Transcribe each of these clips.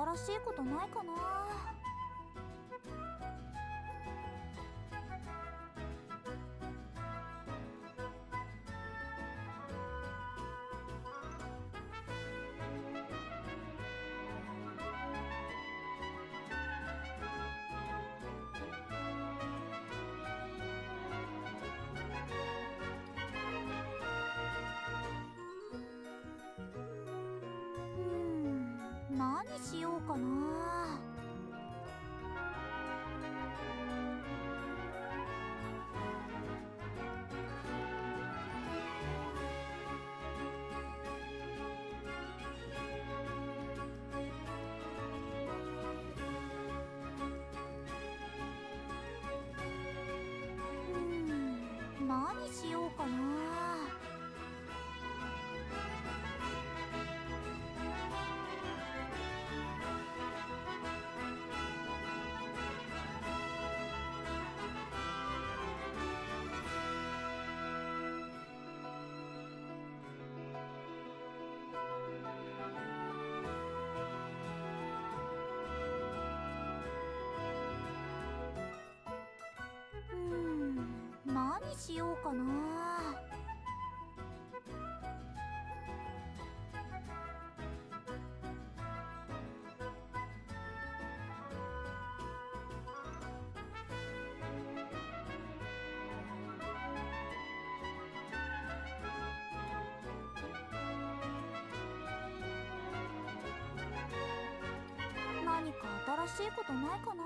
新しいことないかな。何しようかな。何しようかな。何しようかな。何か新しいことないかな。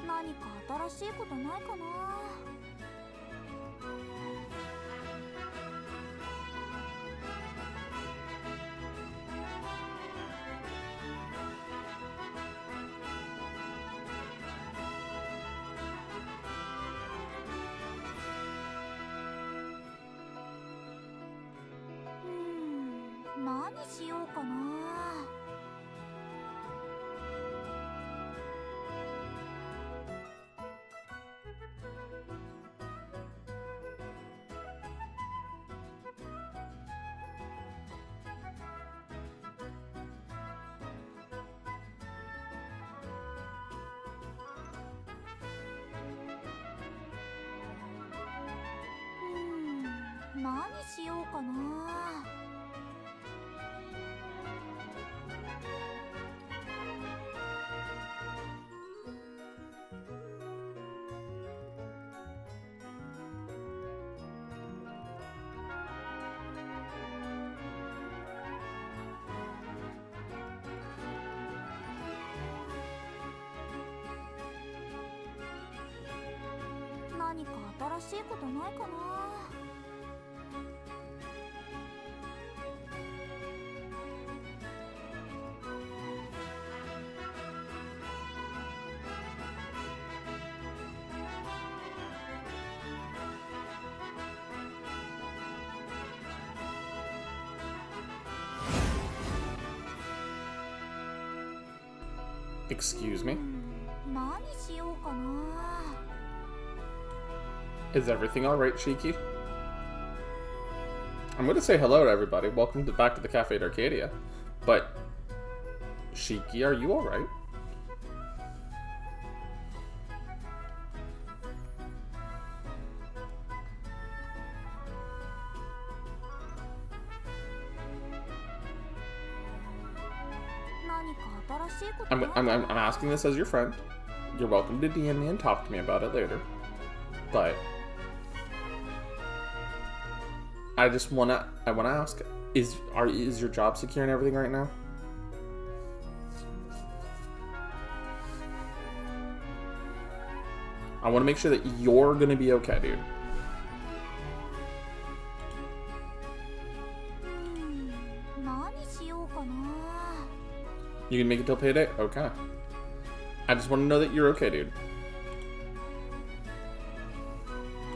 何か新しいことないかな。何しようかな。何しようかな。何か新しいことないかな。Excuse me? 何しようかな。Is everything alright, Shiki? I'm going to say hello to everybody. Welcome back to the Cafe d'Arcadia. But, Shiki, are you alright? I'm asking this as your friend. You're welcome to DM me and talk to me about it later. But I wanna ask, is your job secure and everything right now? I want to make sure that you're gonna be okay, dude. You can make it till payday? Okay. I just want to know that you're okay, dude.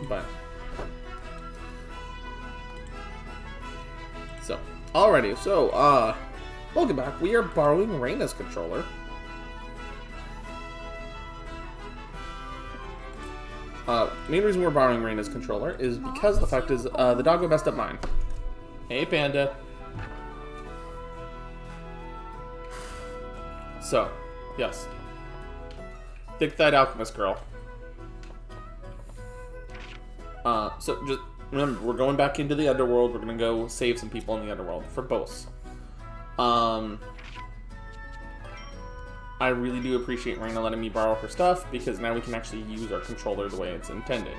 But Alrighty, so, welcome back. We are borrowing Reyna's controller. Main reason we're borrowing Reyna's controller is because the fact is, the doggo messed up mine. Hey, Panda. So, yes. Thick-thighed Alchemist girl. So just remember, we're going back into the underworld. We're gonna go save some people in the underworld for boss. I really do appreciate Reyna letting me borrow her stuff because now we can actually use our controller the way it's intended.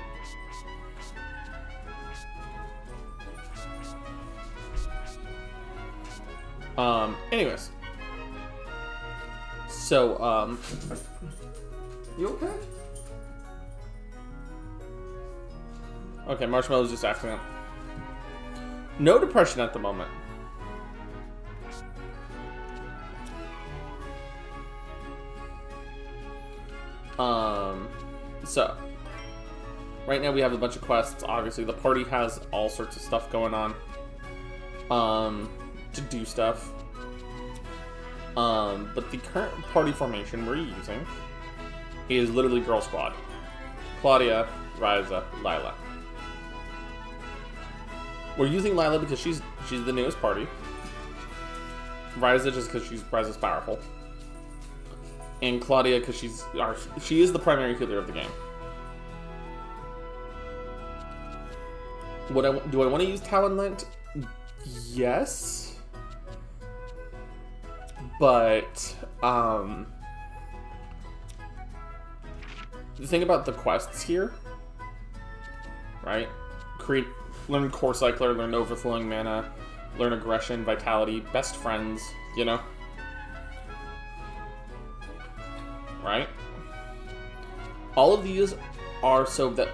Anyways. So, you okay? Okay, Marshmallow's just acting up. No depression at the moment. So, right now we have a bunch of quests. Obviously, the party has all sorts of stuff going on. To do stuff. But the current party formation we're using is literally Girl Squad. Claudia, Ryza, Lila. We're using Lila because she's the newest party. Ryza just because Ryza's powerful. And Claudia because she is the primary healer of the game. Do I want to use Talonlint? Yes. But the thing about the quests here, right? Learn Core Cycler, learn Overflowing Mana, learn Aggression, Vitality, Best Friends, you know? Right? All of these are so that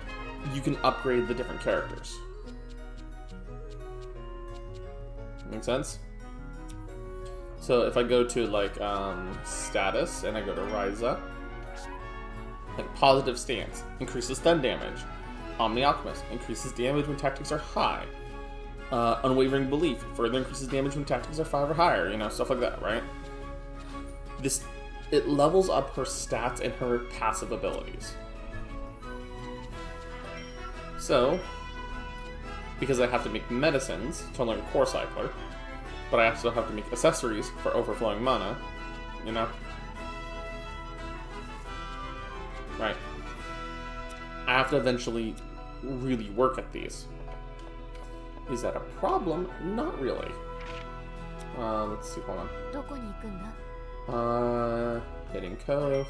you can upgrade the different characters. Make sense? So if I go to like status and I go to Ryza, like positive stance, increases stun damage. Omni Alchemist, increases damage when tactics are high. Unwavering Belief, further increases damage when tactics are 5 or higher, you know, stuff like that, right? It levels up her stats and her passive abilities. So, because I have to make medicines to learn Core Cycler, but I also have to make accessories for Overflowing Mana, you know? Right. I have to eventually really work at these. Is that a problem? Not really. Let's see, hold on. Hidden Cove.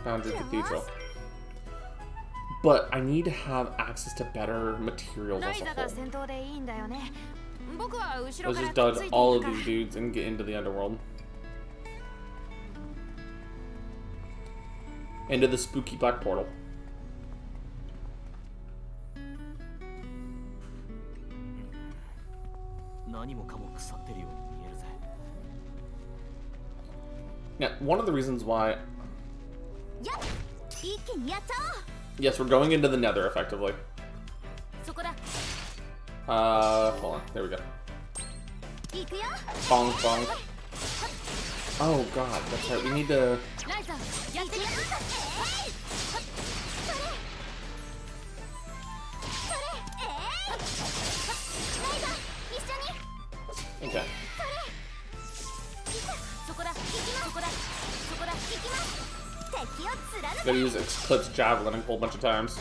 Boundary Cathedral. But I need to have access to better materials as a whole. Let's just dodge all of these dudes and get into the underworld. Into the spooky black portal. Now, one of the reasons why... Yes, we're going into the Nether, effectively. Hold on. There we go. Bonk, bonk. Oh god, that's right. We need to... Okay. Gotta use Eclipse Javelin a whole bunch of times.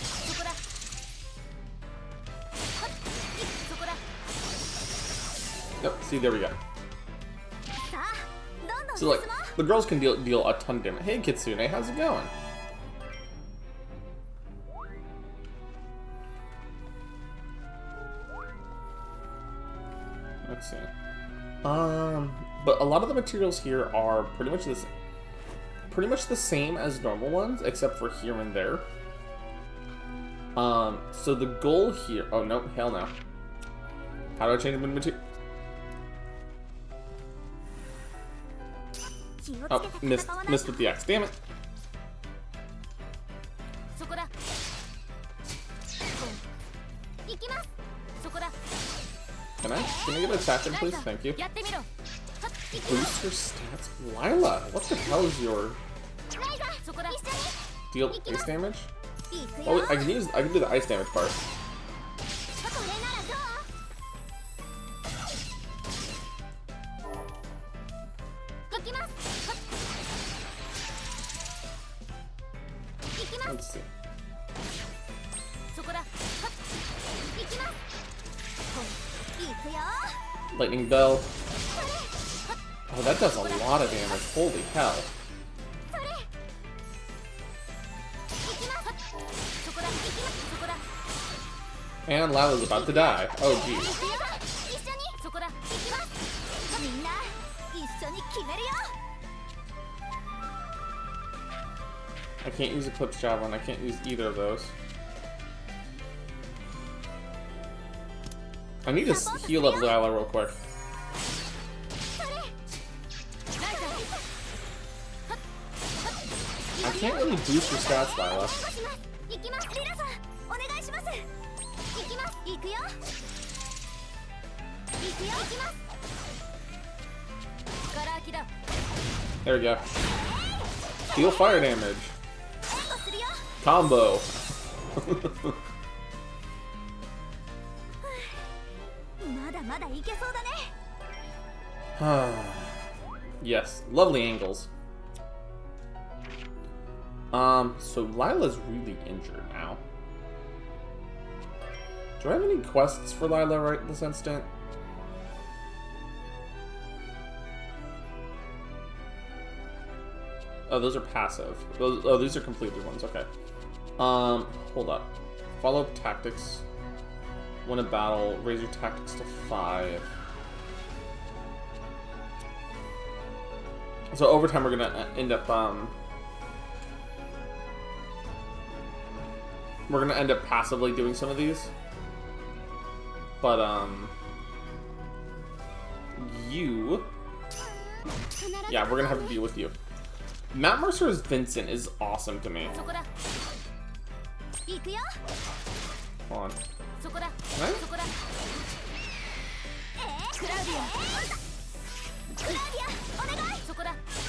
Yep, see, there we go. So, like, the girls can deal a ton of damage. Hey, Kitsune, how's it going? Let's see. But a lot of the materials here are pretty much the same as normal ones, except for here and there. So the goal here... Oh, no, hell no. How do I change the material? Oh, missed with the X. Damn it. Can I get a attack in, please? Thank you. Boost your stats? Lila, what the hell is your... Deal ice damage? Oh, I can do the ice damage part. Let's see. Lightning Bell. Oh, that does a lot of damage. Holy hell. And Lila's about to die. Oh, geez. I can't use Eclipse Javelin. I can't use either of those. I need to heal up Lila real quick. I can't really boost your stats, Lila. There we go. Deal fire damage. Combo. Yes, lovely angles. So Lila's really injured now. Do I have any quests for Lila right this instant? Oh, those are passive. Oh, these are completed ones. Okay. Hold up. Follow up tactics. Win a battle. Raise your tactics to 5. So over time, we're gonna end up passively doing some of these. But yeah, we're gonna have to deal with you. Matt Mercer's Vincent is awesome to me. Hold on. Can I?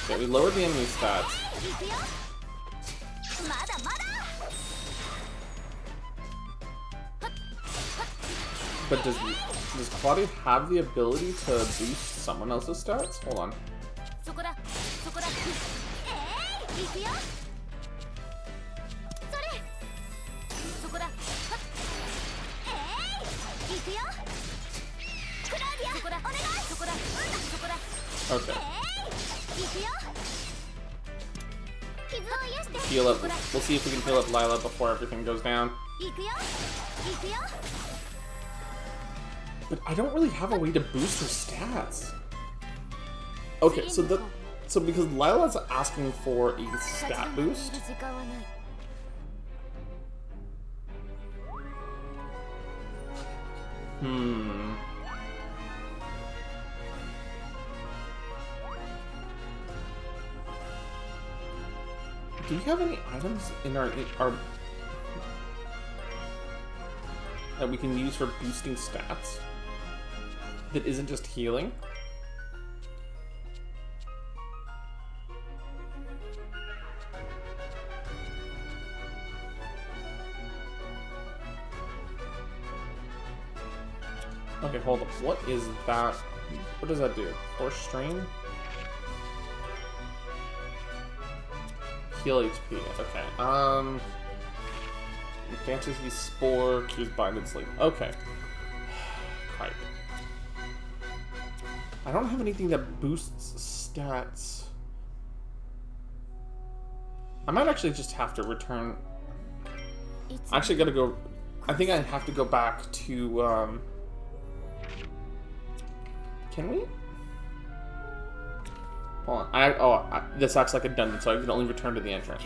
Okay, we lowered the enemy stats. But does Claudia have the ability to boost someone else's stats? Hold on. Okay. Heal up. We'll see if we can heal up Lila before everything goes down. But I don't really have a way to boost her stats. Okay, so because Lila's asking for a stat boost. Do we have any items in our that we can use for boosting stats that isn't just healing? Okay, hold up. What is that? What does that do? Force strain? Heal HP. Okay. Fantasy Spore, Q's Bind and Sleep. Okay. Cripe. I don't have anything that boosts stats. I might actually just have to return. I actually gotta go. I think I have to go back to, Can we? Hold on. This acts like a dungeon, so I can only return to the entrance.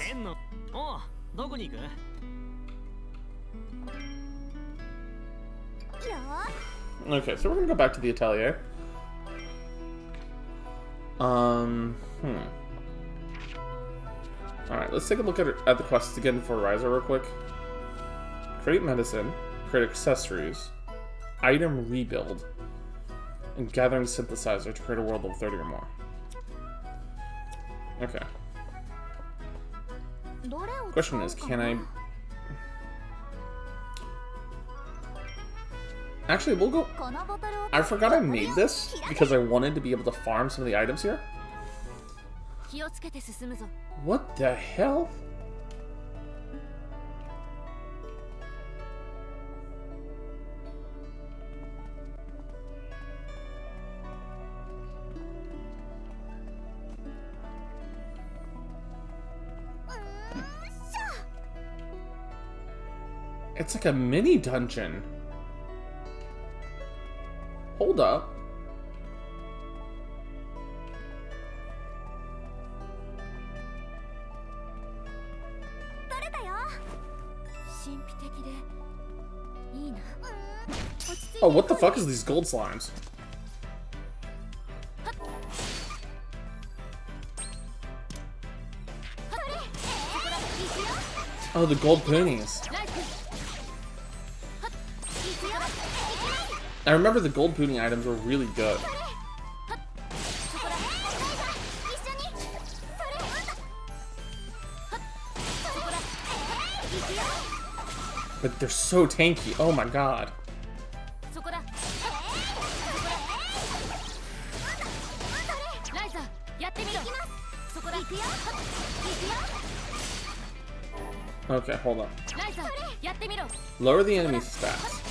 Okay, so we're gonna go back to the atelier. Alright, let's take a look at the quests again for Ryza real quick. Create medicine, create accessories, item rebuild, And gathering synthesizer to create a world level 30 or more. Okay. Question is, can I... Actually, we'll go... I forgot I made this because I wanted to be able to farm some of the items here. What the hell? It's like a mini dungeon. Hold up. Oh, what the fuck is these gold slimes? Oh, the gold poonies. I remember the gold poonie items were really good. But they're so tanky. Oh my god. Okay, hold on. Lower the enemy stats.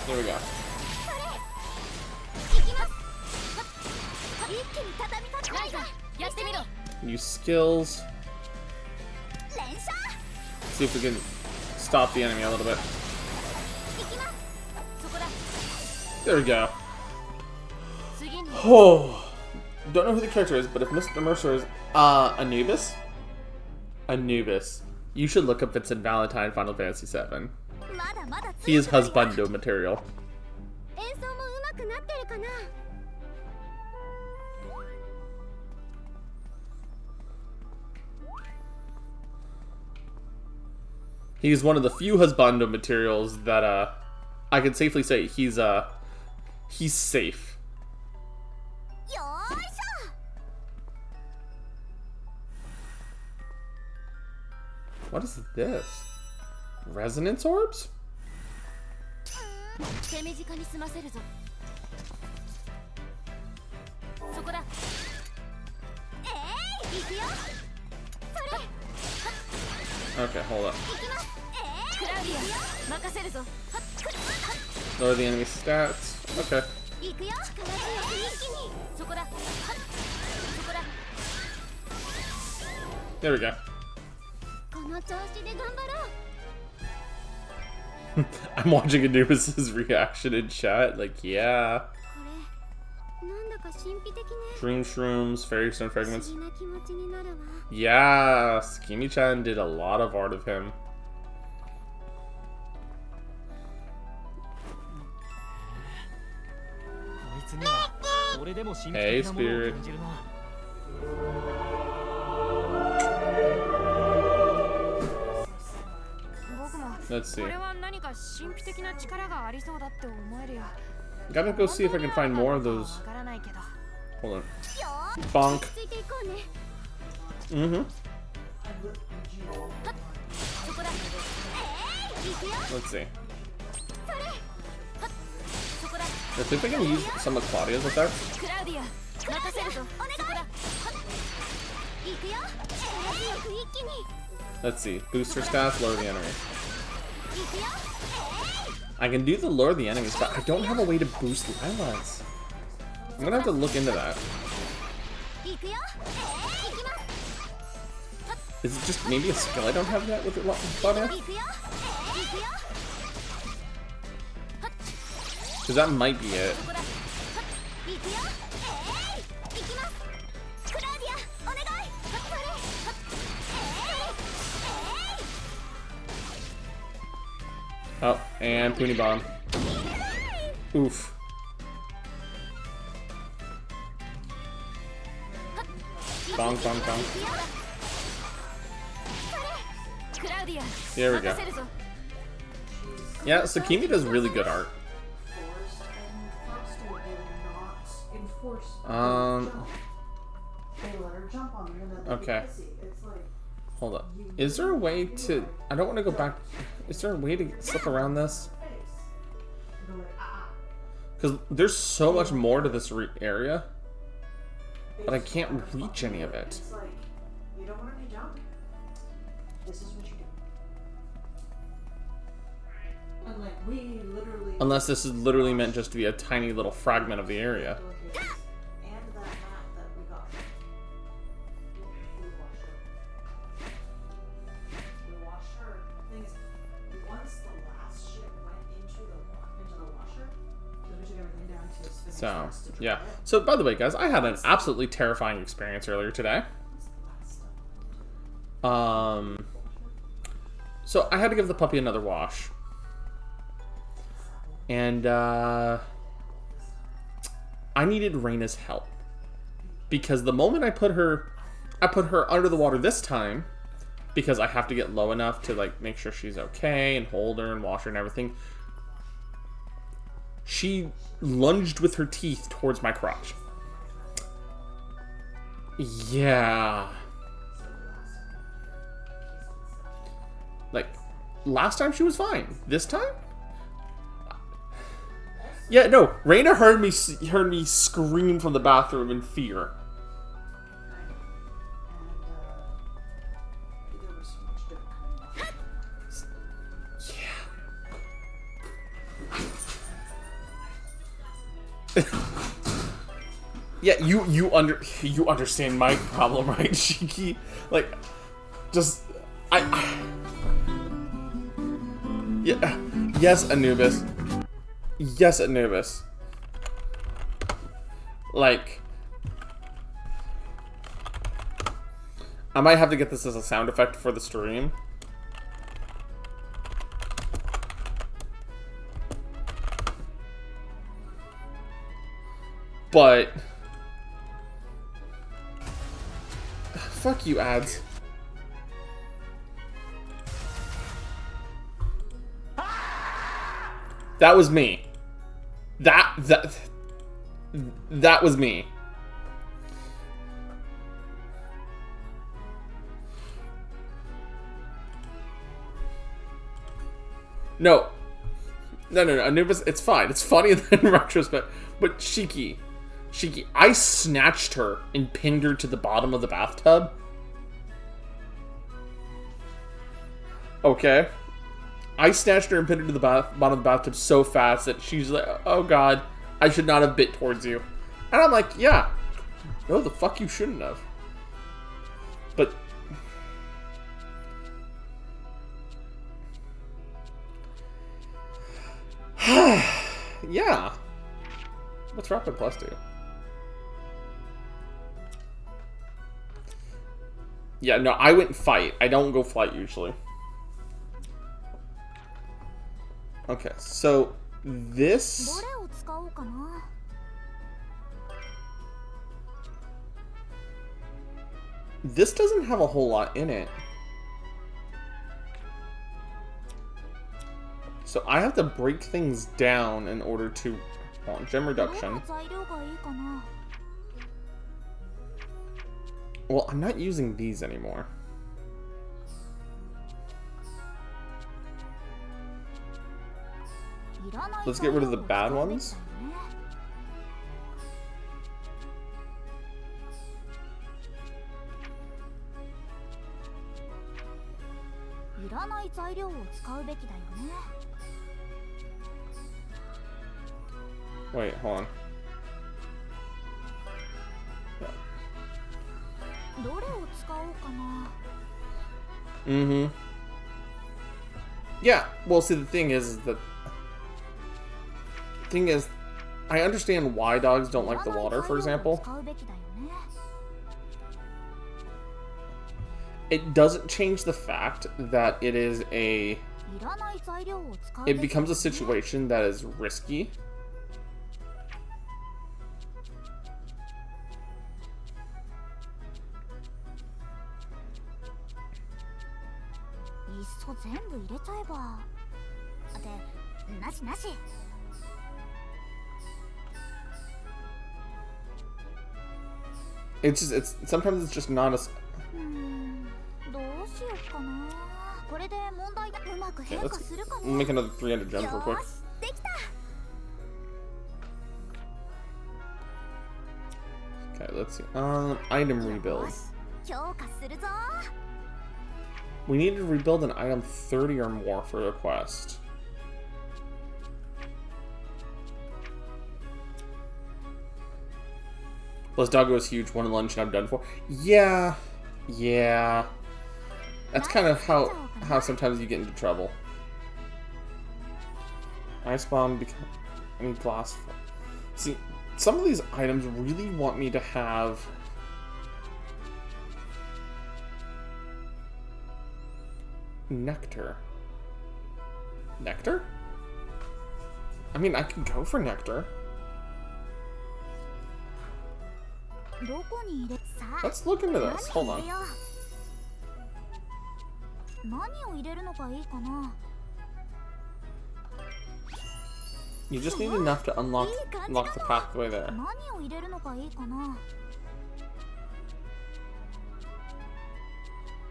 There we go. Use skills. See if we can stop the enemy a little bit. There we go. Oh, don't know who the character is, but if Mr. Mercer is Anubis, you should look up Vincent Valentine Final Fantasy VII. He is husbando material. He's one of the few husbando materials that I can safely say he's safe. What is this? Resonance orbs? Okay, hold up. Lower the enemy stats. Okay. There we go. I'm watching Anubis' reaction in chat. Like, yeah. Dream shrooms, fairy stone fragments. Yeah, Kimi-chan did a lot of art of him. Hey, Spirit. Let's see. Gotta go see if I can find more of those. Hold on. Bonk. Let's see. I think I can use some of Claudia's effects. Let's see. Booster stats, lower the enemy. I can do the lower the enemies, but I don't have a way to boost Lilas. I'm gonna have to look into that. Is it just maybe a skill I don't have that with Claudia? Because that might be it. Oh, and Poonie Bomb. Oof. Bonk, bonk, bonk. There we go. Yeah, Sakimi does really good art. Okay. Hold up. Is there a way to... I don't want to go back... Is there a way to slip around this? Because there's so much more to this area, but I can't reach any of it. You don't want to jump. This is what you do. And like we literally. Unless this is literally meant just to be a tiny little fragment of the area. And that mat that we got. We washed her. Thing is, once the last ship went into the washer, because we took everything down to spin. So, yeah. So, by the way, guys, I had an absolutely terrifying experience earlier today. So I had to give the puppy another wash. And, I needed Reina's help. Because the moment I put her under the water this time, because I have to get low enough to, like, make sure she's okay and hold her and wash her and everything, she lunged with her teeth towards my crotch. Yeah. Like, last time she was fine. This time? Yeah, no. Reina heard me scream from the bathroom in fear. There was so much dirt coming off. Yeah. Yeah, you understand my problem, right, Shiki? Like, just yeah. Yes, Anubis. Yes, Anubis. Like, I might have to get this as a sound effect for the stream. But fuck you, ads. That was me. That was me. No, Anubis, it's fine. It's funny in retrospect. But Shiki, I snatched her and pinned her to the bottom of the bathtub. Okay. I snatched her and pinned her to the bottom of the bathtub so fast that she's like, oh god, I should not have bit towards you. And I'm like, yeah. No, the fuck you shouldn't have. But... yeah. What's Rapid Plus do? Yeah, no, I went fight. I don't go flight usually. Okay, so this... This doesn't have a whole lot in it. So I have to break things down in order to... Hold on, gem reduction. Well, I'm not using these anymore. Let's get rid of the bad ones. Wait, hold on. Mm-hmm. Yeah, well, see, the thing is that... thing is, I understand why dogs don't like the water, for example. It doesn't change the fact that it is a... It becomes a situation that is risky. いっそ全部入れちゃえば。で、なしなし。 It's just, it's sometimes it's just not as. どうしようかな。これで問題うまく Okay, 変化するか let's も。 make another 300 gems real quick. よし、できた。 Okay, let's see. Item rebuild. よし、強化するぞ。 We need to rebuild an item 30 or more for a quest. Plus, Doggo is huge. One lunch and I'm done for. Yeah, yeah. That's kind of how sometimes you get into trouble. Ice bomb become any glass. See, some of these items really want me to have. Nectar. Nectar? I mean, I can go for nectar. どこに入れさあ Let's look into this. Hold 何を on. 入れよう。何を入れるのがいいかな。 You just need enough to unlock the pathway there. 何を入れるのがいいかな。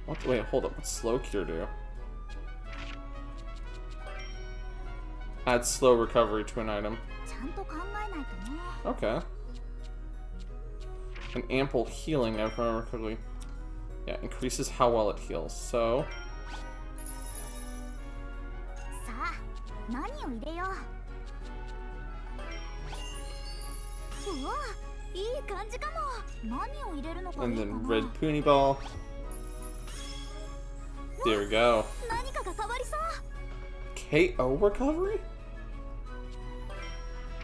What? Wait, hold up. What's slow cure do? Add slow recovery to an item. ちゃんと考えないとね。 Okay. An ample healing, if I remember correctly. Yeah, increases how well it heals. So, さあ、何を入れよう。うわ、いい感じかも。何を入れるのがいい and か then な。 red puny ball. There we go. 何かが変わりそう。 KO recovery?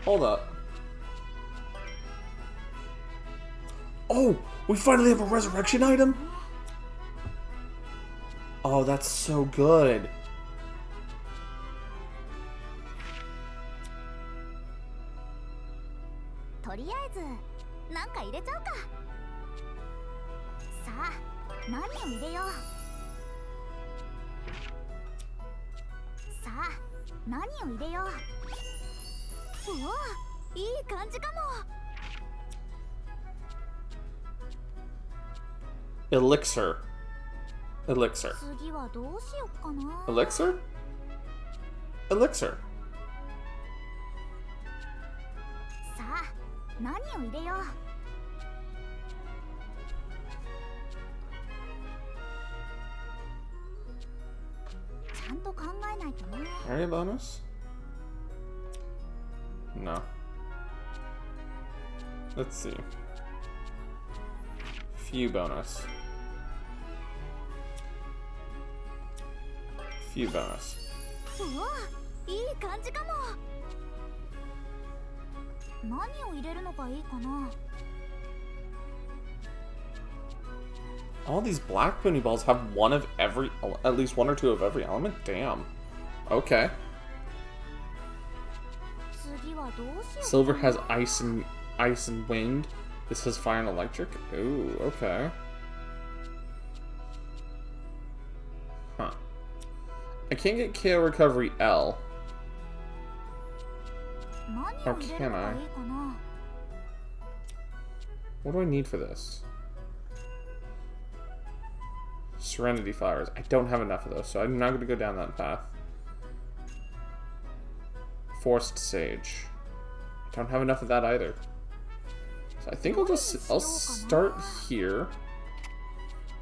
Hold up. Oh, we finally have a resurrection item? Oh, that's so good. とりあえずなんか入れちゃうか。さあ、何を入れよう。さあ、何を入れよう。うわ、いい感じかも。 Elixir. Elixir. 次はどうしよっかな。 Elixir? Elixir. さあ、何を入れよう。 ちゃんと考えないとね。 Area bonus? No. Let's see. Few bonus. Few bonus. うわ、いい感じかも。何を入れるのがいいかな。 All these black pony balls have one of every, at least one or two of every element? Damn. Okay. 次はどうしようかな。 Silver has ice and wind. This has fire and electric. Ooh, okay. Huh. I can't get KO recovery L. 何を入れるのがいいかな。 What do I need for this? Serenity flowers. I don't have enough of those, so I'm not going to go down that path. Forest sage. I don't have enough of that either. So I think I'll start here.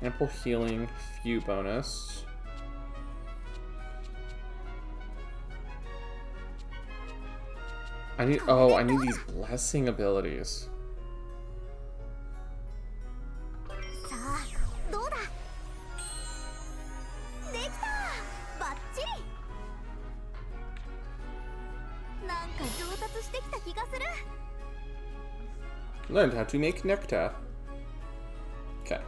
Ample healing, few bonus. I need these blessing abilities. さあ、どうだ。できた。バッチリ。なんか上達してきた気がする。 Learned how to make nectar. Okay.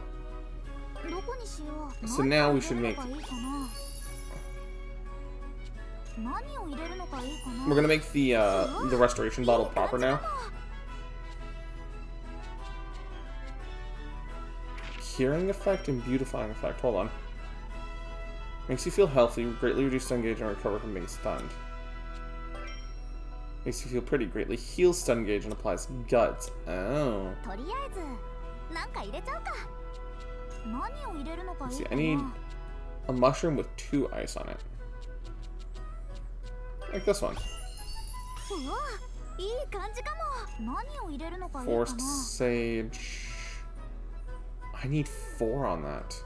どこにしよう。 So now we should 何を make- 入れるのがいいかな。何を入れるのがいいかな。 We're gonna make the restoration bottle proper now. Curing effect and beautifying effect. Hold on. Makes you feel healthy, greatly reduce stun gauge, and recover from being stunned. Makes you feel pretty, greatly heals stun gauge, and applies guts. Oh. とりあえずなんか入れちゃうか。何を入れるのかい Let's い see, か I need な。 a mushroom with 2 ice on it. Like this one. うわ、いい感じかも。何を入れるのかいいか Forced な。 sage. I need 4 on that.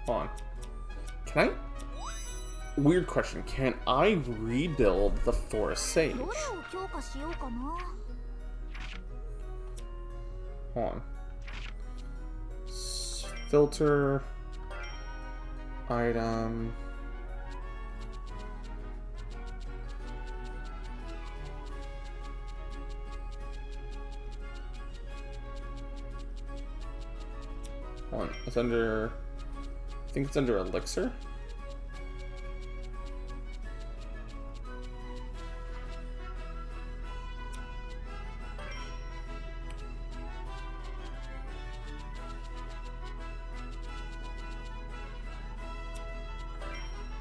Hold on. Can I? Weird question. Can I rebuild the forest sage? どれを強化しようかな。 Hold on. Filter. Item. Hold on. It's under. I think it's under elixir.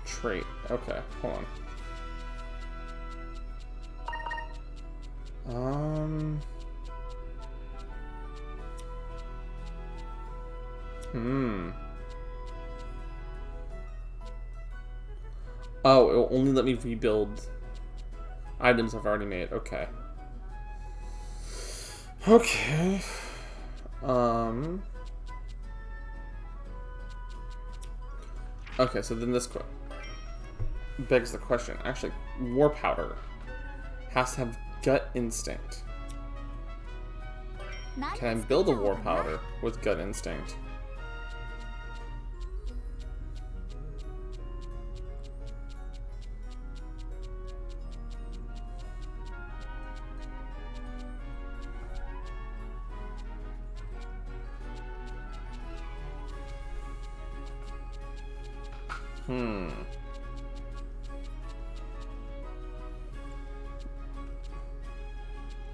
Trait. Okay, hold on. Oh, it will only let me rebuild items I've already made. Okay. Okay. Okay, so then this begs the question. Actually, War Powder has to have Gut Instinct. Can I build a War Powder with Gut Instinct?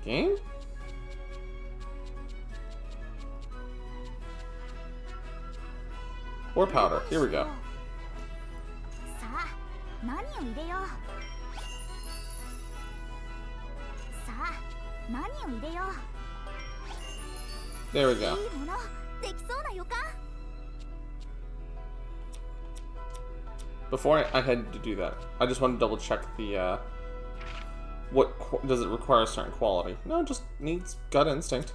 Game? War powder. Here we go. さあ、何を入れよう。さあ、何を入れよう。 There we go. いいもの、できそうな予感。 Before I had to do that, I just want to double check the, does it require a certain quality? No, it just needs gut instinct.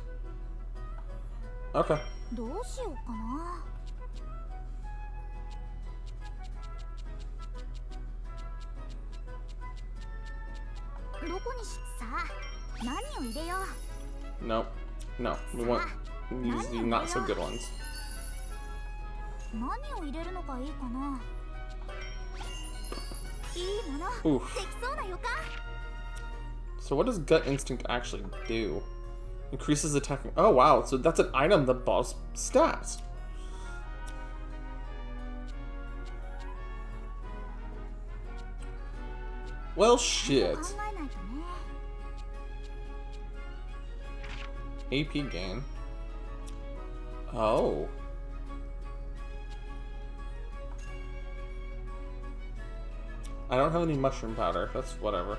Okay. どうしようかな。どこにし、さあ、何を入れよう。 No. No. We want use the not so good ones. 何を入れるのがいいかな。いいもの、 Oof. できそうな予感。 So what does gut instinct actually do? Increases attacking. Oh wow, so that's an item that buffs stats. Well, shit. 考えないとね。 AP gain. Oh. I don't have any mushroom powder. That's whatever.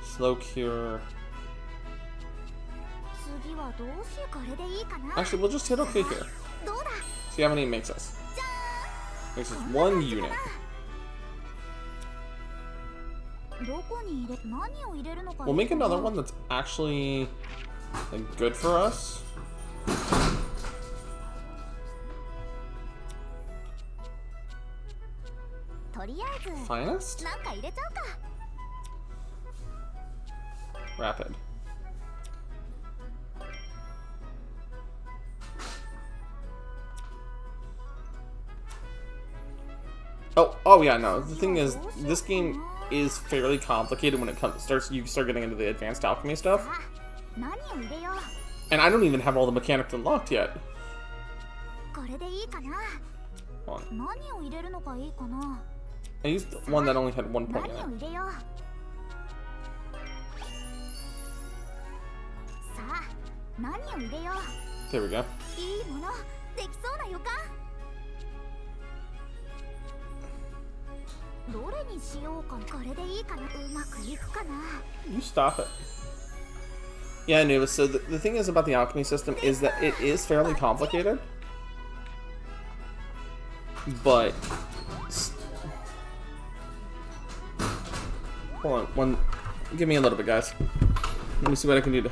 Slow cure. 次はどうしよう。これでいいかな。 Actually, we'll just hit okay here. どうだ。 See how many it makes us. じゃ Makes us ーん。 one unit. どこに入れ、何を入れるのか。 We'll make another one that's actually like good for us. とりあえず Finest? なんか入れちゃうか。 Rapid. Oh yeah, no. The thing is, this game is fairly complicated when it you start getting into the advanced alchemy stuff. さあ、何を入れよう。 And I don't even have all the mechanics unlocked yet. これでいいかな。 Hold on. 何を入れるのがいいかな。 I used one that only had one 何 point in を it. 入れよう。さあ、何を入れよ There we go. う。いいものできそうな予感。どれにしようか。これでいいかな。うまくいくかな。 You stop it. Yeah, Anubis. So the thing is about the alchemy system is that it is fairly complicated. But hold on, give me a little bit, guys. Let me see what I can do to.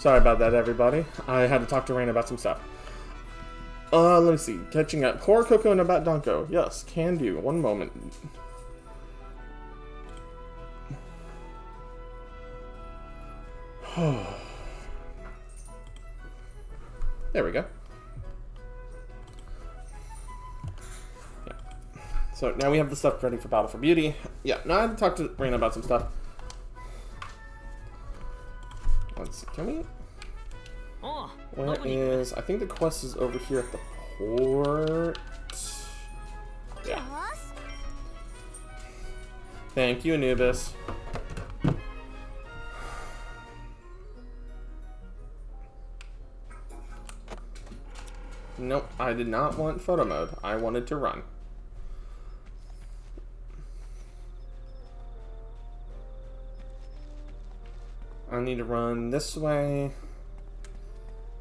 Sorry about that, everybody. I had to talk to Rain about some stuff. Let me see. Catching up. Horror Coco and about Donko. Yes, can do. One moment. There we go. Yeah. So now we have the stuff ready for Battle for Beauty. Yeah, now I had to talk to Rain about some stuff. Let's see, can we? Where is, I think the quest is over here at the port. Yeah. Thank you, Anubis. Nope, I did not want photo mode. I wanted to run. I need to run this way.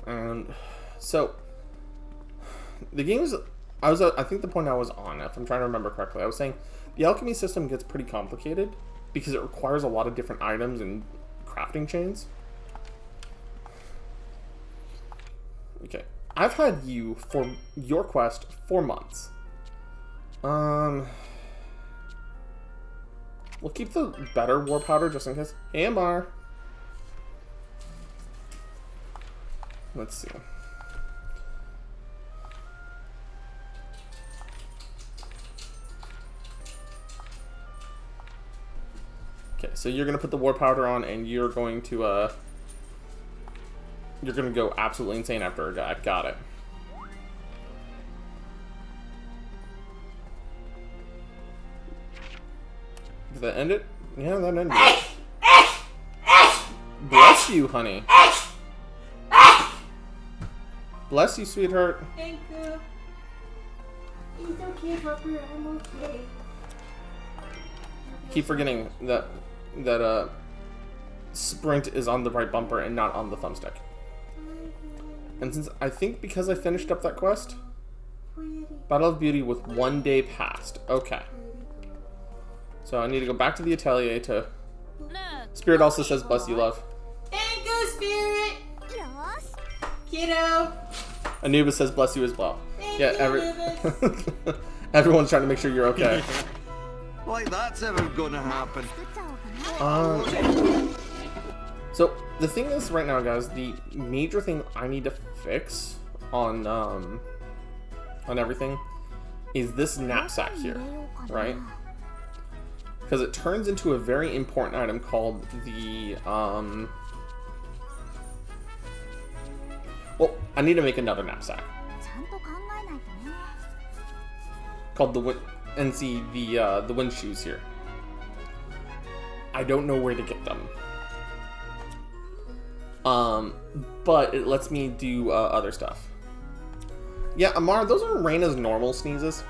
And so the game is, I think the point I was on, if I'm trying to remember correctly, I was saying the alchemy system gets pretty complicated because it requires a lot of different items and crafting chains. Okay, I've had you for your quest for months. We'll keep the better war powder just in case. Hey, Amar. Let's see. Okay, so you're gonna put the war powder on, and you're going to go absolutely insane after a guy. Got it. Did that end it? Yeah, that ended it. Bless you, honey. Bless you, sweetheart. Thank you. It's okay, Pupper. I'm okay. Keep forgetting that sprint is on the right bumper and not on the thumbstick. And since I think because I finished up that quest, Battle of Beauty with 1 day passed. Okay. So I need to go back to the atelier to... Spirit also says bless you, love. Thank you, Spirit. Kiddo. Anubis says bless you as well. Thank Yeah, you, everyone's trying to make sure you're okay. Like that's ever gonna happen. So the thing is, right now, guys, the major thing I need to fix on everything is this knapsack here, right? Because it turns into a very important item called the well, I need to make another knapsack called the the wind shoes here. I don't know where to get them. But it lets me do other stuff. Yeah, Amar, those are Reina's normal sneezes.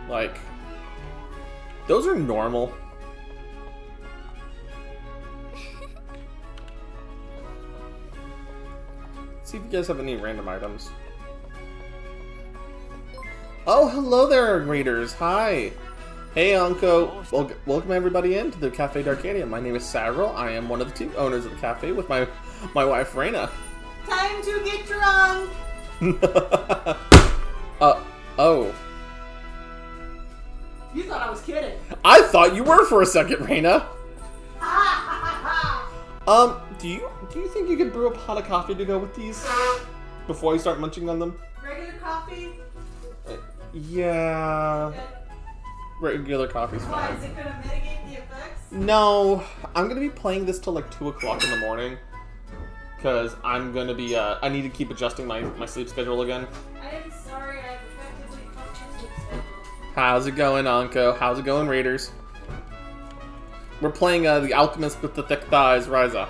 Like, those are normal. Let's see if you guys have any random items. Oh, hello there, readers. Hi. Hey, Anko. Welcome everybody into the Cafe d'Arcadia. My name is Savril. I am one of the 2 owners of the cafe with my wife, Reina. Time to get drunk. Oh. You thought I was kidding. I thought you were for a second, Reina. Do you think you could brew a pot of coffee to go with these before you start munching on them? Regular coffee? Yeah. Okay. Regular coffee's Why, fine. is it gonna mitigate the effects? No, I'm gonna be playing this till like 2 o'clock in the morning. Because I'm gonna be, I need to keep adjusting my sleep schedule again. I am sorry, I've effectively fucked your sleep schedule. How's it going, Anko? How's it going, Raiders? We're playing the Alchemist with the thick thighs, Ryza. Hey,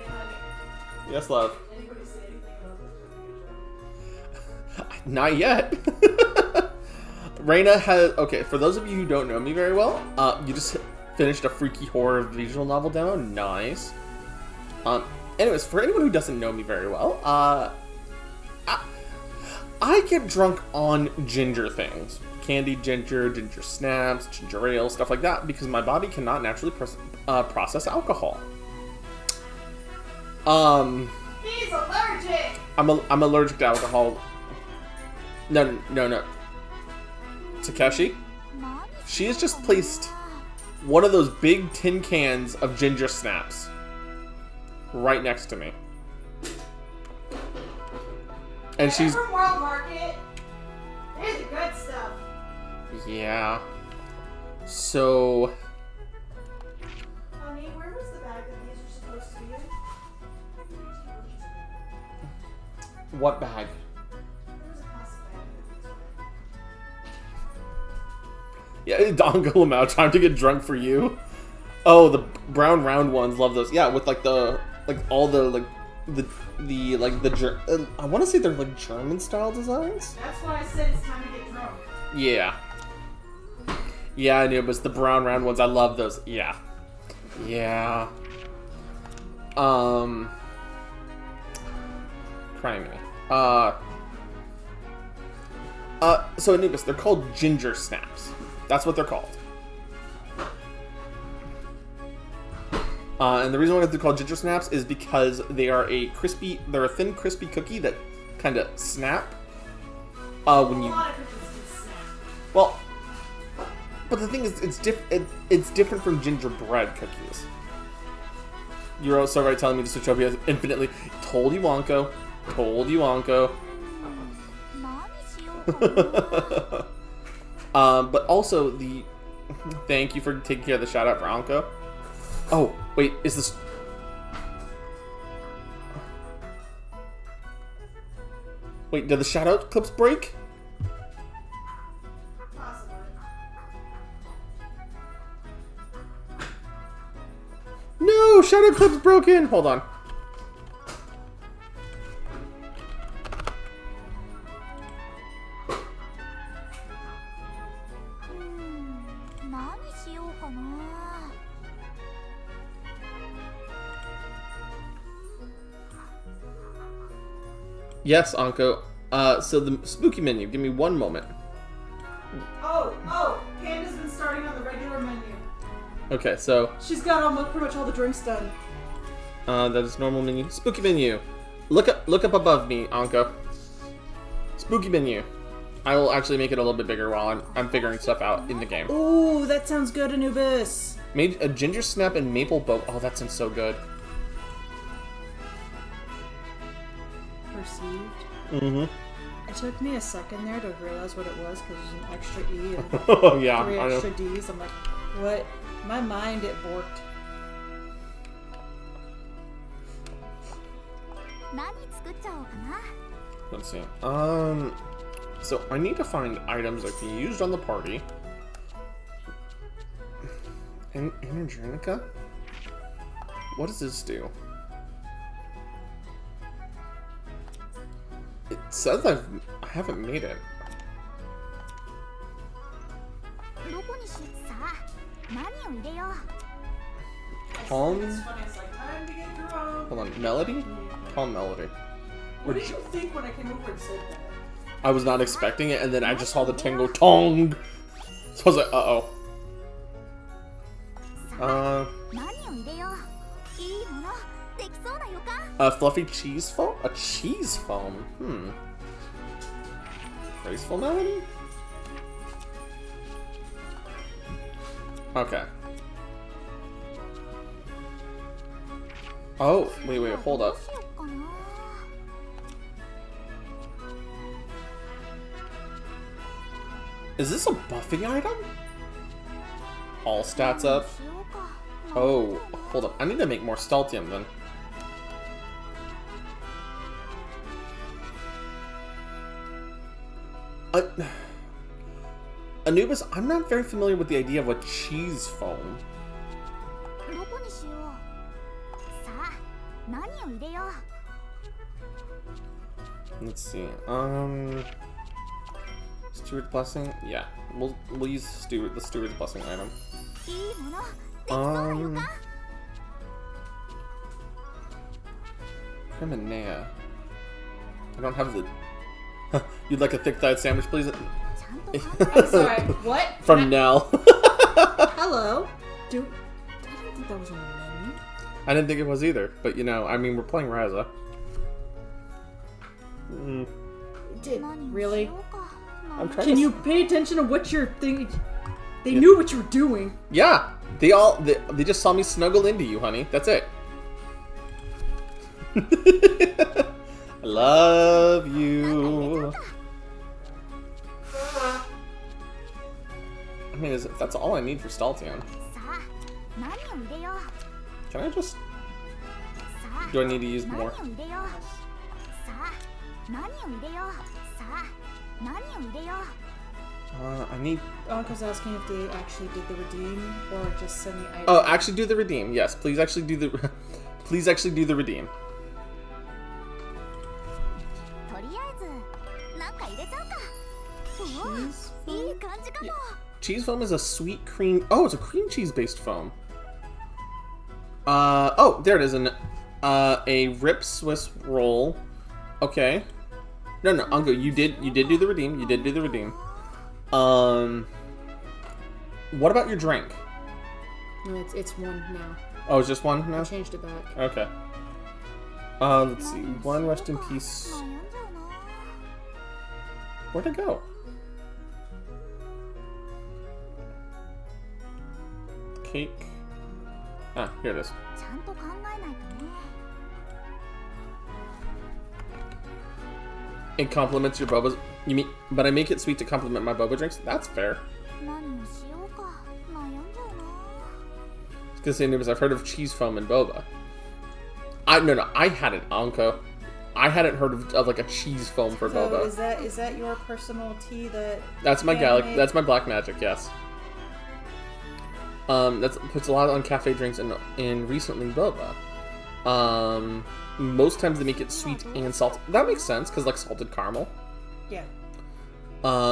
honey. Yes, love. Anybody say anything about this? Not yet. Reina has... Okay, for those of you who don't know me very well, you just finished a freaky horror visual novel demo. Nice. Anyways, for anyone who doesn't know me very well, I get drunk on ginger things. Candied ginger, ginger snaps, ginger ale, stuff like that, because my body cannot naturally process alcohol. He's allergic! I'm allergic to alcohol. No. Takeshi? She has just placed one of those big tin cans of ginger snaps right next to me. And she's... From World Market. There's the good stuff. Yeah. So... Honey, where was the bag that these were supposed to be in? What bag? There was a plastic bag that these were in. Yeah, Dongo Lamau, time to get drunk for you. Oh, the brown round ones, love those. Yeah, with like the, all the, I want to say they're like German style designs. That's why I said it's time to get drunk. Yeah. Yeah, I knew, but it's the brown round ones. I love those. Yeah. Yeah. Crying me. So Anubis, they're called ginger snaps. That's what they're called. And the reason why they're called ginger snaps is because they're a thin, crispy cookie that kind of snap when you. A lot of cookies can snap. Well, but the thing is, it's different from gingerbread cookies. You're also right telling me the Switchopia is infinitely. Told you, Wonko. Told you, Wonko. But also the. Thank you for taking care of the shout out for Anko. Oh, wait, is this... Wait, did the shout-out clips break? Possibly. No, shout-out clips broken! Hold on. Yes, Anko. So the spooky menu. Give me one moment. Oh, Panda's been starting on the regular menu. Okay, so She's got pretty much all the drinks done. that is normal menu. Spooky menu. Look up above me, Anko. Spooky menu. I will actually make it a little bit bigger while I'm figuring stuff out in the game. Ooh, that sounds good, Anubis. Made a ginger snap and maple boat. Oh, that sounds so good. Perceived. Mm-hmm. It took me a second there to realize what it was because there's an extra E and Oh yeah, three I know. extra D's. I'm like, what? My mind, it borked. Let's see. So I need to find items that can be used on the party. Energetica? What does this do? It says I haven't made it. Calm. It's funny. It's like time to get drunk. Hold on. Melody? Calm melody. What did you think when I came over and said that? I was not expecting it, and then I just saw the tingle tong. So I was like, uh-oh. A fluffy cheese foam? A cheese foam? Graceful melody? Okay. Oh, wait, hold up. Is this a buffing item? All stats up? Oh, hold up. I need to make more Stealthium then. Anubis, I'm not very familiar with the idea of a cheese foam. Let's see. Steward blessing? Yeah. We'll use the steward's blessing item. Criminea. I don't have the You'd like a thick-thighed sandwich, please? ちゃんと考 I'm sorry. What? From Nell. Hello. Dude, I didn't think that was on the menu. I didn't think it was either, but you know, I mean, we're playing Ryza. Did 何をし really? ようか I'm trying Can to... you pay attention to what you're thinking? They knew what you were doing. Yeah, they just saw me snuggle into you, honey. That's it. I love you. I mean, that's all I need for Staltion. さあ何を入れよう Can I just... さあ Do I need to use 何 more? を入れようさあ何を入れようさあ何を入れよう I need... Uncle's asking if they actually did the redeem or just send the item. Oh, actually do the redeem. Yes, please actually do the... Please actually do the redeem. とりあえずなんか入れちゃうかおおいい感じかも Cheese foam is a sweet cream... Oh, it's a cream cheese-based foam. Oh, there it is. A Rip Swiss roll. Okay. No, Uncle, you did do the redeem. You did do the redeem. What about your drink? No, it's one now. Oh, it's just one I now? changed it back. Okay. Let's see. One rest in peace. 悩んじゃうな Where'd it go? Cake. Ah, here it is. ちゃんと考えないとね It complements your boba's. You mean, but I make it sweet to complement my boba drinks? That's fair. 何をしようか悩んじゃうな I was gonna say, Nubis, I've heard of cheese foam and boba. No, I hadn't, Anko. I hadn't heard of like a cheese foam for So boba. is that your personal tea that? That's my handmade? That's my black magic. Yes. That puts a lot on cafe drinks and recently boba. Most times they make it sweet and salty. That makes sense because like salted caramel. Yeah.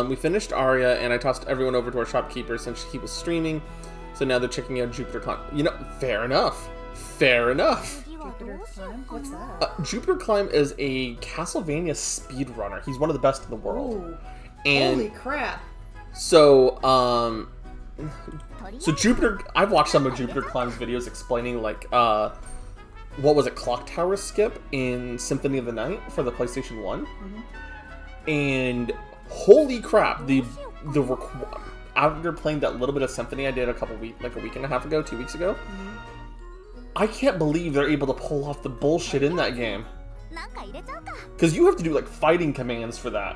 We finished Aria and I tossed everyone over to our shopkeeper since he was streaming. So now they're checking out Jupiter Climb. You know, fair enough. Fair enough. 次はどう Jupiter しよ Climb? うか What's な that? Jupiter Climb is a Castlevania speedrunner. He's one of the best in the world. Ooh. And Holy crap! so, とりあえ So ず Jupiter, I've watched some of Jupiter Climb's videos explaining like, what was it, Clock Tower skip in Symphony of the Night for the PlayStation 1? And holy crap, after playing that little bit of Symphony I did a week and a half ago, 2 weeks ago, I can't believe they're able to pull off the bullshit in that game. なんか入れちゃうか Because you have to do like fighting commands for that.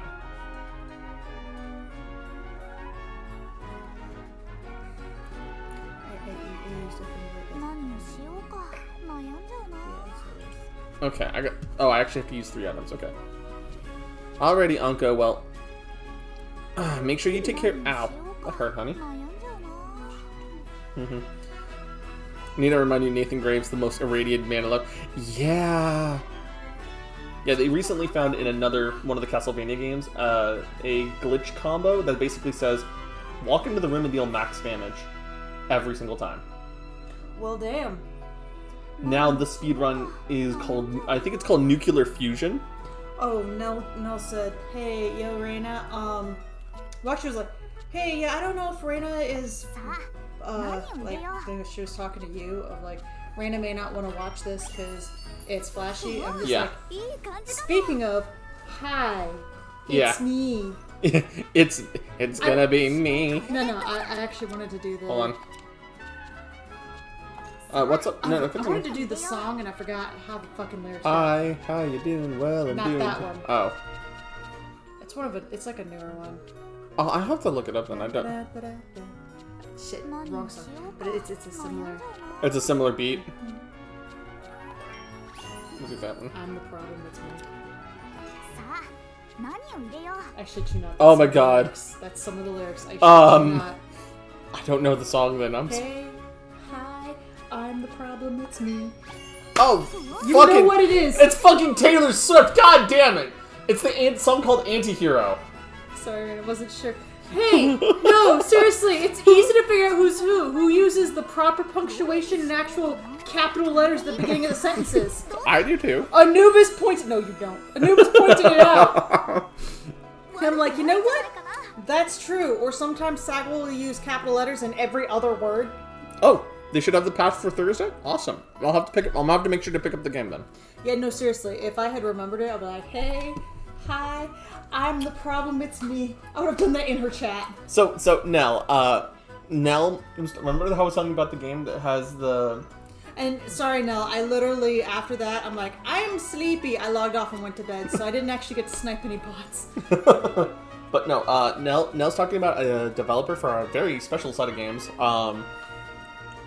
I used a favorite. 何をしようか悩んじゃうな Okay, I actually have to use 3 items, okay. Alrighty, Anko, well, make sure you take care, ow, that hurt, honey. 悩んじゃうな Need to remind you, Nathan Graves, the most irradiated man alive. Yeah! Yeah, they recently found in another one of the Castlevania games, a glitch combo that basically says, walk into the room and deal max damage every single time. Well, damn. Now the speedrun is called, I think it's called Nuclear Fusion. Oh, Nell said, hey, yo, Reina, Watcher was like, hey, yeah, I don't know if Reina is, さあ like, I think she was talking to you, of like, Reina may not want to watch this because it's flashy. I'm just Yeah. like, いい感じだ speaking of, hi, Yeah. it's me. it's gonna be me. No, I actually wanted to do the... Hold on. What's up? No, I continue. wanted to do the song and I forgot how the fucking lyrics go. Hi, how you doing? Well, I'm Not doing. that one. Oh. It's like a newer one. Oh, I have to look it up then. I don't. Shit, 何 wrong をし song. ようか But it's a 悩ん similar. じゃうな It's a similar beat. Let's do that one. I'm the problem, it's me. さあ何を入れよう I shit you not. Oh that's my some of the God. lyrics. That's some of the lyrics. I shit Um, you not. I don't know the song then. Hey, hi, I'm the problem, it's me. Oh, You fucking, know what it is! It's fucking Taylor Swift. God damn it! It's the song called Antihero. Sorry, I wasn't sure. Hey, no, seriously, it's easy to figure out who's who uses the proper punctuation and actual capital letters at the beginning of the sentences. I do too. Anubis pointed. No, you don't. Anubis pointed it out. I'm like, you know what? That's true. Or sometimes Saga will use capital letters in every other word. Oh, they should have the patch for Thursday? Awesome. I'll have to pick up, I'll have to make sure to pick up the game then. Yeah, no, seriously. If I had remembered it, I'd be like, hey, hi, I'm the problem, it's me. I would have done that in her chat. So Nell, Nell, remember how I was talking about the game that has the... And sorry, Nell, I literally, after that, I'm like, I'm sleepy. I logged off and went to bed, so I didn't actually get to snipe any bots. But no, Nell's talking about a developer for a very special set of games.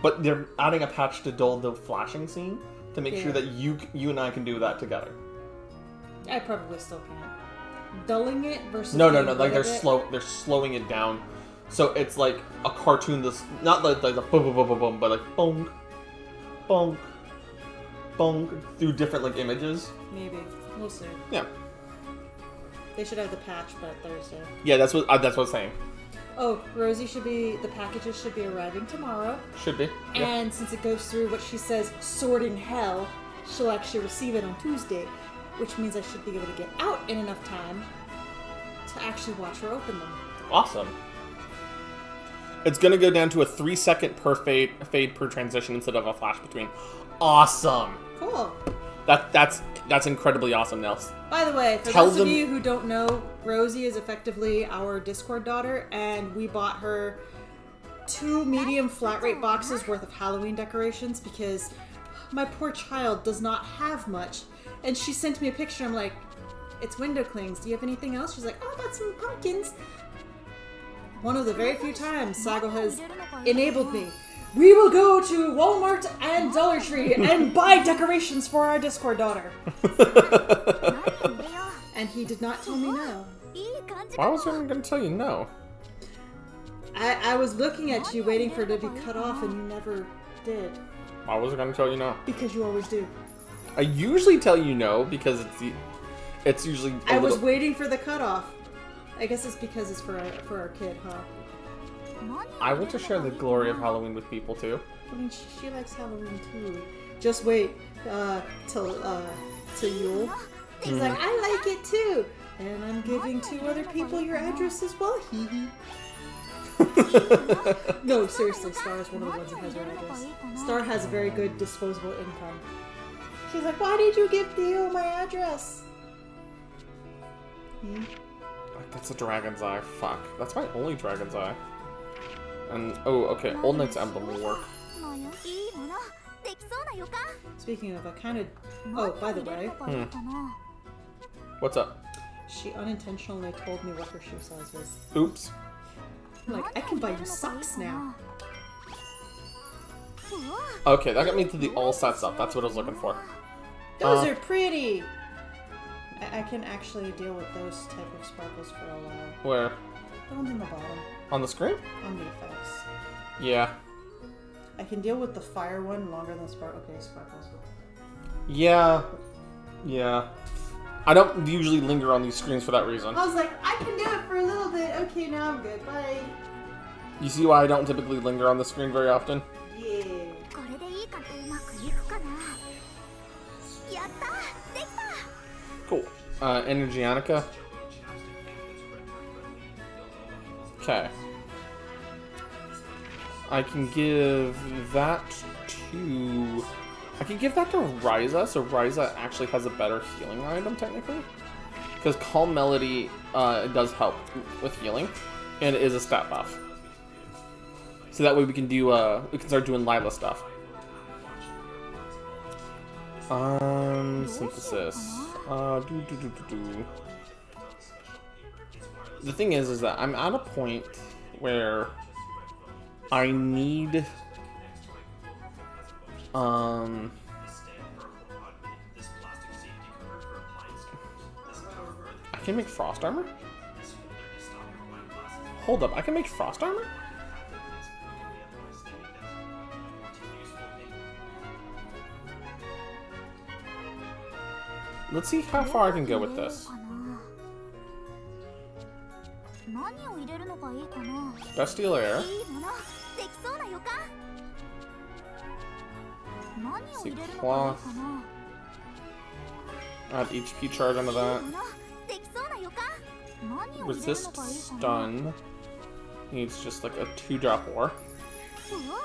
But they're adding a patch to dull the flashing scene to make sure that you and I can do that together. I probably still can't. Dulling it versus... No, like they're slowing it down. So it's like a cartoon that's not like the boom boom boom boom boom, but like bonk, bonk, bonk through different like images. Maybe. We'll see. Yeah. They should have the patch by Thursday. Yeah, that's what I'm saying. Oh, Rosie the packages should be arriving tomorrow. Should be. Yeah. And since it goes through what she says, sorting hell, she'll actually receive it on Tuesday, which means I should be able to get out in enough time to actually watch her open them. Awesome. It's gonna go down to a 3-second per fade per transition instead of a flash between. Awesome. Cool. That's incredibly awesome, Nels. By the way, for those of you who don't know, Rosie is effectively our Discord daughter, and we bought her 2 medium flat rate boxes worth of Halloween decorations because my poor child does not have much. And she sent me a picture. I'm like, it's window clings. Do you have anything else? She's like, oh, I got some pumpkins. One of the very few times Sago has enabled me. We will go to Walmart and Dollar Tree and buy decorations for our Discord daughter. And he did not tell me no. Why was I going to tell you no? I was looking at you waiting for it to be cut off and you never did. Why was I going to tell you no? Because you always do. I usually tell you no because it's usually I was waiting for the cutoff. I guess it's because it's for our kid, huh? I want to share the glory of Halloween with people too. I mean, she likes Halloween too. Just wait till Yule. She's like, I like it too, and I'm giving 2 other people your address as well. Hee hee. No, seriously, Star is one of the ones that has her address. Star has a very good disposable income. She's like, why did you give Theo my address? That's a dragon's eye. Fuck. That's my only dragon's eye. And, oh, okay, Old Knight's Emblem will work. Speaking of, I kind of... Oh, by the way. What's up? She unintentionally told me what her shoe size was. Oops. I'm like, I can buy you socks now. Okay, that got me to the all sets up. That's what I was looking for. Those are pretty! I can actually deal with those type of sparkles for a while. Where? The ones on the bottom. On the screen? On the effects. Yeah. I can deal with the fire one longer than sparkles. Okay, sparkles. Yeah. Yeah. I don't usually linger on these screens for that reason. I was like, I can do it for a little bit. Okay, now I'm good. Bye. You see why I don't typically linger on the screen very often? Yeah. Cool. Energianica. Okay. I can give that to... I can give that to Ryza, so Ryza actually has a better healing item, technically. Because Calm Melody does help with healing, and it is a stat buff. So that way we can do, we can start doing Lila stuff. Synthesis. The thing is that I'm at a point where I need, I can make frost armor? Hold up, I can make frost armor? Let's see how far I can go with this. Bestial Air. See, cloth. Add HP charge onto that. resist stun. Needs just like a 2-drop ore. うわ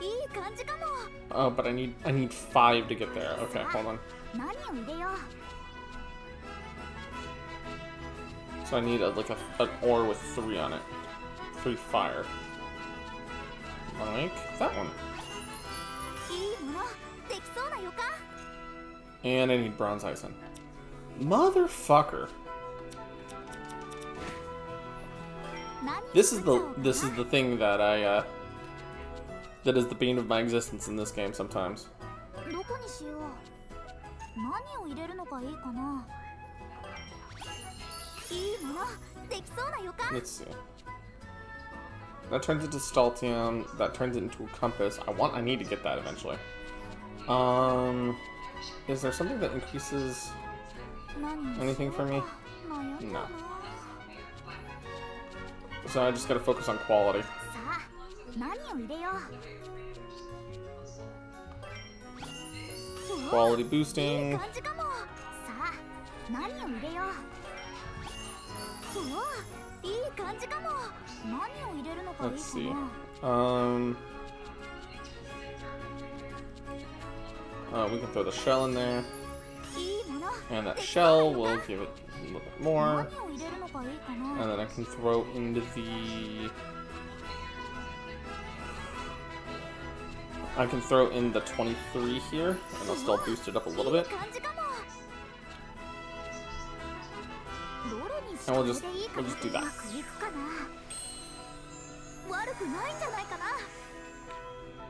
いい感じかも Oh, but I need 5 to get there. Okay, hold on. 何を入れよう So I need an ore with 3 on it. 3 fire. Like that one. いいものできそうな予感 And I need bronze icing. Motherfucker. 何 This is the thing that that is the bane of my existence in this game sometimes. どこにしよう何を入れるのがいいかないいものできそうな予感 Let's see. That turns into Staltium. That turns into a compass. I need to get that eventually. Is there something that increases 何にしよう anything for me? 悩んだ No. な So I just gotta focus on quality. さあ何を入れよううわ Quality いい boosting. 感じかもさあ何を入れよううわいい感じかも何を入れるのがいい Let's か see. な We can throw the shell in there, いいもの and that できそうな shell 予 will 感 give it a little bit more. 何を入れるのがいいかな And then I can throw into the... I can throw in the 23 here, and I'll still boost it up a little いい bit. 感じかもどれにし And た we'll ら just いいかな we'll just do that. うまくいくかな悪くないんじゃないかな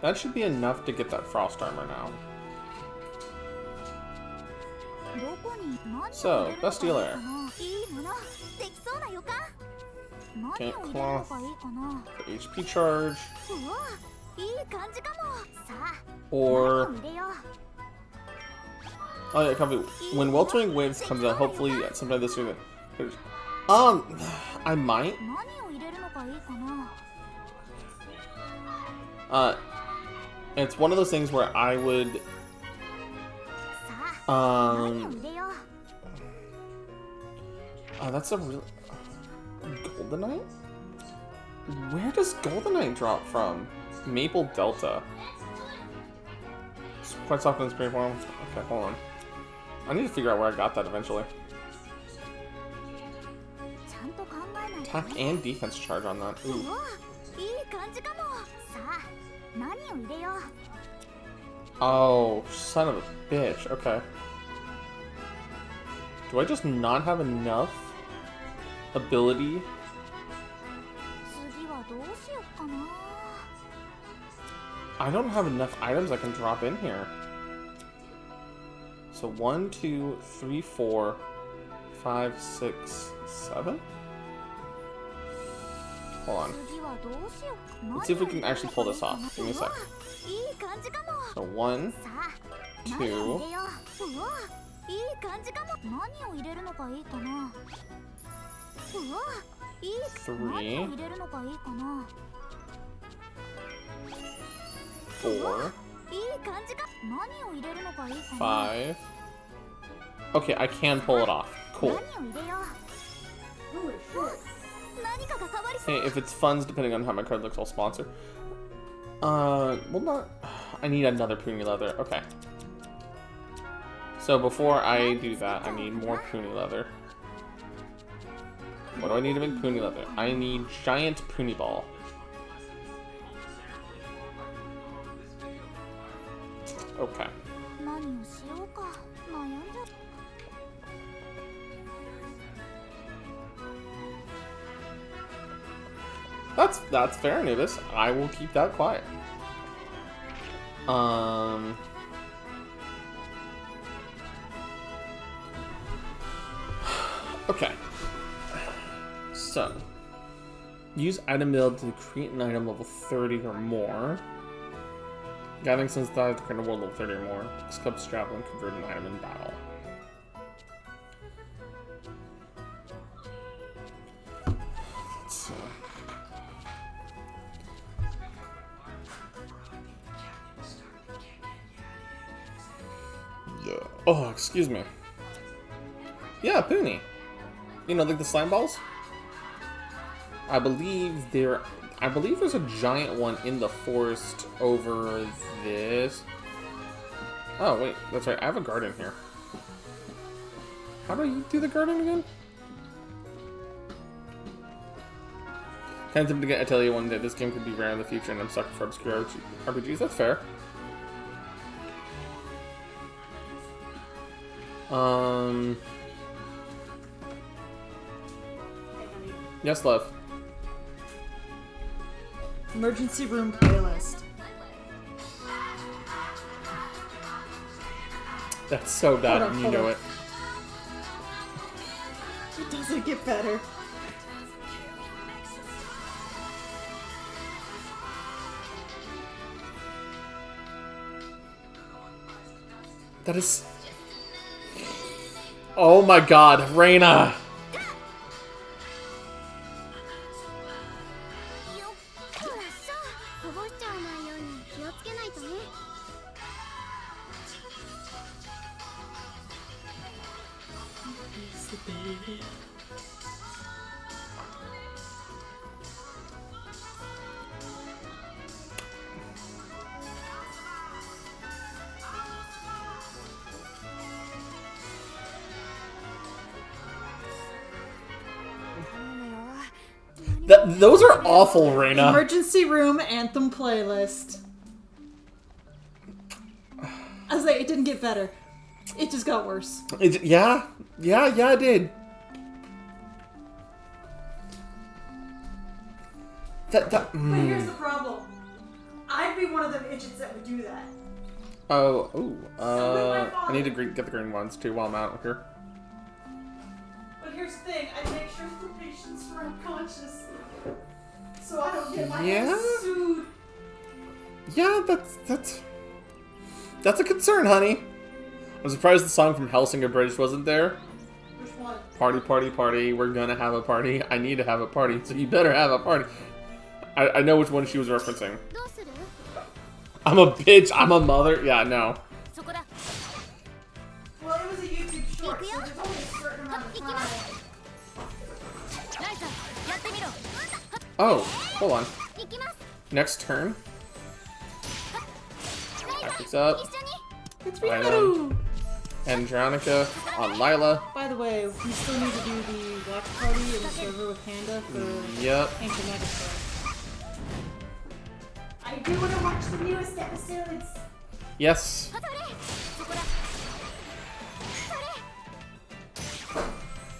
That should be enough to get that frost armor now. どこに何を入 So, れるのがいい Bestial か Air. ないいものできそうな予感何を Okay, 入れるのがいいかな The HP charge, うわいい感じかもさあ or... 何を入れよう Oh yeah, copy. When Weltering Waves comes out, hopefully at sometime this year. I might. 何を入れるのがいいかな It's one of those things where I would... さあ何を Um... 入れよう That's a real... Goldenite? Where does Goldenite drop from? Maple Delta. It's quite soft in spray form. Okay, hold on. I need to figure out where I got that eventually. ちゃんと考えないと Attack and defense charge on that. う Ooh. わいい感じかもさあ何を入れよう Oh, son of a bitch. Okay. Do I just not have enough ability? 次はどうしよっかな I don't have enough items I can drop in here. So 1, 2, 3, 4, 5, 6, 7? Hold on. 次はどうしよう Let's see if we can actually pull this off. Give me a sec. いい感じかも So 1, さあ何を入れよううわいい感じかも何を入れるのがいいかなうわいい何を入れるのがいいかな 4, いい感じか何を入れるのがいいかな 5. Okay, I can pull it off. 何 Cool. を入れよう何かが変わりそう Hey, if it's funds, depending on how my card looks, I'll sponsor. Well, not... I need another puny leather. Okay. So before I do that, I need more puny leather. What do I need to make puny leather? I need giant puny ball. Okay. 何をしようか悩んじゃった That's fair, Anubis. I will keep that quiet. Okay. So, use item build to create an item level 30 or more. Gathering synthesize to create a world level 30 or more. Scub strap and convert an item in battle. Let's see. Yeah. Oh, excuse me. Yeah, Poonie. you know, like the slime balls. I believe there's a giant one in the forest over this. Oh wait, that's right. I have a garden here. How do you do the garden again? Kind of tempted to tell you one day this game could be rare in the future, and I'm stuck for obscure RPGs. That's fair. Yes, love. Emergency room playlist. That's so bad, Hold on, and you hold know on. it. It doesn't get better. That is... Oh my god, Reina! よっこらさ、こぼしちゃわないように気をつけないとね。Those are awful, Reina. Emergency room anthem playlist. I was like, it didn't get better. It just got worse. Yeah, it did. But here's the problem. I'd be one of them idiots that would do that. I need to get the green ones too while I'm out here. But here's the thing, I make sure the patients are unconscious. So I don't get my Yeah? ass sued. Yeah, that's a concern, honey. I'm surprised the song from Helsinger Bridge wasn't there. Which one? Party, party, party. We're gonna have a party. I need to have a party, so you better have a party. I know which one she was referencing. どうする？ I'm a bitch. I'm a mother. Yeah, no. そこだ。 Well, it was a YouTube short, so there's only a certain amount of time. ライザ、やってみろ。 Oh, hold on. 行きます。 Next turn. ライザ、 Back this up. 一緒に。 It's Lila. Riharu! Andronica on Lila. By the way, we still need to do the watch party in the server with Panda for Yep. Ancient Megastar. I do want to watch the newest episodes! Yes. それ。そこだ。それ。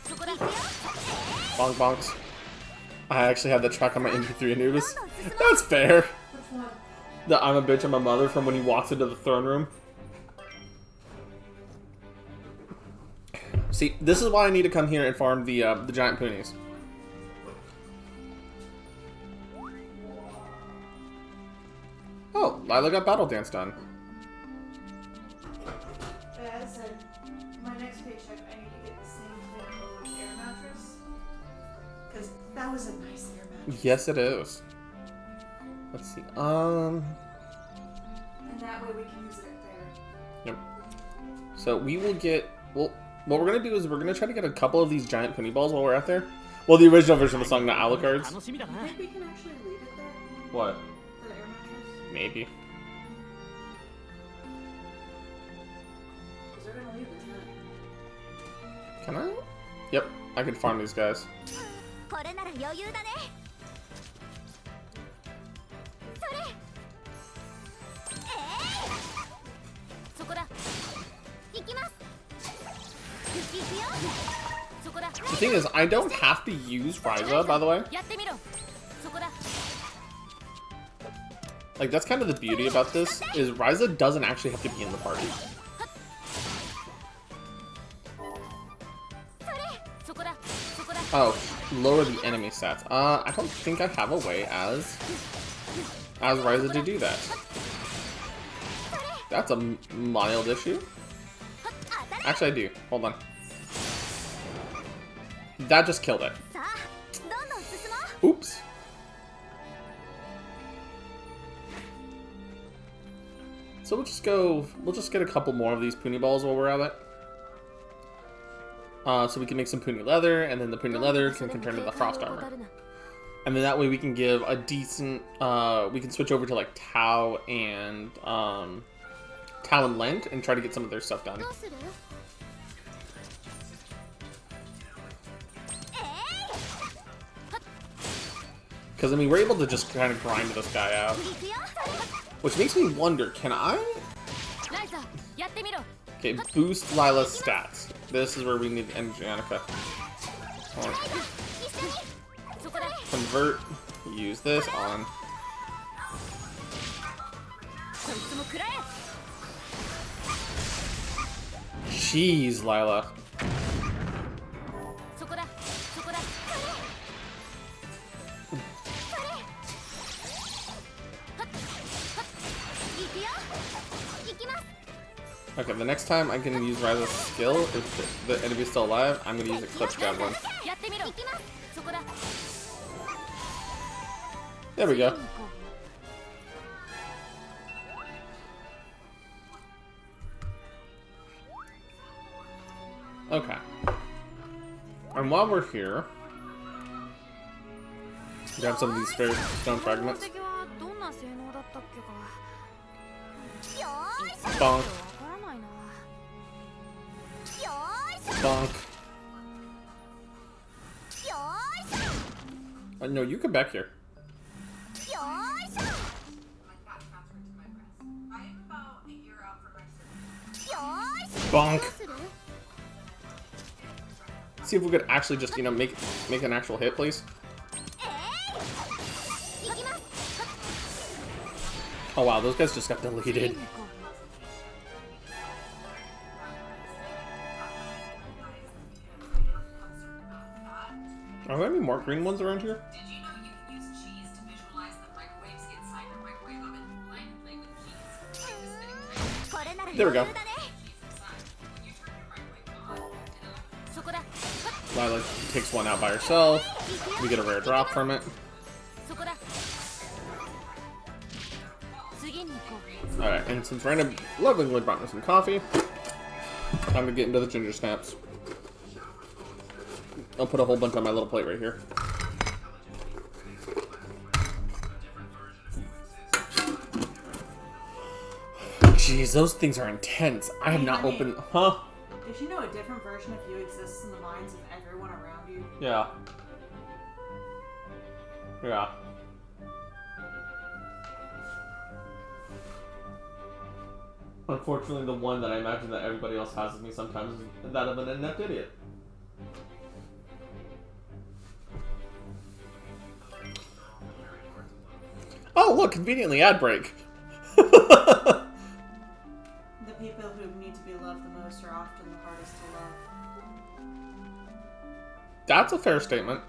そこだ。行くよ。 Bonk bonks. I actually had that track on my MP3 Anubis. That's fair. Which one? The I'm a bitch, I'm a mother from when he walks into the throne room. See, this is why I need to come here and farm the giant ponies. Oh, Lila got battle dance done. As I said, my next paycheck, I need to get the same thing air mattress. Because that was a nice air mattress. Yes, it is. Let's see. And that way we can use it at fair. Yep. So we will get. Well, what we're gonna do is we're gonna try to get a couple of these giant pony balls while we're out there. Well, the original version of the song, not Alucard's. You think we can actually leave it there? What? The air mattress? Maybe. Because they're going to leave the tent. Can I? Yep, I can farm these guys. これなら余裕だね。それ。そこだ。行きます。行くよ。そこだ。 The thing is, I don't have to use Ryza, by the way. やってみろ。そこだ。 Like, that's kind of the beauty about this, is Ryza doesn't actually have to be in the party. それ。そこだ。そこだ。 Oh, lower the enemy stats. I don't think I have a way as Ryza to do that. That's a mild issue. Actually, I do. Hold on. That just killed it. さあ、どんどん進もう。 Oops. So we'll just get a couple more of these Puni balls while we're at it. So we can make some puny leather, and then the puny leather can turn to the frost armor. And then that way we can give a decent, we can switch over to like Tau and Lent and try to get some of their stuff done. Because, I mean, we're able to just kind of grind this guy out. Which makes me wonder, can I? Okay, boost Lila's stats. This is where we need Angelica. Convert. Use this on. Jeez, Lila. Okay, the next time I can use Ryza's skill, if the enemy's still alive, I'm gonna use Eclipse Javelin. There we go. Okay. And while we're here, grab some of these fair stone fragments. Bonk. Bonk. No, you come back here. Bonk. See if we could actually just, you know, make an actual hit, please. Oh wow, those guys just got deleted. Are there any more green ones around here? Did you know you can use cheese to visualize the microwaves inside the microwave oven? I can play with cheese. Like the spinning There we go. Lila takes one out by herself. We get a rare drop from it. Alright, and since Random lovingly brought me some coffee, time to get into the ginger snaps. I'll put a whole bunch on my little plate right here. Jeez, those things are intense. I have not opened... Huh? Did you know a different version of you exists in the minds of everyone around you? Yeah. Yeah. Unfortunately, the one that I imagine that everybody else has of me sometimes is that of an inept idiot. Oh, look, conveniently ad break. The people who need to be loved the most are often the hardest to love. That's a fair statement.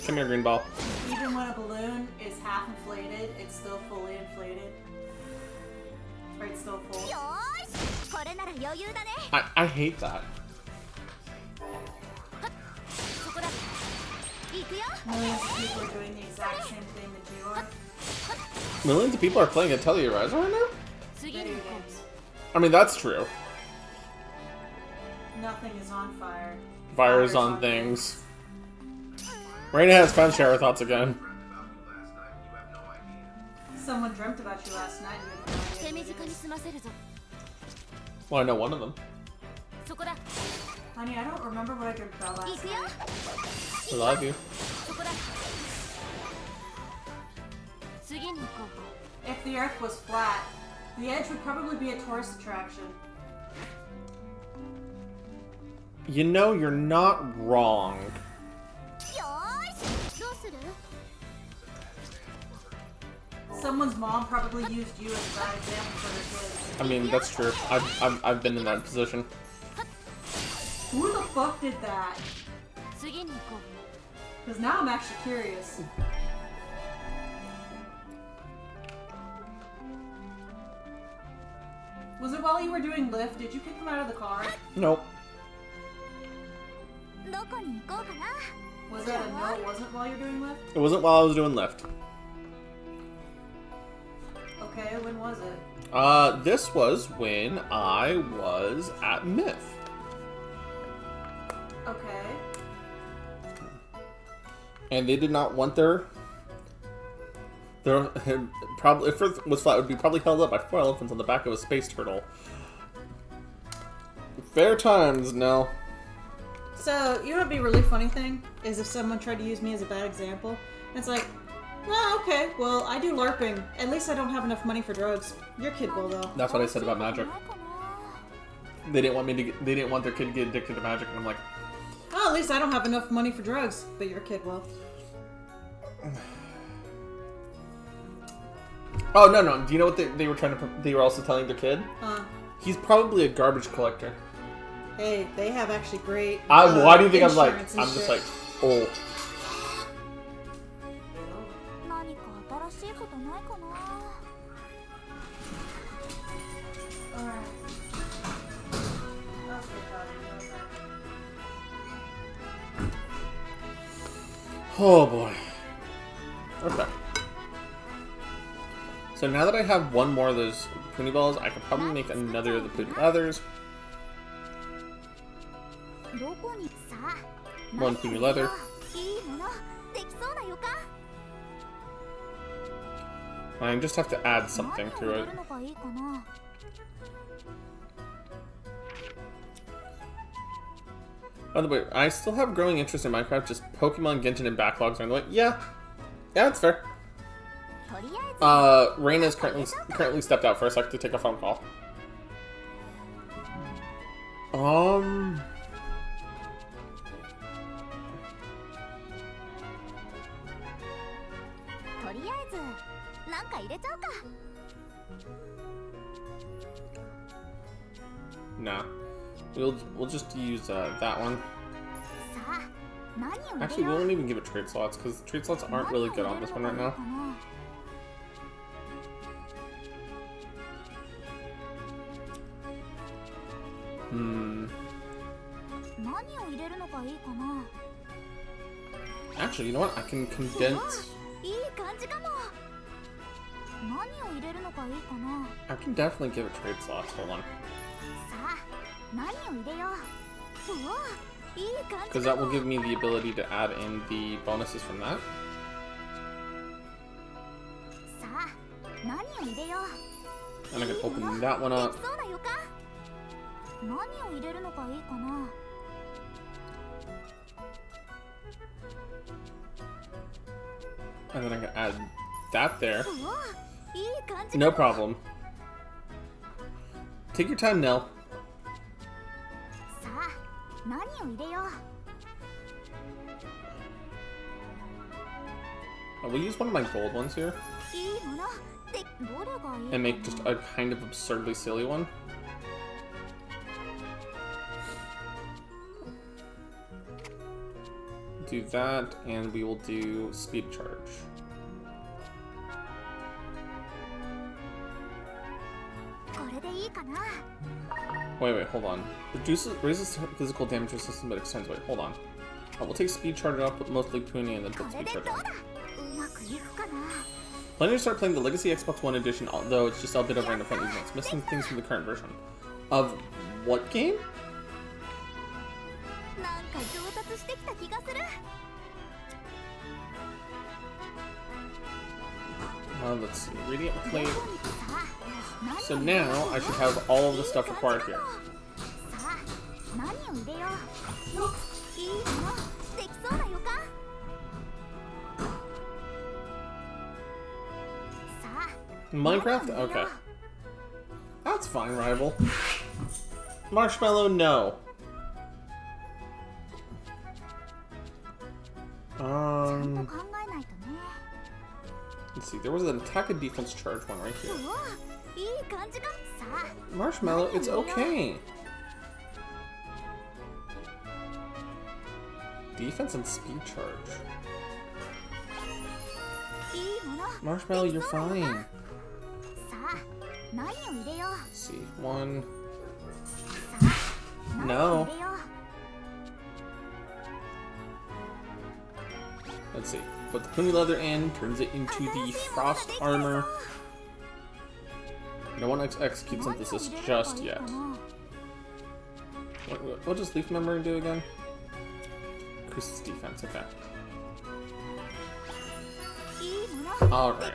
Come here, green ball. Even when a balloon is half inflated, it's still fully inflated. Or it's still full. I hate that. Millions of people are doing the exact same thing that you are. Millions of people are playing Atelier Ryza right now? Video games. I mean, that's true. Nothing is on fire. Fire is on things. Raina has found shower thoughts again. Someone dreamt about you last night. You had no idea who it is. Well, I know one of them. Honey, I don't remember what I dreamt about last night. I love you. If the Earth was flat, the edge would probably be a tourist attraction. You know, you're not wrong. Someone's mom probably used you as a bad example for her kids. I mean, that's true. I've been in that position. Who the fuck did that? Because now I'm actually curious. Was it while you were doing lift? Did you kick them out of the car? Nope. Was that a no? It wasn't while you're doing lift? It wasn't while I was doing lift. Okay, when was it? This was when I was at Myth. Okay. And they did not want their probably if Earth was flat, it would be probably held up by 4 elephants on the back of a space turtle. Fair times, no. So, you know what'd be a really funny thing? Is if someone tried to use me as a bad example. It's like, well, okay, well, I do LARPing. At least I don't have enough money for drugs. Your kid will, though. That's what I said about magic. They didn't want they didn't want their kid to get addicted to magic, and I'm like, Well, at least I don't have enough money for drugs, but your kid will. oh no. Do you know what they were trying to? They were also telling their kid. He's probably a garbage collector. Hey, they have actually great. Why do you think I'm insurance and just shit. like, oh. 何か新しいことないかな。 Alright. Oh boy. Okay. So now that I have one more of those Poonie balls, I could probably make another of the Poonie leathers. どこにさあ One Poonie leather. いいものできそうな予感。 I just have to add something 何を to 入れ it. るのがいいかな。 By the way, I still have growing interest in Minecraft, just Pokemon, Genshin, and backlogs are in the way. Yeah, that's fair. とりあえず Raina's currently stepped out for a sec to take a phone call. とりあえずなんか入れちゃうか。 Nah. We'll just use that one. さあ何を入 Actually, れ we よう。 won't even give it trade slots, because trade slots aren't really good on this one right now. 何を入れるのがいいかな。 Actually, you know what? I can condense. いい感じかも。何を入れるのがいいかな。 I can definitely give it trade slots. Hold on. さあ何を入れよう。うわいい感 Because じ that か will も。 give me the ability to add in the bonuses from that. さあ何を入れよう。 And I can いいも open の that one で up. きそうな予感。何を入れるのがいいかな。 And then I can add that there. うわいい感じかも。 No problem. Take your time, Nell. さあ何を入れよう。 We'll use one of my gold ones here いいものでどれがいいかな。 and make just a kind of absurdly silly one. Do that, and we will do speed charge. これでいいかな。 Wait, hold on. Raises physical damage resistance, but extends. Wait, hold on. We'll take speed charge off, put mostly Poonie, and then こ put れ speed で charge どう on. だ。うまくいくかな。 Planning to start playing the Legacy Xbox One edition, although it's just a bit of random fun events, missing things from the current version. Of what game? なんか上達してきた気がする。 Let's see. Radiant Flame. さあ何を So 入れよう。 now I should have all of the stuff required here. さあ何を入れよう。いいものできそうな予感。さあ Minecraft? 何を入れよう。 Okay. That's fine, rival. Marshmallow, no. ちゃんと考えないとね。 Let's see. There was an attack and defense charge one right here. うわいい感じか。さあ Marshmallow, it's okay. Defense and speed charge. いいもの。 Marshmallow, you're できそうな予 fine. 感。さあ何を入れよう。 Let's see. One. さあ何を入れよう。Let's see. Put the Puni leather in, turns it into the frost armor. I don't want to execute synthesis just yet. What does leaf membrane do again? Increases defense, okay. Alright,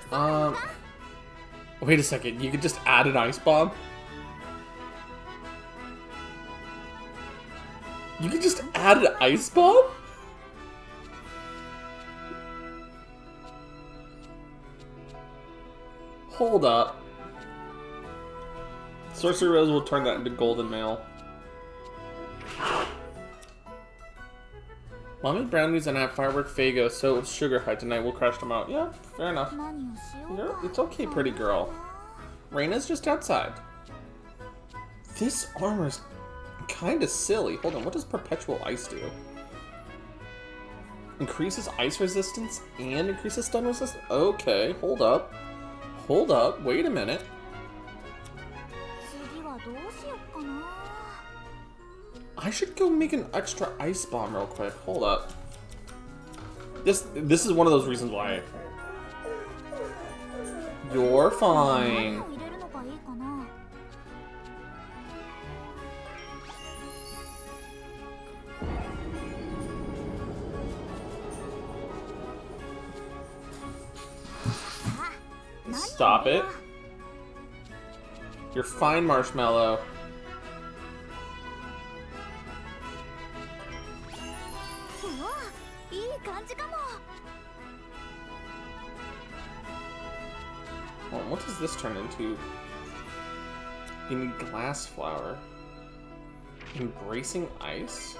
wait a second, you could just add an ice bomb? You could just add an ice bomb? Hold up. Sorcery Rose will turn that into golden mail. Mommy brownies and I have firework Fago, so sugar high tonight. We'll crush them out. Yeah, fair enough. It's okay, pretty girl. Reina's just outside. This armor is kind of silly. Hold on, what does perpetual ice do? Increases ice resistance and increases stun resistance? Okay, hold up. Hold up, wait a minute. I should go make an extra ice bomb real quick. Hold up. This is one of those reasons why. You're fine. Stop it. You're fine, Marshmallow. Well, what does this turn into? You need glass flower. Embracing ice?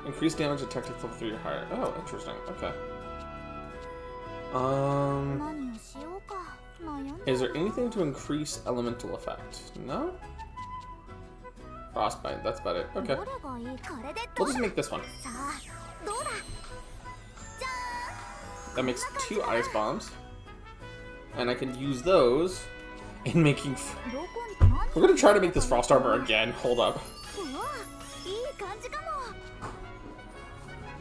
Increased damage detected level 3 or higher. Oh, interesting. Okay. Is there anything to increase elemental effect? No? Frostbite, that's about it. Okay. We'll just make this one. That makes 2 ice bombs. And I can use those in making... We're gonna try to make this frost armor again. Hold up.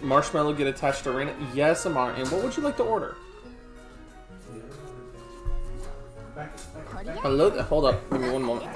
Marshmallow get attached to Reina? Yes, Amar. And what would you like to order? Hello? Hold up. Give me one moment.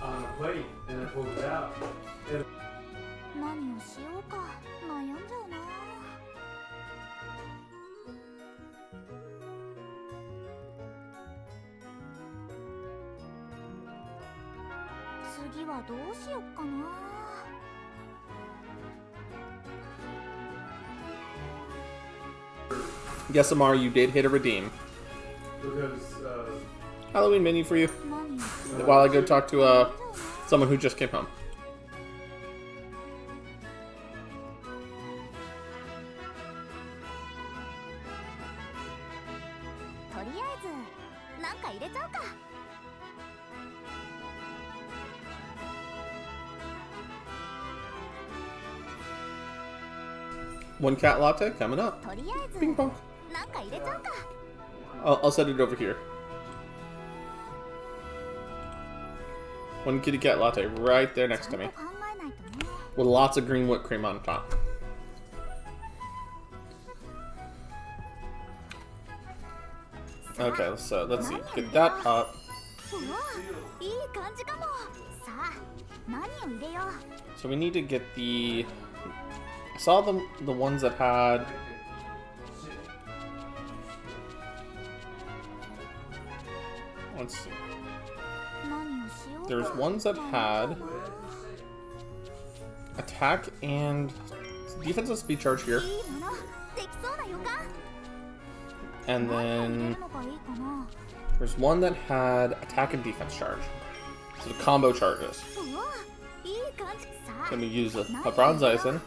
On a plate and it pulls it out. Yes, Amar, you did hit a redeem. Because, Halloween menu for you. While I go talk to someone who just came home. One cat latte coming up. Ping pong. I'll set it over here. One kitty cat latte right there next to me. With lots of green whipped cream on top. Okay, so let's see. Get that up. うわ、いい感じかも。さあ、何を入れよう。 So we need to get the... I saw the ones that had... Let's see. 何をしようか。 There's ones that had attack and defensive speed charge here, いいもの、できそうな予感。 and 何を入れ then るのがいいかな。 there's one that had attack and defense charge. So the combo charges. うわ、いい感じ。さあ、 So we use a bronze Eisen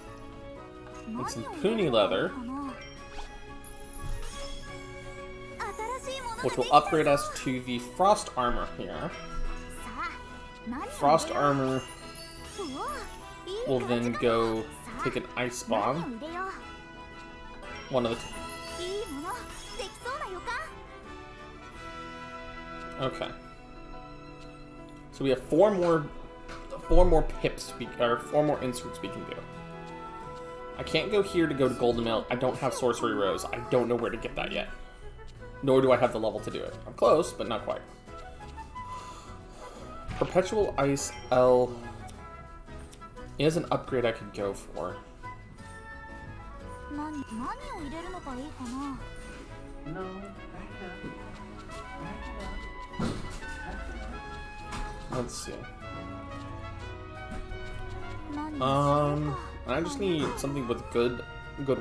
何を and some 入れるのがいい puny か leather, な。新しいものがで which き will た。 upgrade us to the frost armor here. さあ、何を入れよう。 Frost armor うわ、いい will 感 then じかも。 go さあ、 take an ice 何 bomb. を入れよう。 One of the いいもの、できそうな予感。 Okay. So we have four more pips or 4 more inserts we can do. I can't go here to go to Golden Mill. I don't have Sorcery Rose. I don't know where to get that yet. Nor do I have the level to do it. I'm close, but not quite. Perpetual Ice L is an upgrade I could go for. 何を入れるのがいいかな。 No, Let's see. 何をしようか。 I just need something with good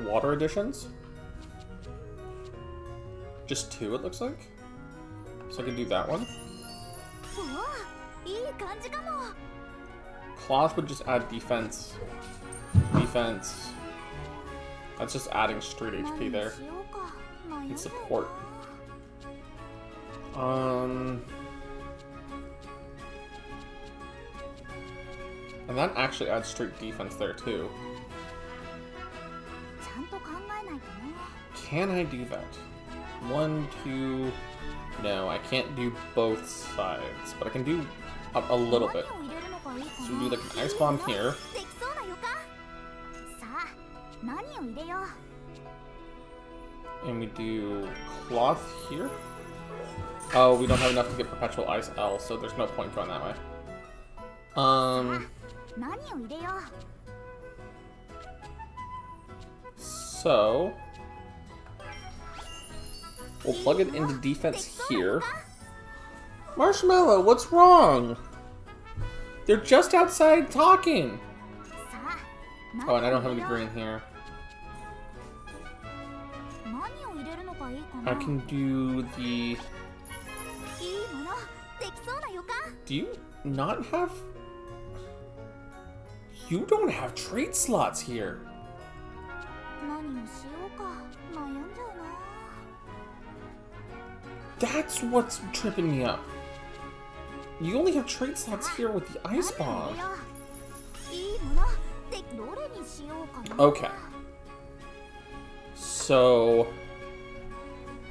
water additions. Just 2, it looks like. So I can do that one. うわ、いい感じかも。 Cloth would just add defense. Defense. That's just adding straight HP 何 there. をしようか。迷う And よ support. な。 And that actually adds straight defense there too. ちゃんと考えないとね。 Can I do that? 1, 2... No, I can't do both sides, but I can do a little bit. 何を入れるのがいいか So な。 we do like an ice bomb here. できそうな予感。さあ、何を入れよう。 And we do cloth here. Oh, we don't have enough to get perpetual ice L, so there's no point going that way. 何を入れよう。 So we'll plug it into defense here. Marshmallow, what's wrong? They're just outside talking. さあ、 Oh, and I don't have 何 any を入れよ green here. う。何を入れるのがいいかな。 I can do the... いいもの、できそうな予感。 Do you not have... You don't have trade slots here. 何をしようか。悩んじゃうな。 That's what's tripping me up. You only have trade slots here with the ice 何を bomb. 入れよう。いいもの、でどれにしようかな。 Okay. So...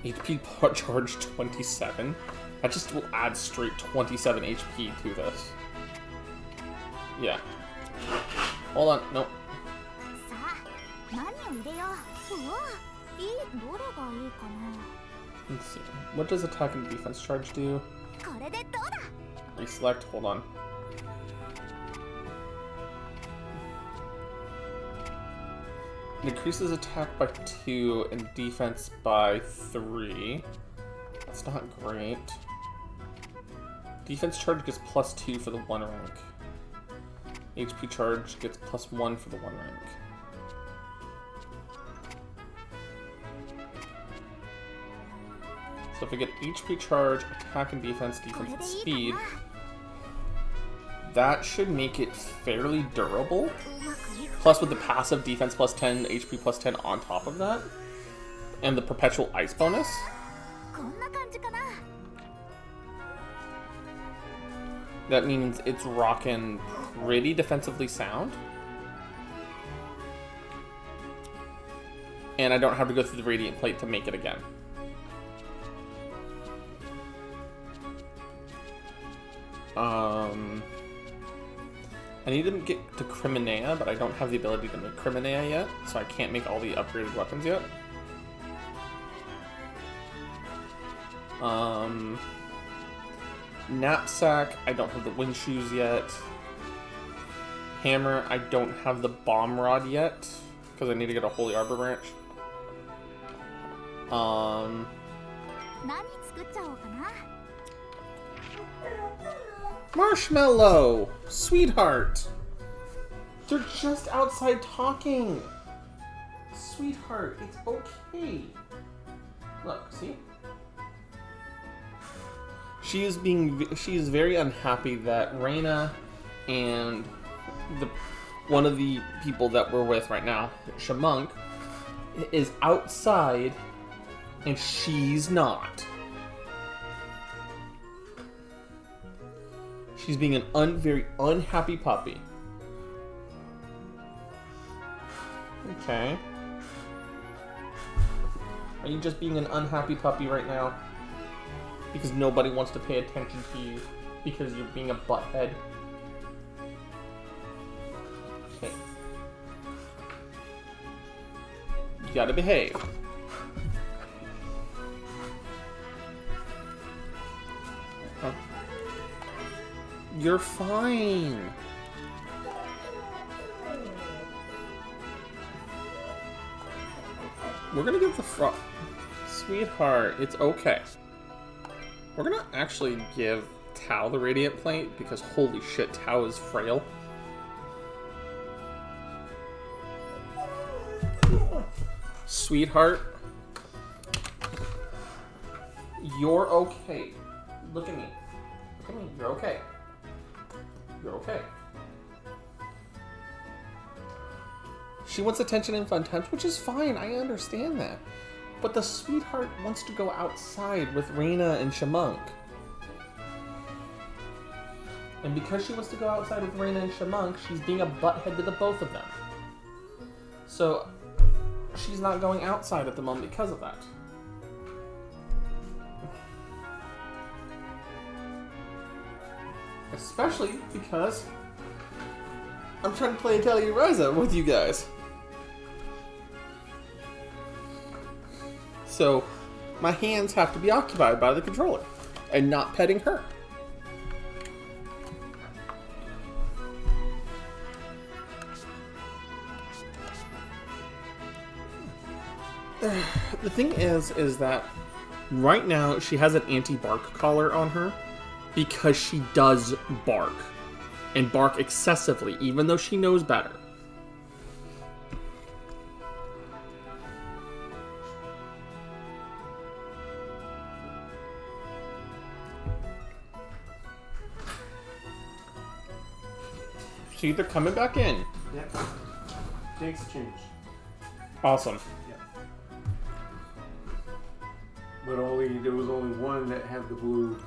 HP charge 27. That just will add straight 27 HP to this. Yeah. Hold on. Nope. さあ、何を入れよう。うわ、どれがいいかな。 Let's see. What does attack and defense charge do? これでどうだ。 Reselect. Hold on. It increases attack by 2 and defense by 3. That's not great. Defense charge gets +2 for the 1 rank. HP charge gets +1 for the 1 rank. So if I get HP charge, attack and defense, こ defense れ and でいい speed, かな。 that should make it fairly durable. うまくいく。 Plus with the passive defense +10, HP +10 on top of that. And the perpetual ice bonus. こんな感じかな。 That means it's rocking pretty defensively sound. And I don't have to go through the Radiant Plate to make it again. I need to get to Criminea, but I don't have the ability to make Criminea yet, so I can't make all the upgraded weapons yet. Knapsack, I don't have the wind shoes yet. Hammer, I don't have the bomb rod yet, because I need to get a holy arbor branch. 何作っちゃおうかな。 Marshmallow! Sweetheart! They're just outside talking! Sweetheart, it's okay. Look, see? She is very unhappy that Reina and one of the people that we're with right now, Shamunk, is outside and she's not. She's being an very unhappy puppy. Okay. Are you just being an unhappy puppy right now? Because nobody wants to pay attention to you because you're being a butthead? Okay. You gotta behave. Huh. You're fine. We're gonna give the frog... Sweetheart, it's okay. We're gonna actually give Tao the Radiant Plate because holy shit, Tao is frail. Sweetheart, you're okay. Look at me. Look at me. You're okay. You're okay. She wants attention and fun times, which is fine. I understand that. But the sweetheart wants to go outside with Reina and Shamunk. And because she wants to go outside with Reina and Shamunk, she's being a butthead to the both of them. So, she's not going outside at the moment because of that. Especially because I'm trying to play Italian Ryza with you guys. So, my hands have to be occupied by the controller and not petting her. The thing is that right now she has an anti-bark collar on her because she does bark and bark excessively, even though she knows better. See, they're coming back in. Yep. Things change. Awesome. But there was only one that had the blue.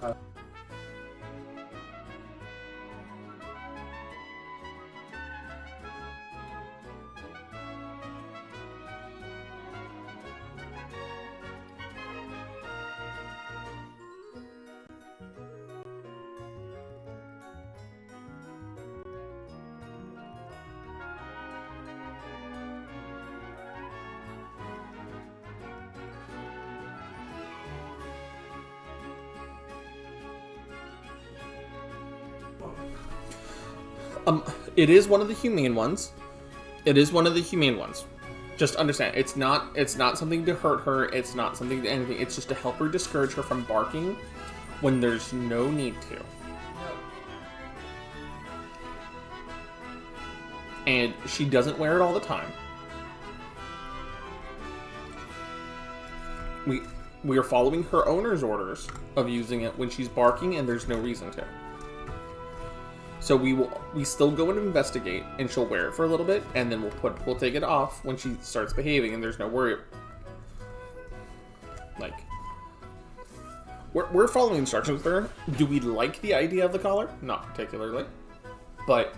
It is one of the humane ones. It is one of the humane ones. Just understand, it's not something to hurt her. It's not something to anything. It's just to help her discourage her from barking when there's no need to. And she doesn't wear it all the time. We are following her owner's orders of using it when she's barking and there's no reason to. So we still go and investigate, and she'll wear it for a little bit, and then we'll take it off when she starts behaving, and there's no worry. Like, we're following instructions with her. Do we like the idea of the collar? Not particularly, but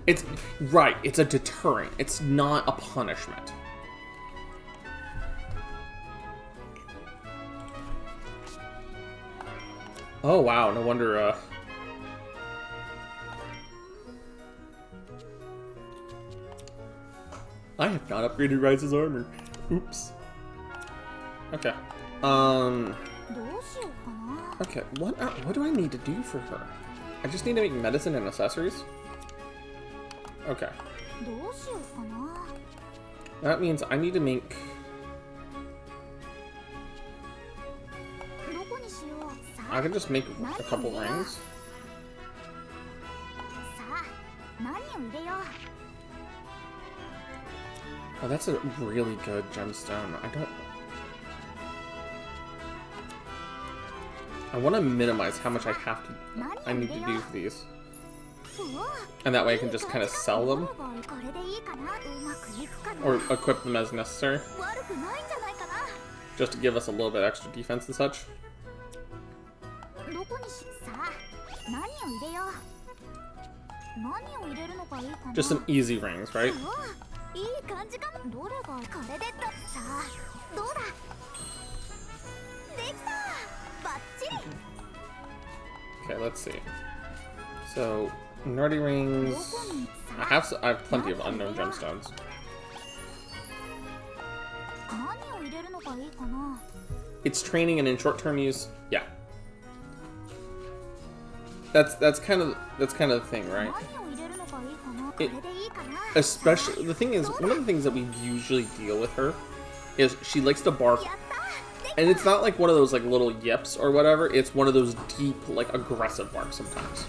it's right. It's a deterrent. It's not a punishment. Oh wow, no wonder, I have not upgraded Ryza's armor. Oops. Okay. どうしようかな。 Okay, what do I need to do for her? I just need to make medicine and accessories? Okay. どうしようかな。 That means I need to make... どこにしよう。さ I あ can just make a couple rings. さあ何を入れよう。 Oh, that's a really good gemstone. I want to minimize how much I need to do for these. うわ And that way I can just kind of sell them これでいいかな。うまくいくかな。 or equip them as necessary. 悪くないんじゃないかな。 Just to give us a little bit extra defense and such. どこにしさあ何を入れよう。何を入れるのがいいかな。 Just some easy rings, right? うわいい感じかも。どれがこれでと。さあどうだ。できた。バッチリ。 Okay, let's see. So, nerdy rings. どこに I さ have plenty of unknown gemstones. あ何を入れるのがいいかな。 It's training and in short-term use, yeah. That's kind of the thing, right? 何を入れるのがいいかな。これでいいかな。 Especially the thing is, one of the things that we usually deal with her is she likes to bark, やった。 and it's not like one of those like little yips or whatever. It's one of those deep, like aggressive barks sometimes.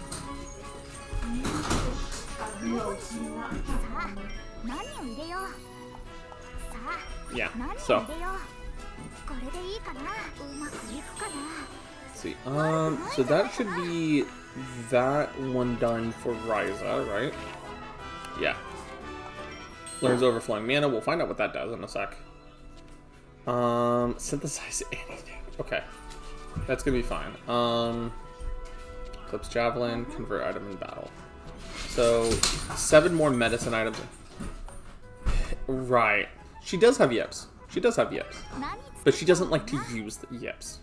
さあ何を入れよう。さあ Yeah. 何を So 入れよう。これでいいかな。うまくいくかな。 let's see. So that should be that one done for Ryza, right? Yeah. Learns overflowing mana. We'll find out what that does in a sec. Synthesize anything. Okay. That's gonna be fine. Clips Javelin, convert item in battle. So, 7 more medicine items. Right. She does have yips. She does have yips. 何 But she doesn't like to use the yips.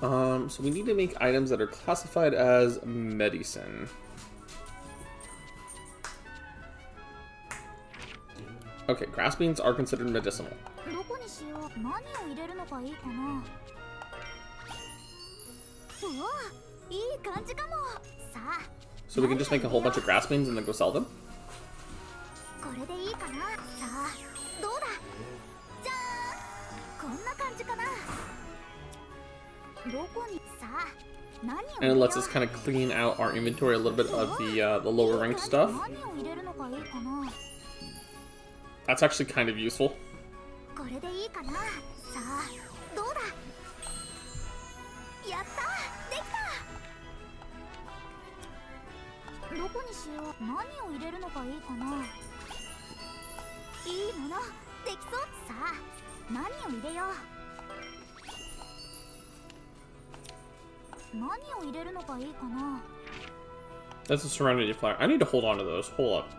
So we need to make items that are classified as medicine. Okay, grass beans are considered medicinal. どこにしよう。何を入れるのがいいかな。うわいい感じかも。さあ So we can just make a whole bunch of grass beans and then go sell them? これでいいかな。さあどうだ。じゃーんこんな感じかな。どこにさあ何を入 And れ it よう。 lets us kind of clean out our inventory a little bit of the lower ranked stuff. 何を入れるのがいいかな。 That's actually kind of useful. これでいいかな。さあどうだ。やったできた。どこにしよう。何を入れるのがいいかな。いいものできそう。さあ何を入れよう。何を入れるのがいいかな。 That's a Serenity Flower. I need to hold on to those. Hold up.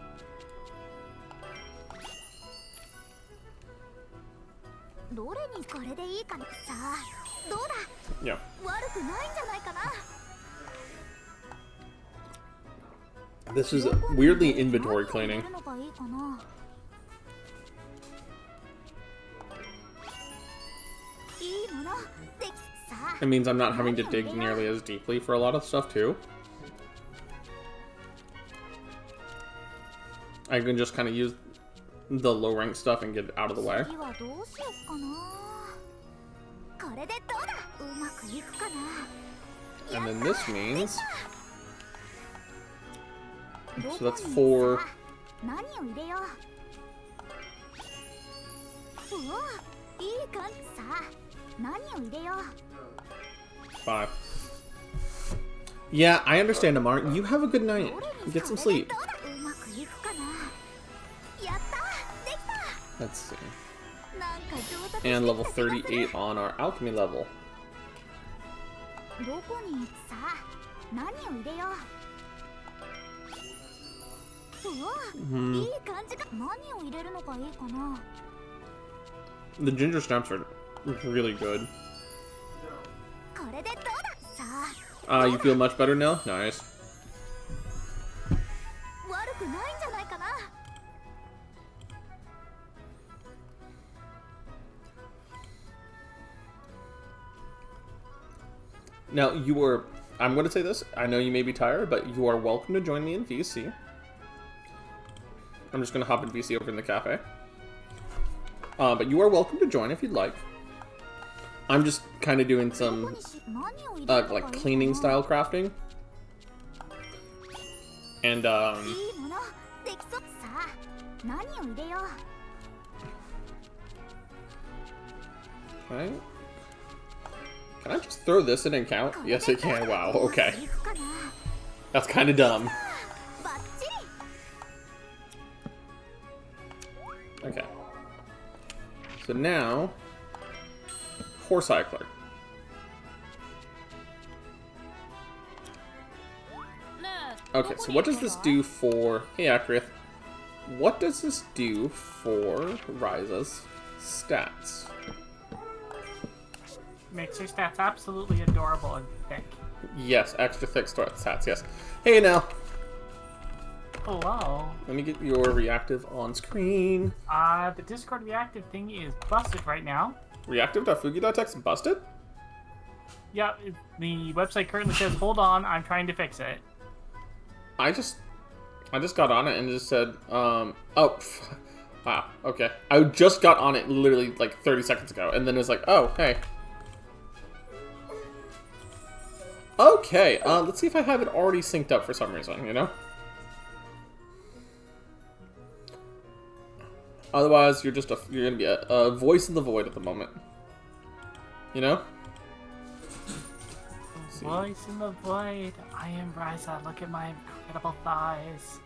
どれにこれでいいかな。さあどうだ。 Yeah. 悪くないんじゃないかな。 This is weirdly inventory cleaning. 何を入れるのがいいかな。いいものできさあ It means I'm not having to dig nearly as deeply for a lot of stuff, too. I can just kind of use the low-ranked stuff and get it out of the way. 次はどうしよっかな。これでどうだ。うまくいくかな。 And then this means... ど So こ that's に 4. さあ何を入れよう。うわいい感じ。さあ何を入れよう。 5. Yeah, I understand, Amar. You have a good night. どれに Get some これで sleep. どうだ。うまくいくかな。やったできた。 Let's see. なんか上達 And して level きた気がする。 38 on our alchemy level. どこにさあ何を入れよう。うわ、いい感じか。何を入れるのがいいかな。 The ginger snaps are really good. これでどうだ。さあ You feel much better now? Nice. 悪くないんじゃないかな。Now, I'm going to say this. I know you may be tired, but you are welcome to join me in VC. I'm just going to hop in VC over in the cafe. But you are welcome to join if you'd like. I'm just kind of doing some, like, cleaning style crafting. And, いいものできそう。さあ、何を入れよう。 okay. Can I just throw this in and count? Yes, it can. Wow, okay. That's kind of dumb. バッチリ。 Okay. So now, horse cycler. Okay, so what does this do for... Hey, Akrith. What does this do for Ryza's stats? Makes her stats absolutely adorable and thick. Yes, extra thick stats, yes. Hey, now. Hello. Let me get your reactive on screen. The Discord reactive thing is busted right now. Reactive.fugi.text busted? Yeah, the website currently says, hold on, I'm trying to fix it. I just got on it and just said, wow, okay. I just got on it literally like 30 seconds ago, and then it was like, oh, hey. Okay, let's see if I have it already synced up for some reason, you know? Otherwise, you're gonna be a voice in the void at the moment. You know? Voice in the void. I am Ryza. Look at my incredible thighs.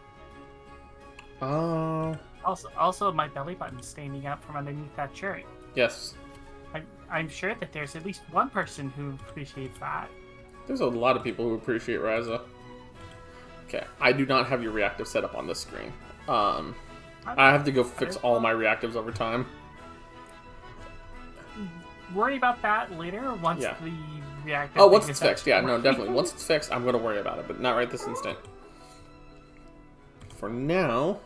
Oh. Also, my belly button's standing up from underneath that shirt. Yes. I'm sure that there's at least one person who appreciates that. There's a lot of people who appreciate Ryza. Okay, I do not have your reactive set up on this screen. I have to go fix all my reactives over time. Worry about that later once the reactive. Oh, once it's fixed, yeah, no, definitely. Once it's fixed, I'm going to worry about it, but not right this instant. For now,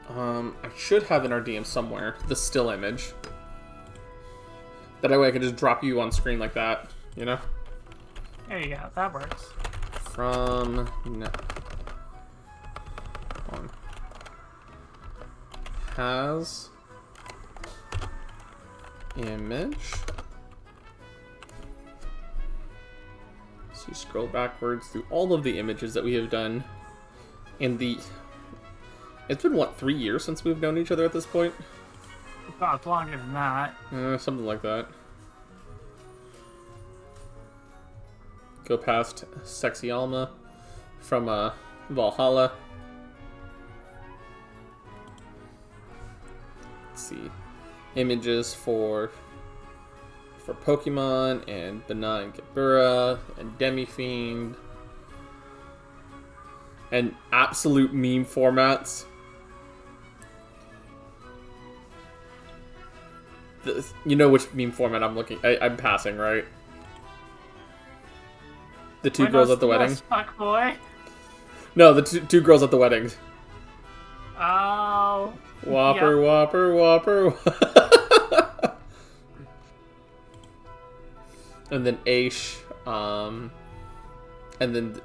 I should have in our DM somewhere the still image. That way I can just drop you on screen like that, you know? There you go, that works. From... No. On. Has... image. So you scroll backwards through all of the images that we have done in the... It's been, what, 3 years since we've known each other at this point? God, it's longer than that. Something like that. Go past Sexy Alma from Valhalla. Let's see. Images for Pokemon and Benign Gebura and Demi-Fiend. And absolute meme formats. You know which meme format I'm looking... I'm passing, right? The two girls at the wedding? Fuck boy. No, the two girls at the wedding. Oh. Whopper, yep. Whopper, Whopper. And then Aish. And then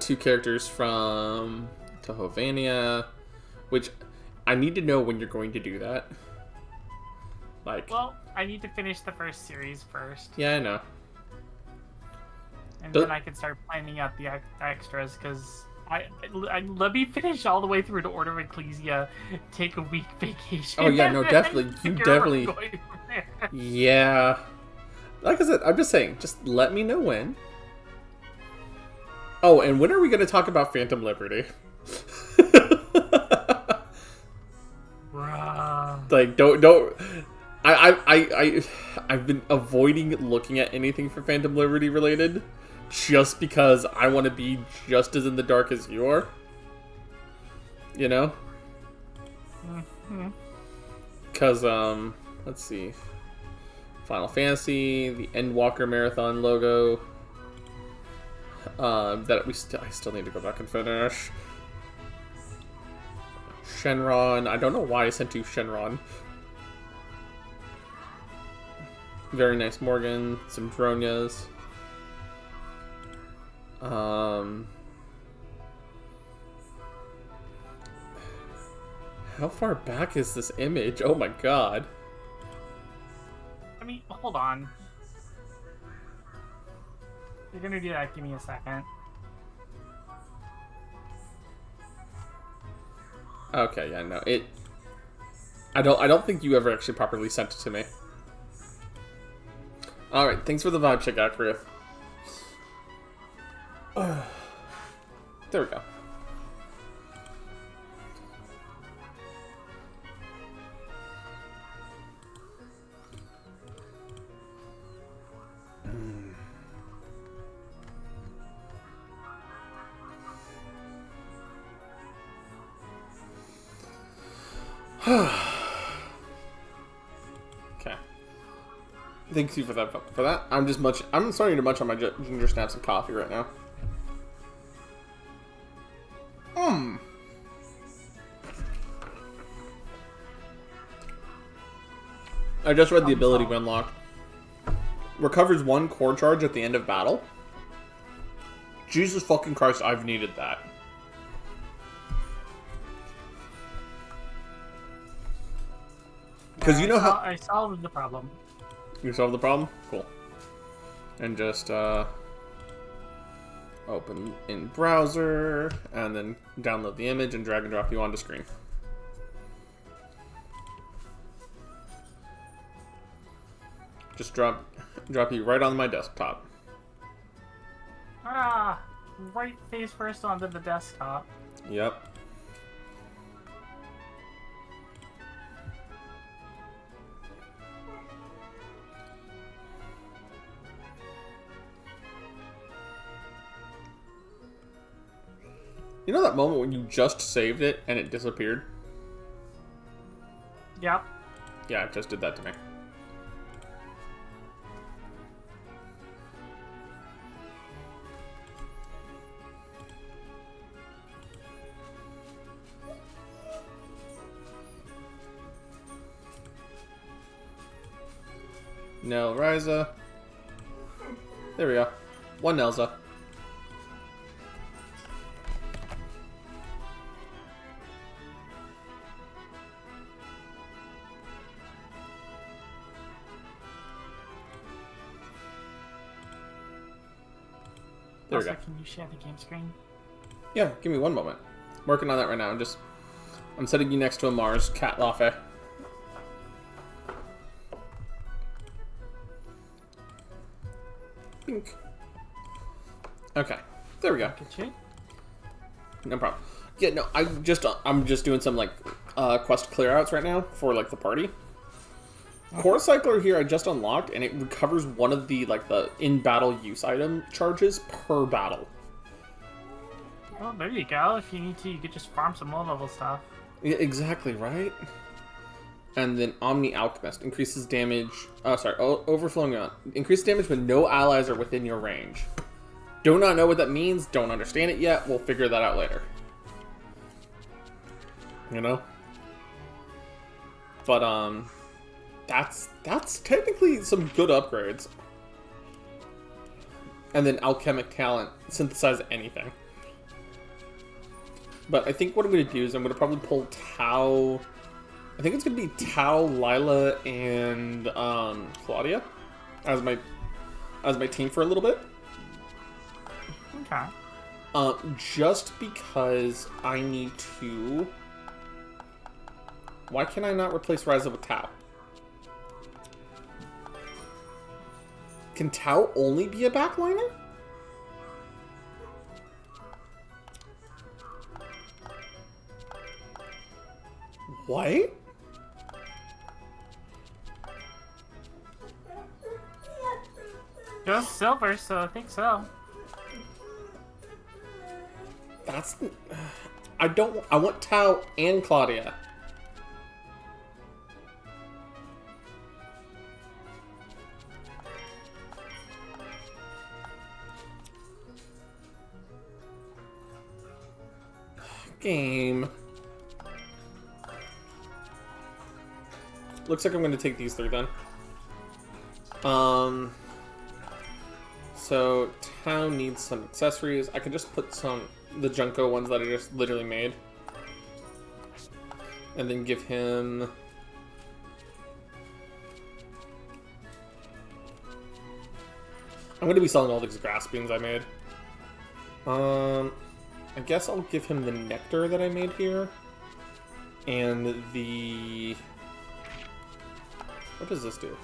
two characters from Tohovania. Which, I need to know when you're going to do that. Like... Well, I need to finish the first series first. Yeah, I know. And then I can start planning out the extras, because let me finish all the way through to Order of Ecclesia, take a week vacation. Oh yeah, no, definitely. You definitely... Yeah. Like I said, I'm just saying, just let me know when. Oh, and when are we going to talk about Phantom Liberty? Bruh. Like, don't... I've been avoiding looking at anything for Phantom Liberty related, just because I want to be just as in the dark as you are. You know? Because, let's see. Final Fantasy, the Endwalker Marathon logo. That I still need to go back and finish. Shenron. I don't know why I sent you Shenron. Very nice Morgan. Some Dronias. How far back is this image? Oh my god. I mean, hold on. You're gonna do that. Give me a second. Okay, yeah, no, it. I don't think you ever actually properly sent it to me. All right, thanks for the vibe check, Accurate. There we go. Okay. Thank you for that. I'm starting to munch on my ginger snaps and coffee right now. I just read the ability we unlocked. Recovers 1 core charge at the end of battle. Jesus fucking Christ, I've needed that. Because you know how I solved the problem. you solved the problem? Cool. And just open in browser and then download the image and drag and drop you onto screen. Just drop you right on my desktop. Ah, right face first onto the desktop. Yep. You know that moment when you just saved it and it disappeared? Yep. Yeah, it just did that to me. No, Ryza. There we go. 1 Nelza. There we Also, go. can you share the game screen? Yeah, give me 1 moment. I'm working on that right now. I'm setting you next to a Mars cat latte. Bink. Okay, there we go. Good shit. No problem. Yeah, no, I'm just doing some like quest clear outs right now for like the party. Core Cycler here I just unlocked, and it recovers one of the like the in battle use item charges per battle. Well, there you go. If you need to, you could just farm some low-level stuff. Yeah, exactly right. And then Omni Alchemist increases damage. Overflowing on increases damage when no allies are within your range. Do not know what that means. Don't understand it yet. We'll figure that out later. You know. But that's technically some good upgrades. And then Alchemic Talent, synthesize anything. But I think what I'm going to do is I'm going to probably pull Tau. I think it's going to be Tau, Lila, and Claudia as my team for a little bit. Okay. Just because I need to. Why can I not replace Ryza with Tau? Can Tau only be a backliner? What? Just silver, so I think so. That's. I want Tau and Claudia. Game. Looks like I'm going to take these 3 then. So Town needs some accessories. I could just put the Junko ones that I just literally made. And then give him... I'm gonna be selling all these grass beans I made. I guess I'll give him the nectar that I made here. And the... What does this do?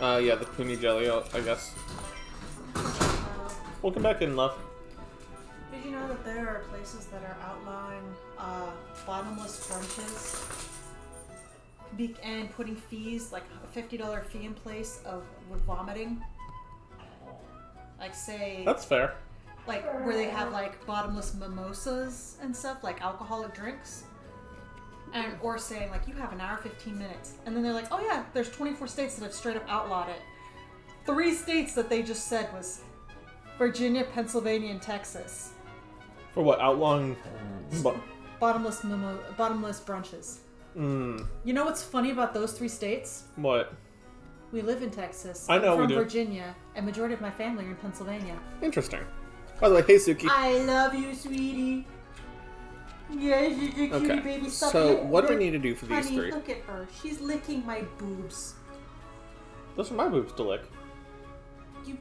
Yeah, the Puni Jelly, I guess. Welcome back in, love. Did you know that there are places that are outlawing bottomless brunches and putting fees, like a $50 fee in place with vomiting? Like, say... That's fair. Like, where they have, like, bottomless mimosas and stuff, like alcoholic drinks. Or saying, like, you have an hour, 15 minutes. And then they're like, oh yeah, there's 24 states that have straight up outlawed it. 3 states that they just said was Virginia, Pennsylvania, and Texas. For what? Outlawing... Bottomless brunches. Mm. You know what's funny about those 3 states? What? We live in Texas. I know I'm we from do. Virginia, and majority of my family are in Pennsylvania. Interesting. By the way, hey Suki. I love you, sweetie. Yes, you're a cutie Okay, baby. Stop so it. what do we need to do for these Honey, 3? look at her. She's licking my boobs. Those are my boobs to lick.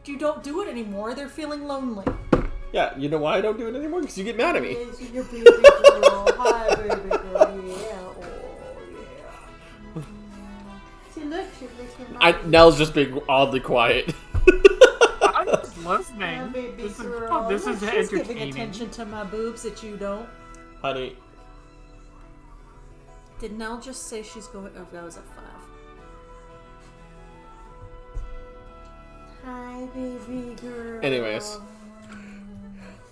You don't do it anymore. They're feeling lonely. Yeah, you know why I don't do it anymore? Because you get mad at me. Yes, you're baby girl. Hi, baby girl. Yeah. Oh, yeah. See, look, she's licking my boobs. Nell's just being oddly quiet. I'm just Yeah, listening. baby This is, girl. this is Look, she's giving entertaining. attention to my boobs that you don't. Honey. Did Nell just say she's going? Oh, that was a 5. Hi, baby girl. Anyways.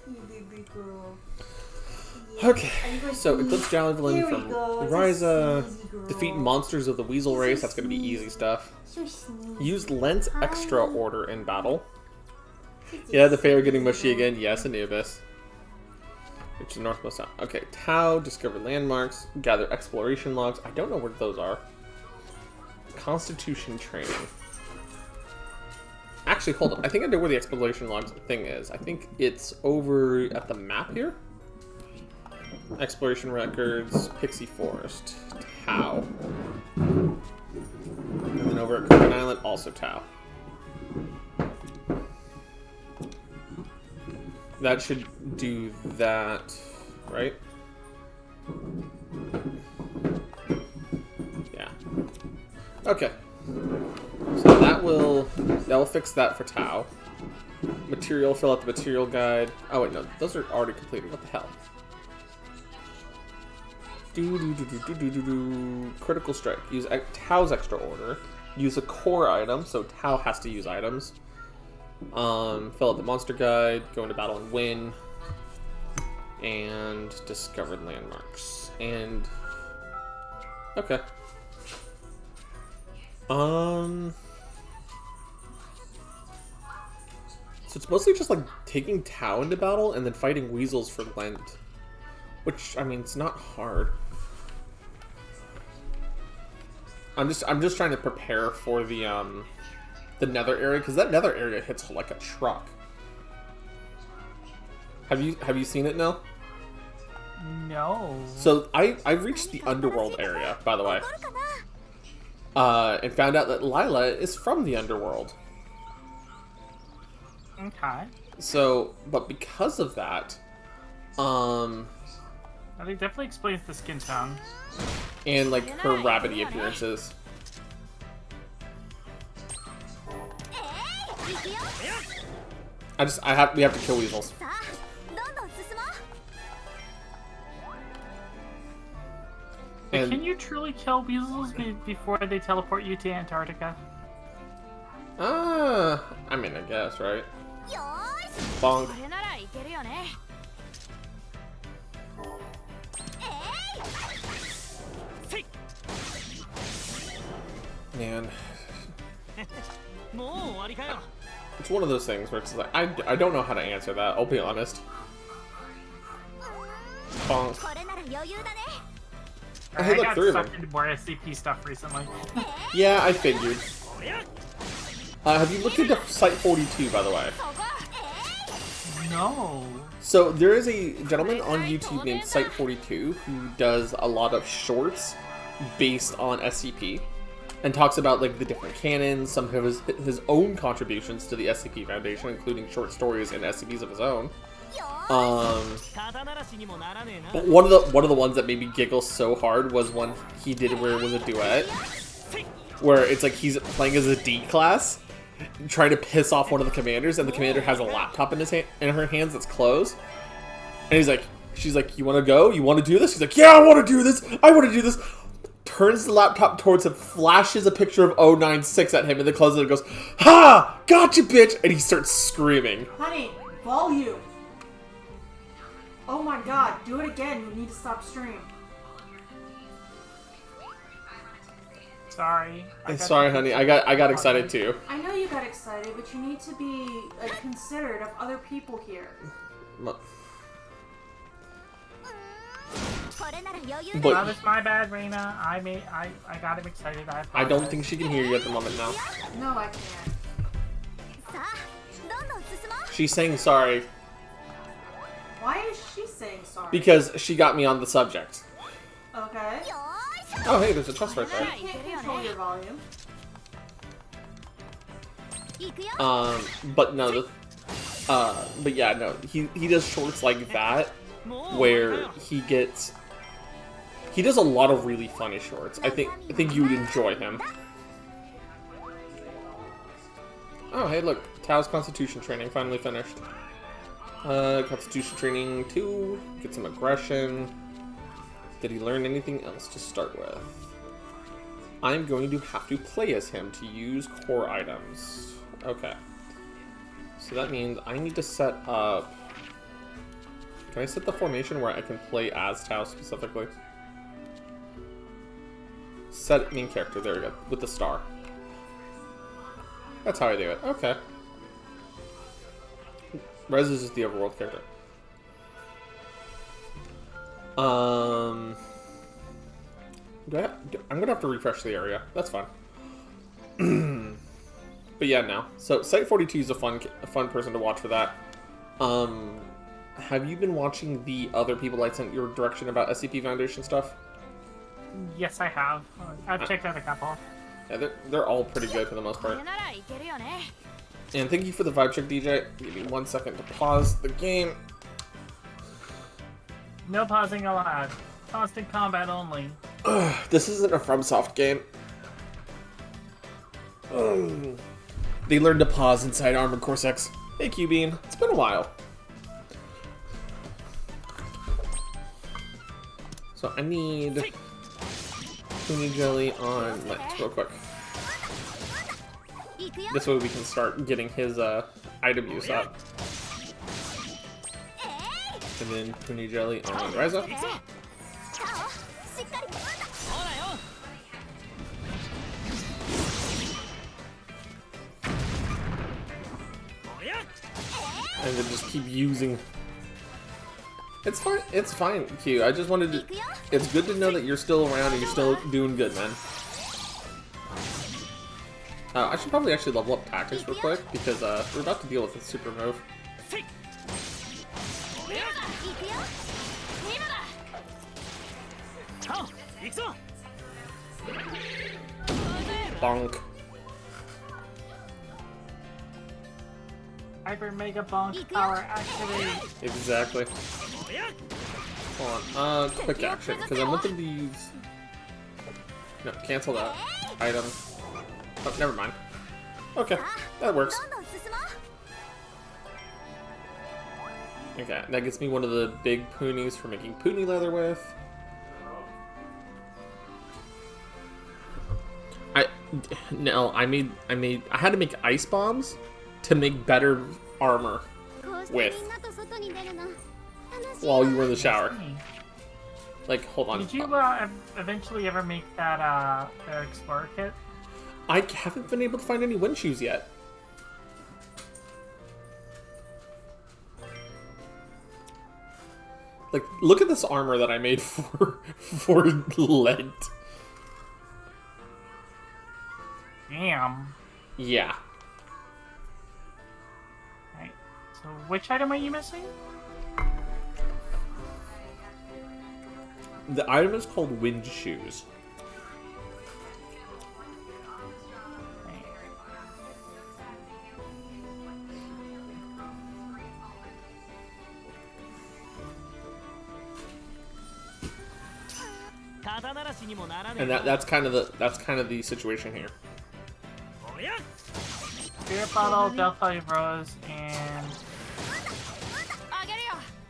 Baby girl. Okay, Are you going so to- Eclipse Javelin Here we from go. It's a Ryza. sneezy girl. Defeat monsters of the Weasel race. That's going to be easy stuff. So sneezy. Use Lens Extra order in battle. Yeah, the Fae are getting mushy again. Yes, Anubis. Which is northwest south. Okay, Tau, discover landmarks, gather exploration logs. I don't know where those are. Constitution training. Actually, hold on. I think I know where the exploration logs thing is. I think it's over at the map here. Exploration records, Pixie Forest, Tau. And then over at Coconut Island, also Tau. That should do that, right? Yeah. Okay. So that will fix that for Tau. Material, fill out the material guide. Oh wait, no, those are already completed. What the hell? Critical strike. Use Tau's extra order. Use a core item, so Tau has to use items. Fill out the monster guide, go into battle and win, and discovered landmarks. And okay. So it's mostly just like taking Tau into battle and then fighting weasels for Lent, which I mean it's not hard. I'm just trying to prepare for the nether area, because that nether area hits like a truck. Have you seen it now? No. So I've reached the underworld area, by the way, and found out that Lila is from the underworld. Okay. So, but because of that, I think definitely explains the skin tone. and like her rabbity appearances. We have to kill weasels. But And can you truly kill weasels before they teleport you to Antarctica? I mean, I guess, right? Bonk. Man, it's one of those things where it's like I don't know how to answer that. I'll be honest. Bonk. Hey, I look, got 3 of sucked them. into more SCP stuff recently. Yeah, I figured. Have you looked into Site 42, by the way? No. So there is a gentleman on YouTube named Site 42 who does a lot of shorts based on SCP and talks about like the different canons, some of his own contributions to the SCP Foundation, including short stories and SCPs of his own. But one of the ones that made me giggle so hard was one he did where it was a duet, where it's like he's playing as a D class, trying to piss off one of the commanders, and the commander has a laptop in her hands that's closed, and she's like, you want to go? You want to do this? He's like, yeah, I want to do this. I want to do this. Turns the laptop towards him, flashes a picture of 096 at him, and then closes it and goes, ha! Gotcha, bitch! And he starts screaming. Honey, volume. Oh my god, do it again. You need to stop stream. Sorry. Sorry, honey. I got excited too. I know you got excited, but you need to be considerate of other people here. That was my bad, Reina. I got him excited. I don't think she can hear you at the moment now. No, I can't. She's saying sorry Why is she saying sorry? because she got me on the subject. Okay. Oh, hey, there's a chest right there. You can't control your volume. But no, but yeah, no, he does shorts like that, where he does a lot of really funny shorts. I think you would enjoy him. Oh, hey, look, Tao's Constitution training finally finished. Constitution training 2, get some aggression. Did he learn anything else to start with? I'm going to have to play as him to use core items. Okay. So that means I need to set up... Can I set the formation where I can play as Tao specifically? Set main character, there we go, with the star. That's how I do it, okay. Ryza is the overworld character. I'm gonna have to refresh the area. That's fine. But yeah, no. So Site 42 is a fun person to watch for that. Have you been watching the other people I sent your direction about SCP Foundation stuff? Yes, I have. I've checked out a couple. Yeah, they're all pretty good for the most part. And thank you for the vibe check, DJ. Give me 1 second to pause the game. No pausing allowed. Constant combat only. This isn't a FromSoft game. They learned to pause inside Armored Core 6. Hey, Q-Bean. It's been a while. So I need Pony Jelly on Lent real quick. This way we can start getting his item use up. And then Pony Jelly on Ryza. And then just keep using. It's fine. It's fine, Q. I just wanted to. It's good to know that you're still around and you're still doing good, man. I should probably actually level up tactics real quick because we're about to deal with a super move. Bonk. Hyper Mega Bonk power activate. Exactly. Hold on. Quick action, because I want them to use... No, cancel that. Item. Oh, never mind. Okay, that works. Okay, that gets me one of the big poonies for making poonie leather with. I had to make ice bombs to make better armor with while you were in the shower. Like, hold on. Did you eventually ever make that Explorer kit? I haven't been able to find any wind shoes yet. Like, look at this armor that I made for Lent. Damn. Yeah. So which item are you missing? The item is called Wind Shoes. And that's kind of the situation here. Spirit Bottle, Delphi Rose, and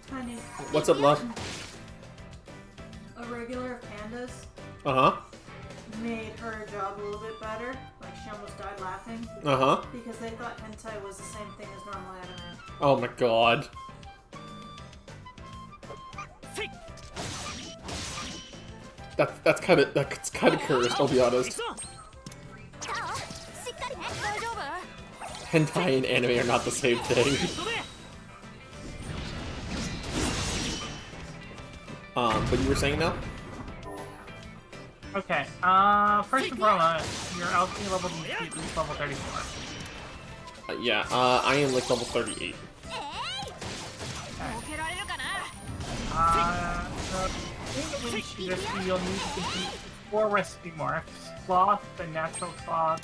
Honey, What's up, love? a regular of Pandas Uh-huh. made her job a little bit better. Like, she almost died laughing Uh-huh. because they thought hentai was the same thing as normal anime. Oh my god. That's kind of cursed, I'll be honest. Hentai and anime are not the same thing. But you were saying now? okay. First and foremost, your alchemy level needs to be at least level 34. Yeah, I am like level 38. You'll need to complete 4 recipe morphs: Cloth, the Natural Cloth,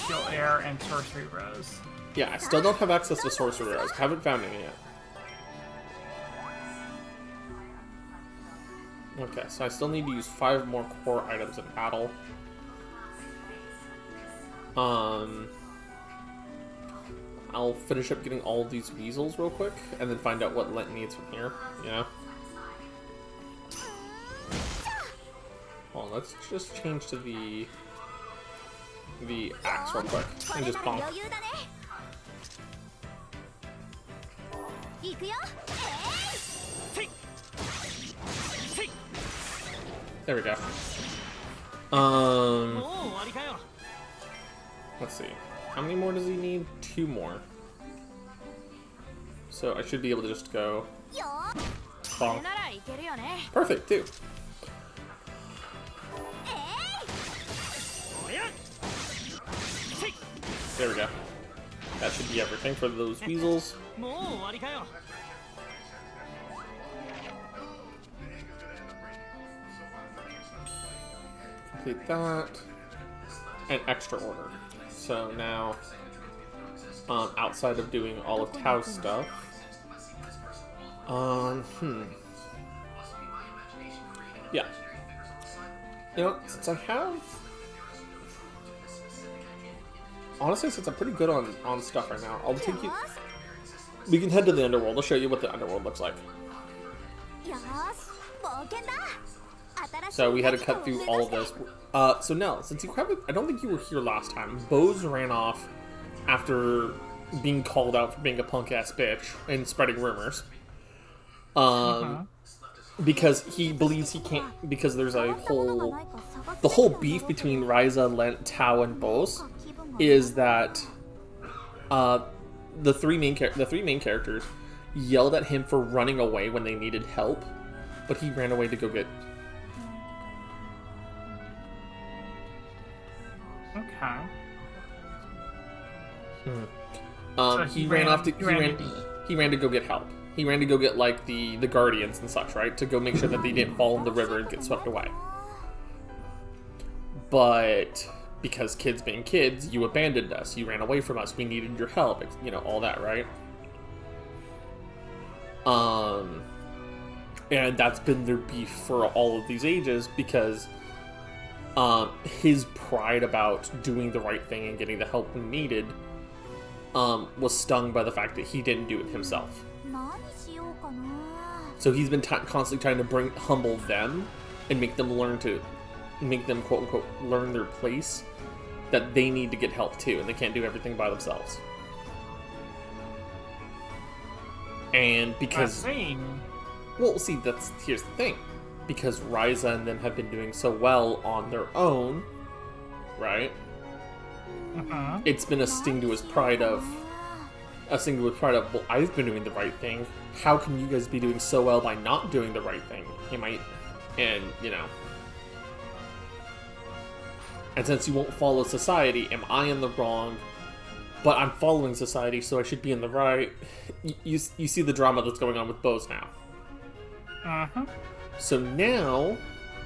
Steel Air, and Sorcery Rose. Yeah, I still don't have access to Sorcerer Rose. Haven't found any yet. Okay, so I still need to use 5 more core items in battle. I'll finish up getting all of these weasels real quick, and then find out what Lent needs from here, you know? Well, let's just change to the axe real quick, and just bonk. There we go. Let's see. How many more does he need? 2 more. So I should be able to just go bonk. Perfect, too. There we go. That should be everything for those weasels. Complete that. And extra order. So now, outside of doing all of Tao's stuff, yeah. You know, since I have, honestly, since I'm pretty good on stuff right now, I'll take you. We can head to the underworld. I'll show you what the underworld looks like. So we had to cut through all of this. So Nell, since you haven't, I don't think you were here last time. Bose ran off after being called out for being a punk ass bitch and spreading rumors. Because he believes he can't. Because there's the whole beef between Ryza, Lent, Tao, and Bose is that the three main characters yelled at him for running away when they needed help, but he ran away to go get. Okay. He ran to go get help. He ran to go get like the guardians and such, right? To go make sure that they didn't fall in the river and get swept away. But because kids being kids, you abandoned us. You ran away from us. We needed your help. You know, all that, right? And that's been their beef for all of these ages because his pride about doing the right thing and getting the help he needed was stung by the fact that he didn't do it himself. So he's been constantly trying to humble them and make them quote unquote learn their place, that they need to get help too, and they can't do everything by themselves. And because well, see, here's the thing. Because Ryza and them have been doing so well on their own, right? It's been a sting to his pride of, well, I've been doing the right thing. How can you guys be doing so well by not doing the right thing? And since you won't follow society, am I in the wrong but I'm following society, so I should be in the right. You see the drama that's going on with Bose now. Uh-huh. So now,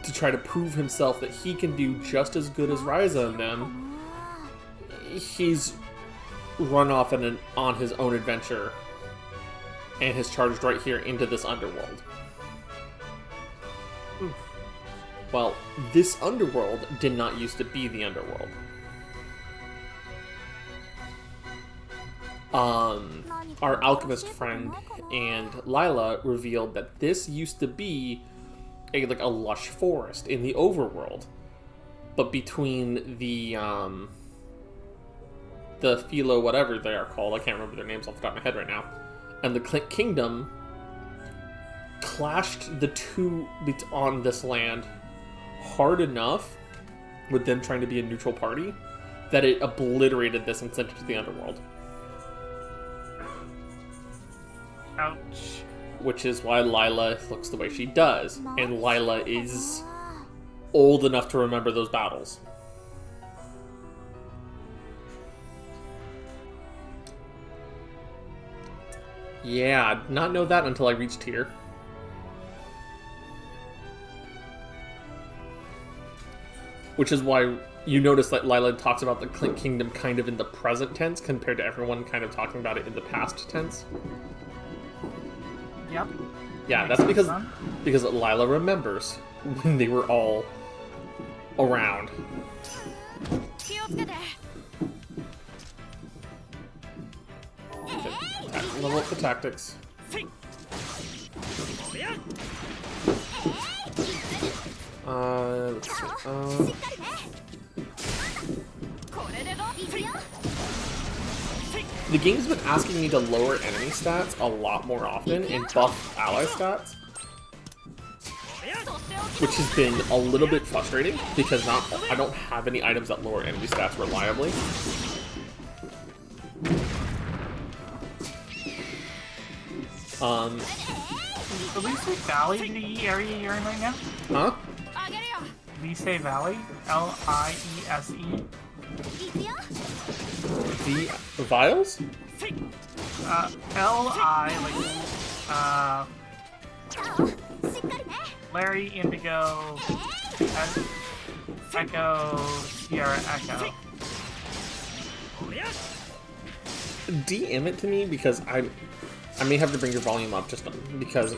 to try to prove himself that he can do just as good as Ryza and them, he's run off on his own adventure and has charged right here into this underworld. Oof. Well, this underworld did not used to be the underworld. Our alchemist friend and Lila revealed that this used to be a lush forest in the overworld, but between the Philo whatever they are called, I can't remember their names off the top of my head right now, and the Clint Kingdom clashed the two on this land hard enough with them trying to be a neutral party that it obliterated this and sent it to the underworld. Ouch. Which is why Lila looks the way she does. And Lila is old enough to remember those battles. Yeah, I did not know that until I reached here. Which is why you notice that Lila talks about the Clint Kingdom kind of in the present tense compared to everyone kind of talking about it in the past tense. Yep. Yeah, Makes that's sense, because Lila remembers when they were all around. Level up the tactics. Let's see. The game's been asking me to lower enemy stats a lot more often and buff ally stats, which has been a little bit frustrating because I don't have any items that lower enemy stats reliably. Lise Valley, the area you're in right now? Huh? Lise Valley? L-I-E-S-E? The vials? L-I, Larry, Indigo, Echo, Sierra, Echo. DM it to me because I may have to bring your volume up just because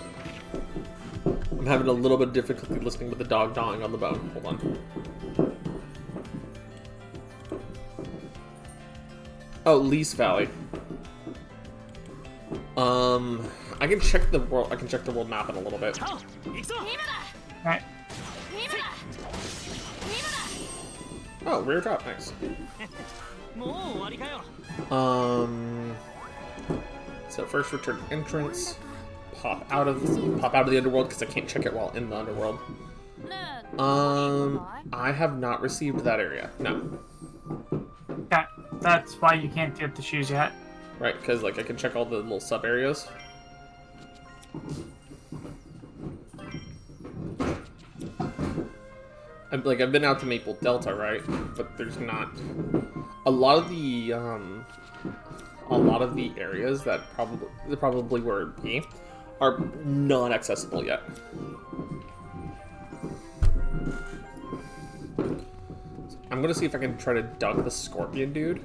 I'm having a little bit of difficulty listening with the dog gnawing on the bone. Hold on. Oh, Lise Valley. I can check the world. I can check the world map in a little bit. Right. Oh, rare drop, nice. So first return entrance. Pop out of the underworld because I can't check it while in the underworld. I have not received that area. No. Okay, that's why you can't get the shoes yet. Right, because I can check all the little sub areas. I've been out to Maple Delta, right? But there's not a lot of the areas that probably were me are not accessible yet. I'm gonna see if I can try to duck the scorpion dude.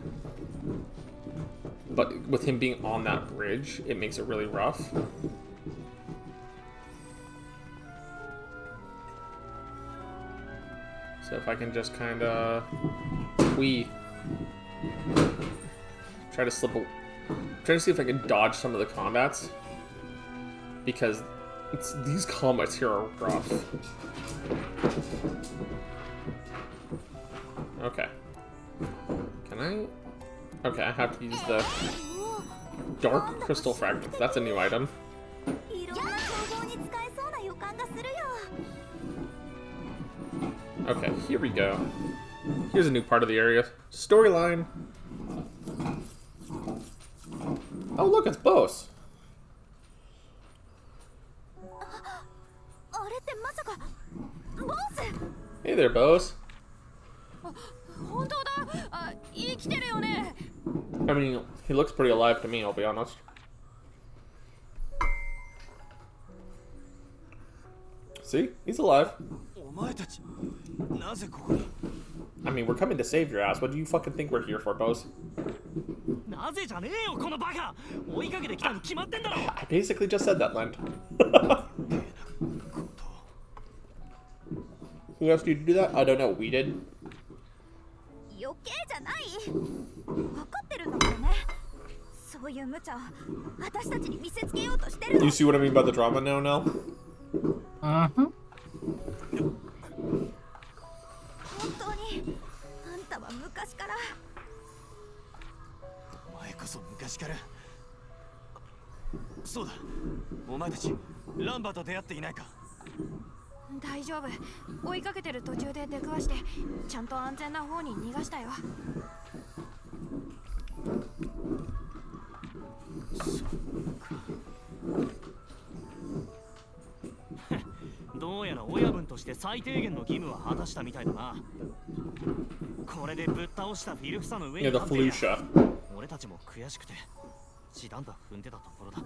But with him being on that bridge, it makes it really rough. So if I can just kind of try to try to see if I can dodge some of the combats, because these combats here are rough. Okay. Can I? Okay, I have to use the Dark Crystal Fragments. That's a new item. Okay, here we go. Here's a new part of the area. Storyline. Oh, look, it's Bose. Bose? Hey there, Bose. 本当だ。あ、生きてるよね。 I mean, he looks pretty alive to me, I'll be honest. See? He's alive. お前たちなぜここに I mean, we're coming to save your ass. What do you fucking think we're here for, boss? なぜじゃねえよこのバカ追いかけてきたに決まってんだろ I basically just said that, Lend. Who asked you to do that? I don't know. We did. 余計じゃない。分かってるんだからね。そういう無茶を私たちに見せつけようとしてる You の。 see what I mean by the drama now, Nell? 本当にあんたは昔から。お前こそ昔からそうだお前たちランバと出会っていないか大丈夫。追いかけてる途中で出くわしてちゃんと安全な方に逃がしたよ。どうやら親分として最低限の義務は果たしたみたいだなこれでぶっ倒したフィルフサの上 Yeah, に the 立ってりゃ Felucia. 俺たちも悔しくて一段と踏んでたところだ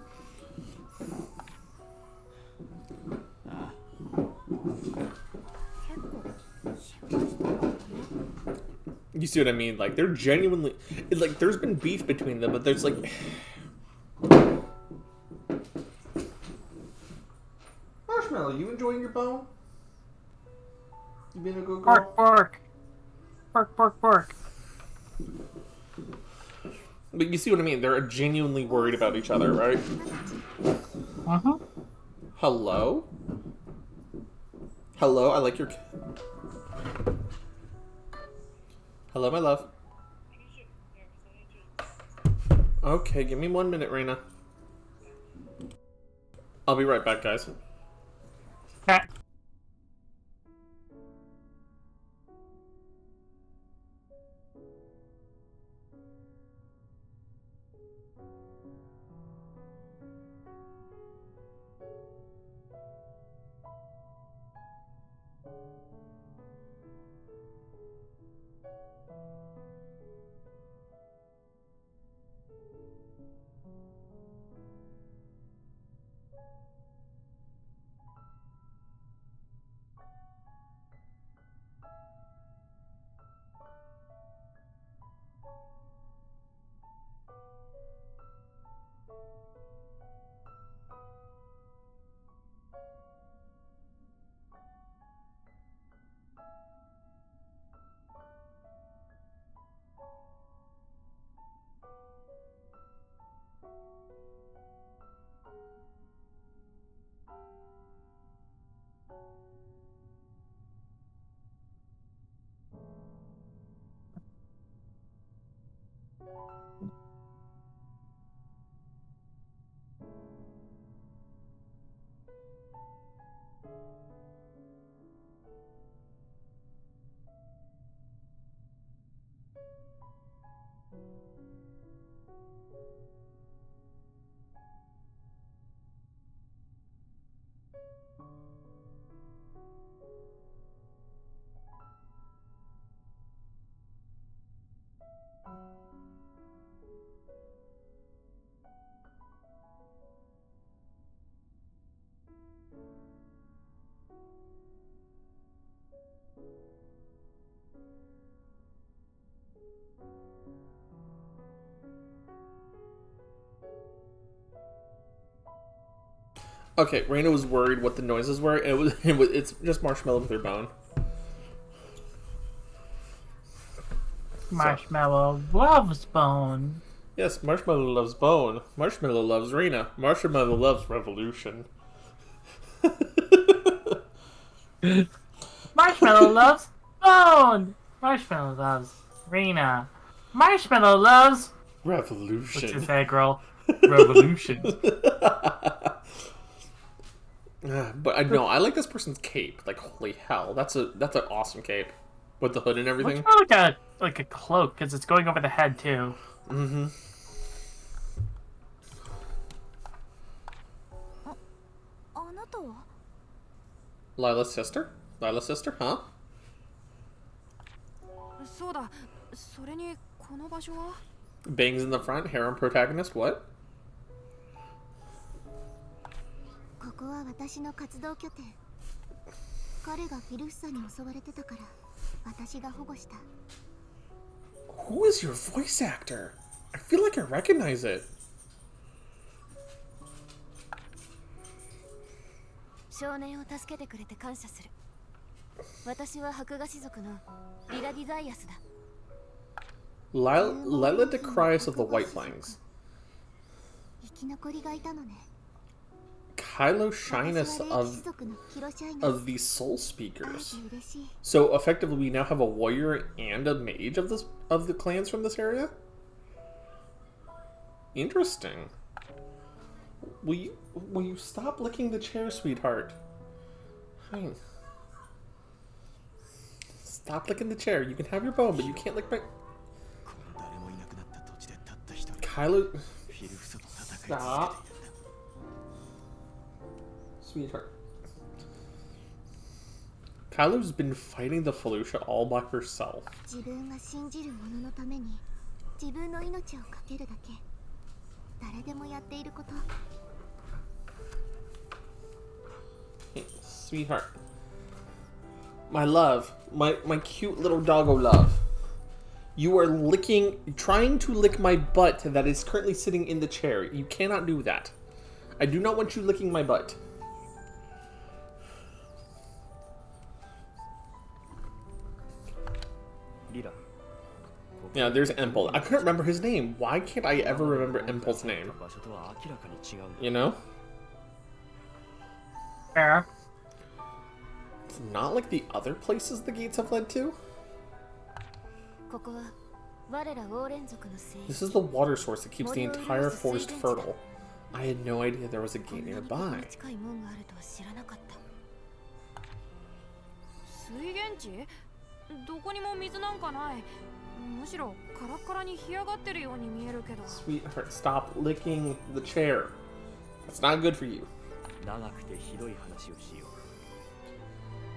You see what I mean? Like, they're genuinely... Like, there's been beef between them, but there's, like... Marshmallow, you enjoying your bone? You being a good girl? Bark, bark. Bark, bark, bark. But you see what I mean? They're genuinely worried about each other, right? Uh-huh. Hello? Hello, I like your... Hello, my love. Okay, give me 1 minute, Reina. I'll be right back, guys. Cat. Okay, Reina was worried what the noises were, and it's just Marshmallow with her bone. Marshmallow loves bone. Yes, Marshmallow loves bone. Marshmallow loves Reina. Marshmallow loves revolution. Marshmallow loves bone. Marshmallow loves Rena. Marshmallow loves Revolution. what's his head, girl? Revolution. But I know I like this person's cape. Like, holy hell, that's an awesome cape with the hood and everything. Looks more like a cloak because it's going over the head too. Mm-hmm. Lila's sister? Lila's sister, huh? そうだ。それにこの場所は Bangs in the front, harem protagonist, what? ここは私の活動拠点。彼がフィルフサに襲われてたから私が保護した。 Who is your voice actor? I feel like I recognize it. 少年を助けてくれて感謝する。私は白河氏族のリラ・ディザイアスだ。Lila Decrius of the White Flangs. 生き残りがいたのね。 Kylo Shyness 私は霊気氏族のキロシャイナ。 of the Soul 会え Speakers. て嬉しい。 So effectively, we now have a warrior and a mage of the clans from this area. Interesting. Will you stop licking the chair, sweetheart? Fine. Stop licking the chair. You can have your bone, but you can't lick my. Kylo. Stop. Sweetheart. Kylo's been fighting the Felucia all by herself. 自分が信じるもののために自分の命をかけるだけ。誰でもやっていること。 Hey, sweetheart. My love. My cute little doggo love. You are trying to lick my butt that is currently sitting in the chair. You cannot do that. I do not want you licking my butt. Yeah, there's Empel. I couldn't remember his name. Why can't I ever remember Empel's name? You know? Fair. It's not like the other places the gates have led to. ここは我らオーレン族の聖地。 This is the water source that keeps the entire forest fertile. I had no idea there was a gate nearby. 近い門があるとは知らなかった。水源地？どこにも水なんかない。むしろカラッカラに干上がってるように見えるけど。 Sweetheart, stop licking the chair. That's not good for you.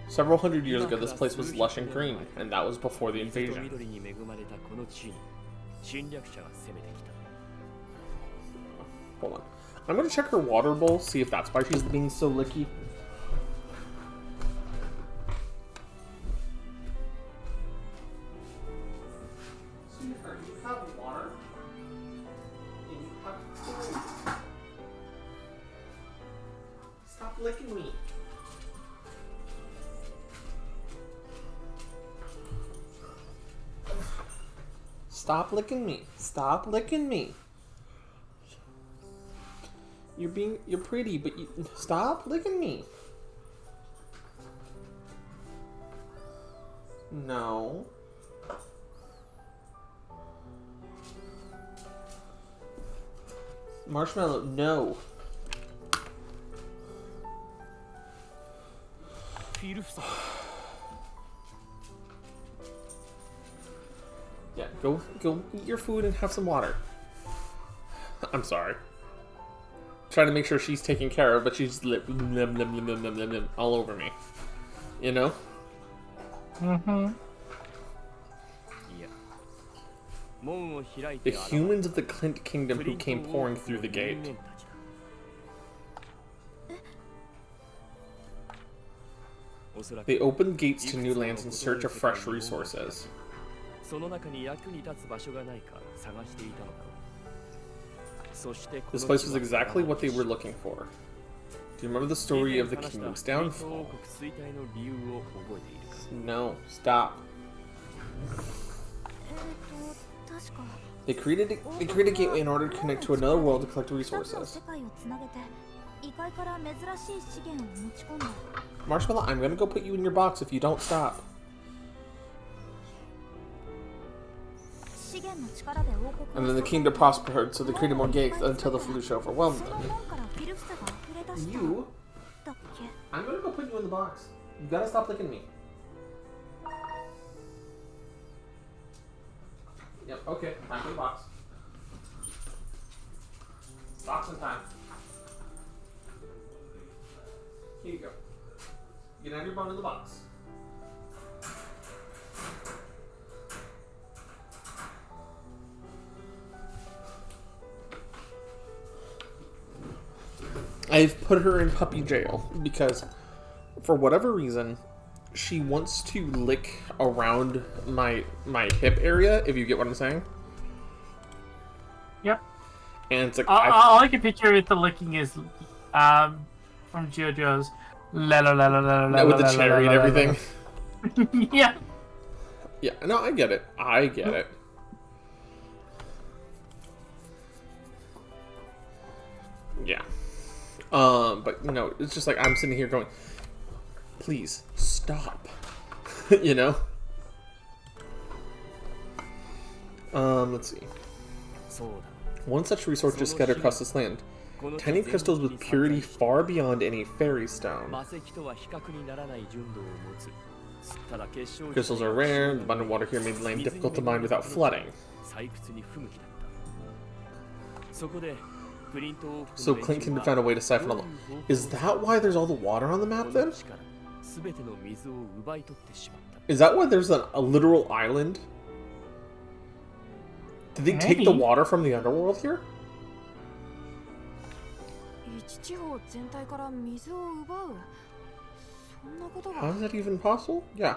Several hundred years ago, this place was lush and green, and that was before the invasion. Hold on. I'm gonna check her water bowl, see if that's why she's being so licky. Sweetheart, you have water? And you have food. Stop licking me. Stop licking me. Stop licking me. You're pretty, but you stop licking me. No. Marshmallow, no. Yeah, go eat your food and have some water. I'm sorry. Trying to make sure she's taken care of, but she's all over me. You know? Mm-hmm. The humans of the Clint Kingdom who came pouring through the gate. They opened gates to new lands in search of fresh resources. This place was exactly what they were looking for. Do you remember the story of the kingdom's downfall? No, stop. They created a gateway in order to connect to another world to collect resources. Marshmallow, I'm gonna go put you in your box if you don't stop. And then the kingdom prospered, so they created more gates until the Felucia overwhelmed them. You? I'm gonna go put you in the box. You gotta stop licking me. Yep, okay, time for the box. Box in time. Here you go. You can have your bone in the box. I've put her in puppy jail because, for whatever reason, she wants to lick around my hip area, if you get what I'm saying. Yep. And it's like all I can picture with the licking is from JoJo's with the cherry and everything. Yeah. Yeah, no, I get it. I get it. Yeah. But you know, it's just like I'm sitting here going, please stop. You know? Let's see. One such resource just scattered across this land. Tiny crystals with purity far beyond any fairy stone. Crystals are rare. The abundant water here made the land difficult to mine without flooding. So Clint can found a way to siphon all the... Is that why there's all the water on the map then? Is that why there's a literal island? Did they take the water from the underworld here? How is that even possible? Yeah.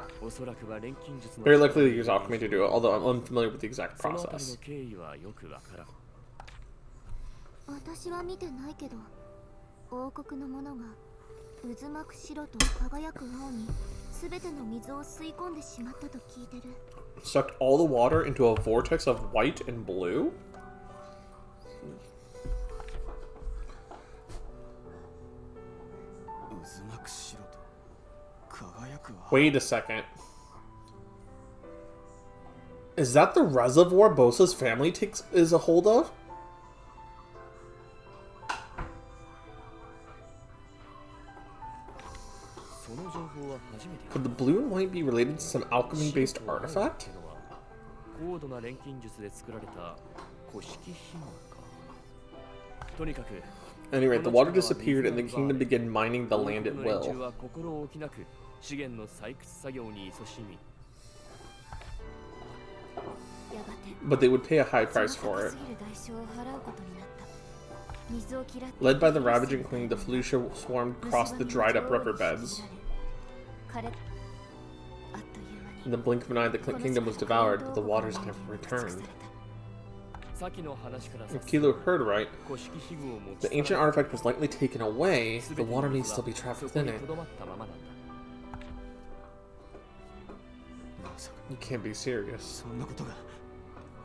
Very likely they use alchemy to do it, although I'm unfamiliar with the exact process. 私は見てないけど、王国の者が渦巻く白と輝く青に全ての水を吸い込んでしまったと聞いてる。Sucked all the water into a vortex of white and blue? Wait a second. Is that the reservoir Bosa's family is a hold of? Could the blue and white be related to some alchemy-based artifact? Anyway, the water disappeared and the kingdom began mining the land at will. But they would pay a high price for it. Led by the ravaging queen, the Felucia swarmed across the dried-up riverbeds. In the blink of an eye, the kingdom was devoured, but the waters never returned. If Kilo heard right, the ancient artifact was likely taken away, the water may still be trapped within it. You can't be serious.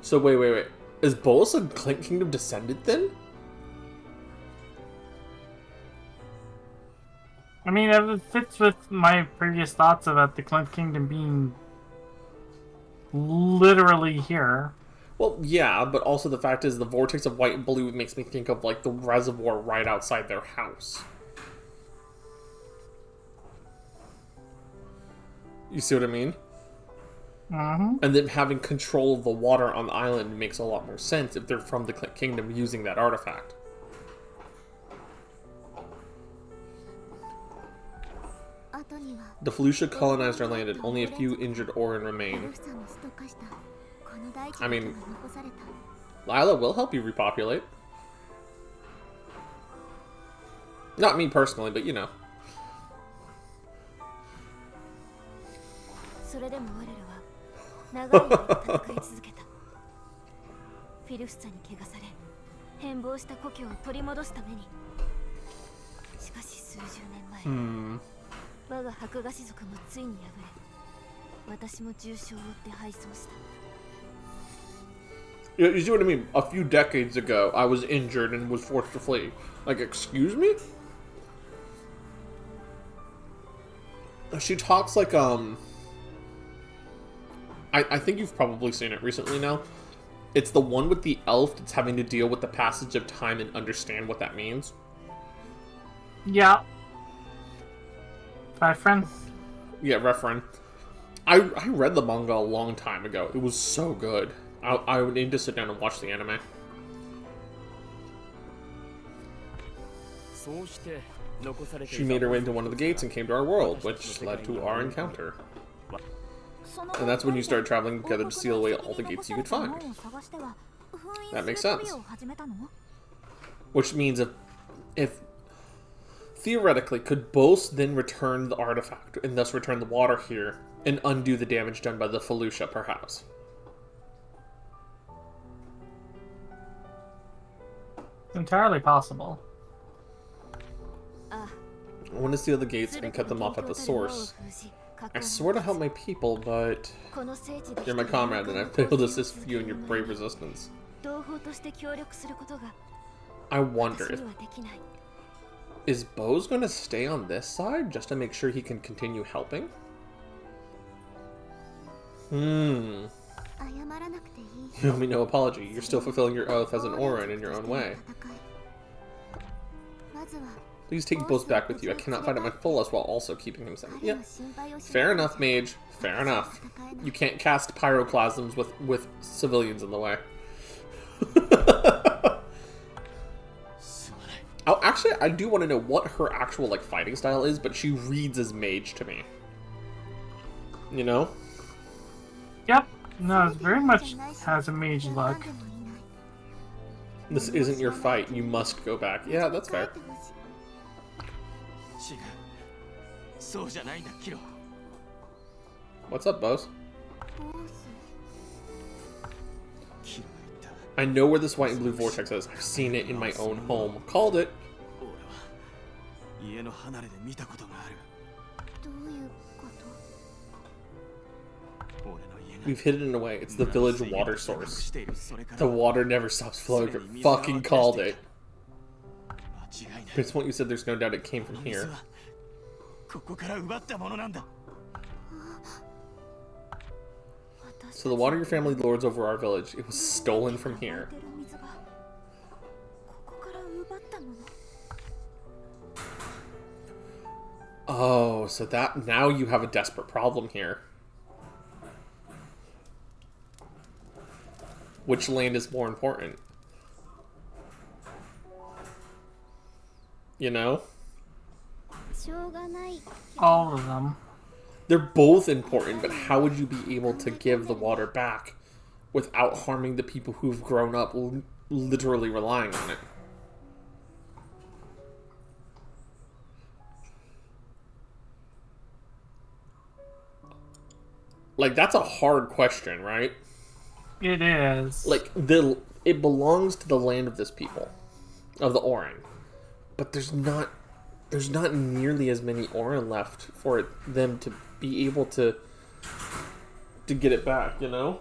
So wait. Is Bolus a Clint Kingdom descendant then? I mean, it fits with my previous thoughts about the Clint Kingdom being literally here. Well, yeah, but also the fact is the vortex of white and blue makes me think of, like, the reservoir right outside their house. You see what I mean? Mm-hmm. And then having control of the water on the island makes a lot more sense if they're from the Clint Kingdom using that artifact. The Felucia colonized our land and only a few injured Orin remain. I mean, Lila will help you repopulate. Not me personally, but you know. Hmm. Yeah, you see what I mean? A few decades ago, I was injured and was forced to flee. Like, excuse me? She talks like, I think you've probably seen it recently now. It's the one with the elf that's having to deal with the passage of time and understand what that means. Yeah. Reference? Yeah, reference. I read the manga a long time ago. It was so good. I would need to sit down and watch the anime. She made her way into one of the gates and came to our world, which led to our encounter. And that's when you started traveling together to seal away all the gates you could find. That makes sense. Which means if theoretically, could Bose then return the artifact and thus return the water here and undo the damage done by the Felucia, perhaps? Entirely possible. I want to seal the gates and cut them off at the source. I swear to help my people, but you're my comrade and I failed to assist you in your brave resistance. I wonder if... Is Bose going to stay on this side just to make sure he can continue helping? You owe me no apology. You're still fulfilling your oath as an Orin in your own way. Please take Bose back with you. I cannot fight at my fullest while also keeping him safe. Yeah. Fair enough, mage. Fair enough. You can't cast pyroclasms with civilians in the way. Oh, actually, I do want to know what her actual, like, fighting style is, but she reads as mage to me. You know? Yep. No, it very much has a mage look. This isn't your fight. You must go back. Yeah, that's fair. What's up, Bose? I know where this white and blue vortex is. I've seen it in my own home. Called it. We've hidden it away. It's the village water source. The water never stops flowing. Fucking called it. Prince Point, you said there's no doubt it came from here. So the water your family lords over our village, it was stolen from here. Oh, so that now you have a desperate problem here. Which land is more important? You know? All of them. They're both important, but how would you be able to give the water back without harming the people who've grown up literally relying on it? Like, that's a hard question, right? It is. Like, it belongs to the land of this people, of the Orin, but there's not nearly as many Orin left for them to be able to get it back, you know?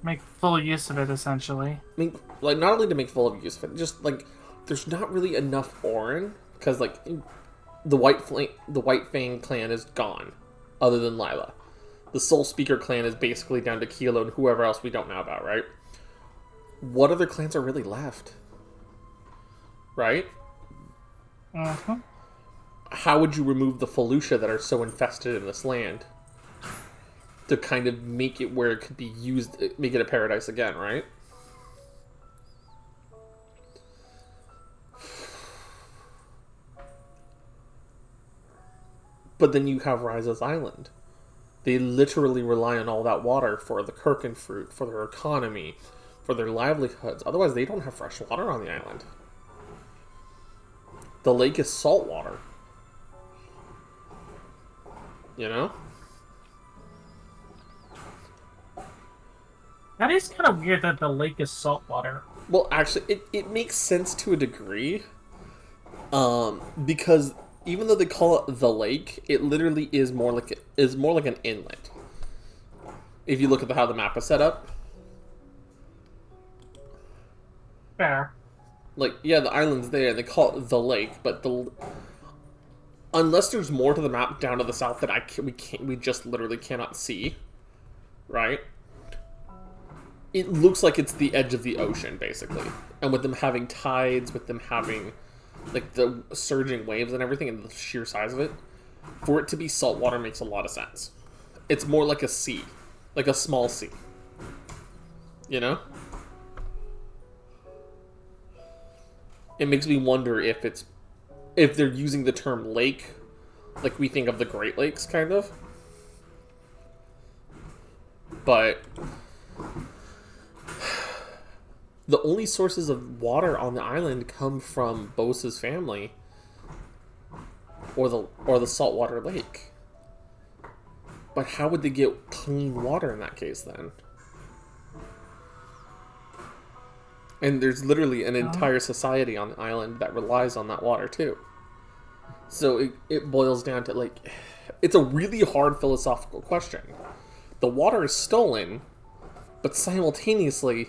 Make full use of it, essentially. I mean, like, not only to make full use of it, just, like, there's not really enough Orin, because, like, the White Fang clan is gone, other than Lila. The Soul Speaker clan is basically down to Kilo and whoever else we don't know about, right? What other clans are really left? Right? Mm-hmm. How would you remove the Felucia that are so infested in this land to kind of make it where it could be used, make it a paradise again, right? But then you have Ryza's Island. They literally rely on all that water for the Kirkin fruit, for their economy, for their livelihoods. Otherwise, they don't have fresh water on the island. The lake is salt water. You know? That is kind of weird that the lake is salt water. Well, actually, it makes sense to a degree. Because even though they call it the lake, it literally is more like an inlet. If you look at how the map is set up. Fair. Like, yeah, the island's there, and they call it the lake, but unless there's more to the map down to the south that we just literally cannot see, right? It looks like it's the edge of the ocean, basically. And with them having tides, with them having, like, the surging waves and everything, and the sheer size of it, for it to be saltwater makes a lot of sense. It's more like a sea. Like a small sea. You know? It makes me wonder if they're using the term lake like we think of the Great Lakes, kind of. But the only sources of water on the island come from Bose's family or the saltwater lake. But how would they get clean water in that case then? And there's literally an entire society on the island that relies on that water too. So it boils down to, like, it's a really hard philosophical question. The water is stolen, but simultaneously,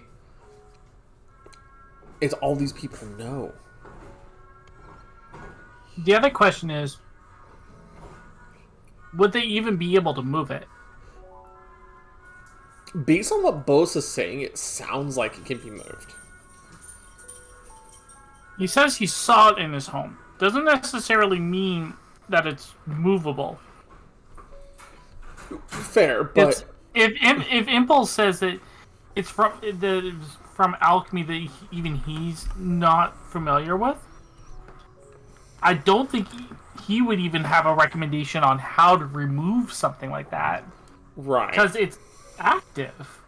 it's all these people know. The other question is, would they even be able to move it? Based on what Bose is saying, it sounds like it can be moved. He says he saw it in his home. Doesn't necessarily mean that it's movable. Fair, but if Impulse says that it's from alchemy that even he's not familiar with, I don't think he would even have a recommendation on how to remove something like that. Right. Because it's active.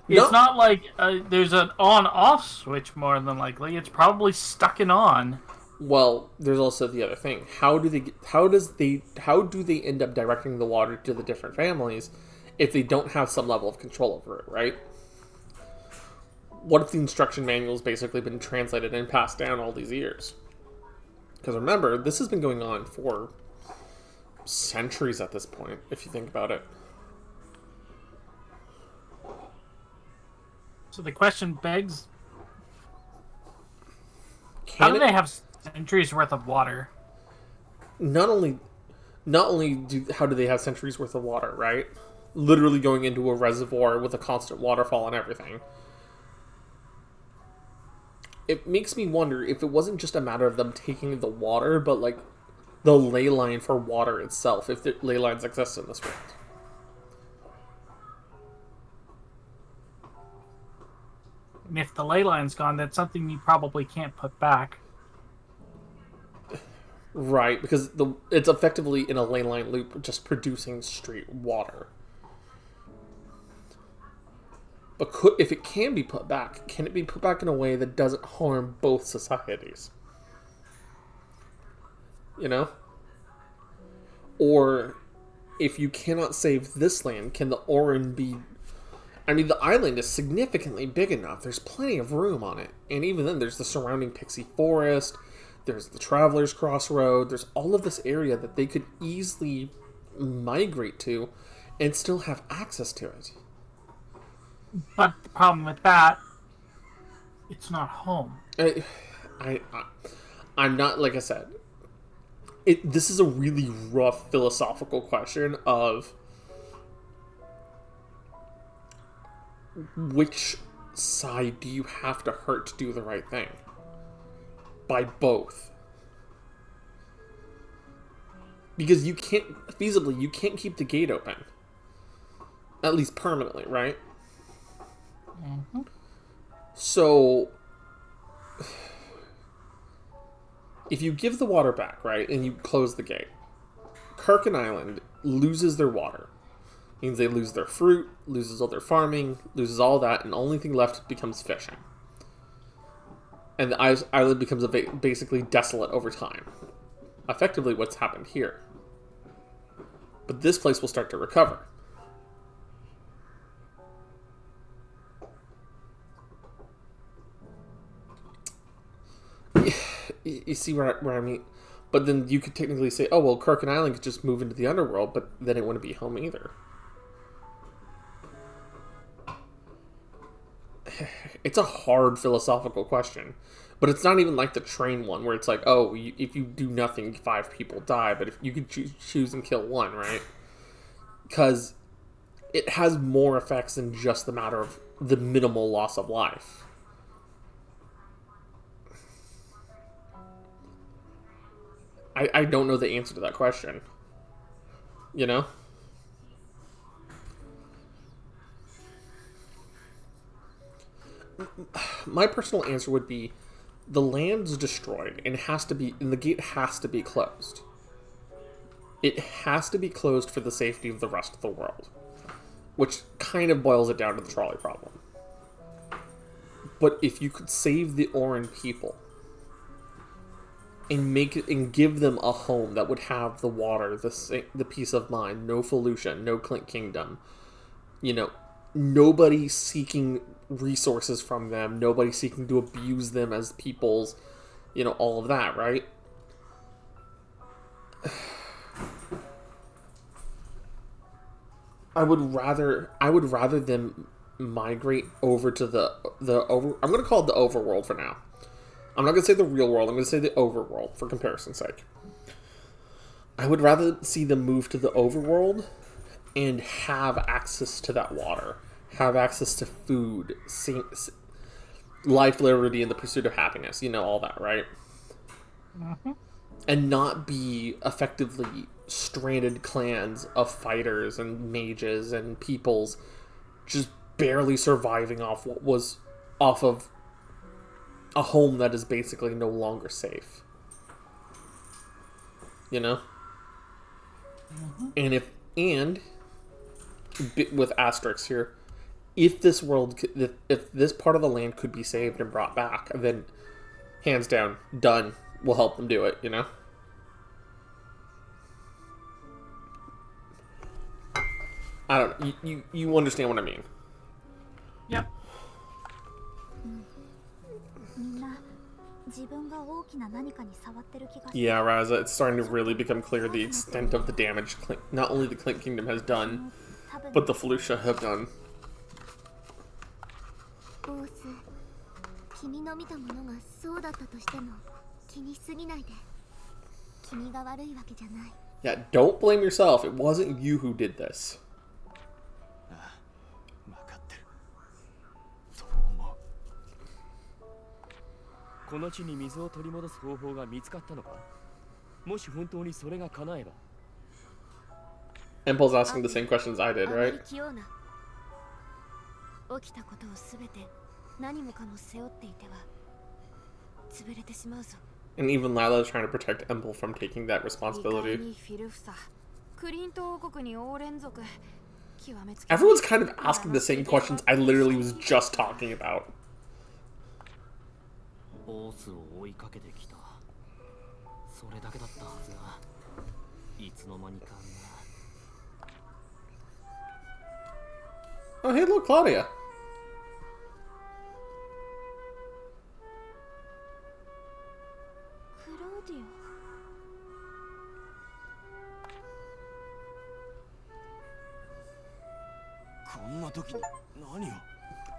It's not like there's an on-off switch, more than likely. It's probably stuck and on. Well, there's also the other thing. How do they end up directing the water to the different families if they don't have some level of control over it, right? What if the instruction manual's basically been translated and passed down all these years? Because remember, this has been going on for centuries at this point, if you think about it. So the question begs, how do they have centuries worth of water? Not only how do they have centuries worth of water, right? Literally going into a reservoir with a constant waterfall and everything. It makes me wonder if it wasn't just a matter of them taking the water, but like the ley line for water itself, if the ley lines exist in this world. And if the ley line's gone, that's something you probably can't put back. Right, because it's effectively in a ley line loop, just producing straight water. But if it can be put back, can it be put back in a way that doesn't harm both societies? You know? Or, if you cannot save this land, can the Orin be... I mean, the island is significantly big enough. There's plenty of room on it. And even then, there's the surrounding Pixie Forest. There's the Traveler's Crossroad. There's all of this area that they could easily migrate to and still have access to it. But the problem with that, it's not home. I'm not, like I said, this is a really rough philosophical question of which side do you have to hurt to do the right thing? By both. Because you can't keep the gate open. At least permanently, right? Mm-hmm. So, if you give the water back, right, and you close the gate, Kirkin Island loses their water. Means they lose their fruit, loses all their farming, loses all that, and the only thing left becomes fishing. And the island becomes basically desolate over time. Effectively what's happened here. But this place will start to recover. You see where I mean? But then you could technically say, oh, well, Kirkin Island could just move into the underworld, but then it wouldn't be home either. It's a hard philosophical question. But it's not even like the train one, where it's like, oh, if you do nothing, 5 people die, but if you could choose and kill 1, right? Because it has more effects than just the matter of the minimal loss of life. I don't know the answer to that question. You know? My personal answer would be the land's destroyed and the gate has to be closed. It has to be closed for the safety of the rest of the world. Which kind of boils it down to the trolley problem. But if you could save the Orin people and give them a home that would have the water, the peace of mind, no pollution, no Clink Kingdom. You know, nobody seeking resources from them, nobody seeking to abuse them as peoples, you know, all of that, right? I would rather them migrate over to the I'm going to call it the overworld for now. I'm not going to say the real world, I'm going to say the overworld for comparison's sake. I would rather see them move to the overworld and have access to that water, have access to food, life, liberty, and the pursuit of happiness, you know, all that, right? Mm-hmm. And not be effectively stranded clans of fighters and mages and peoples just barely surviving off of a home that is basically no longer safe. You know? Mm-hmm. And with asterisks here, if this part of the land could be saved and brought back, then hands down, done. We'll help them do it, you know? I don't. You understand what I mean? Yep. Yeah, Ryza, it's starting to really become clear the extent of the damage not only the Clink Kingdom has done, but the Felucia have done. Yeah, don't blame yourself. It wasn't you who did this. 分かってる。そう思う。この地に水を取り戻す方法が見つかったのか？もし本当にそれが叶えば。Impul's asking the same questions I did, right? 起きたことをすべて何もかも背負っていては潰れてしまうぞ。 And even Lila is trying to protect Impel from taking that responsibility. Everyone's kind of asking the same questions I literally was just talking about. Oh, hey, look, Claudia.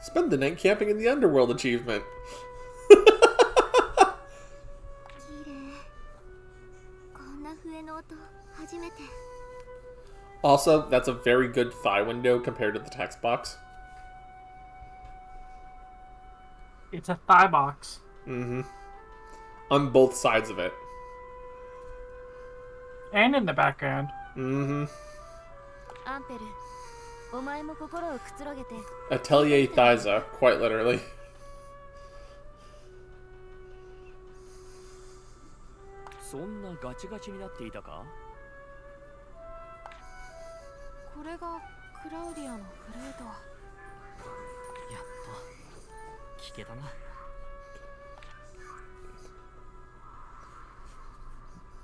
Spend the night camping in the underworld achievement. Also, that's a very good thigh window compared to the text box. It's a thigh box. Mm-hmm. On both sides of it. And in the background. Mm-hmm. Atelier Thyza, quite literally.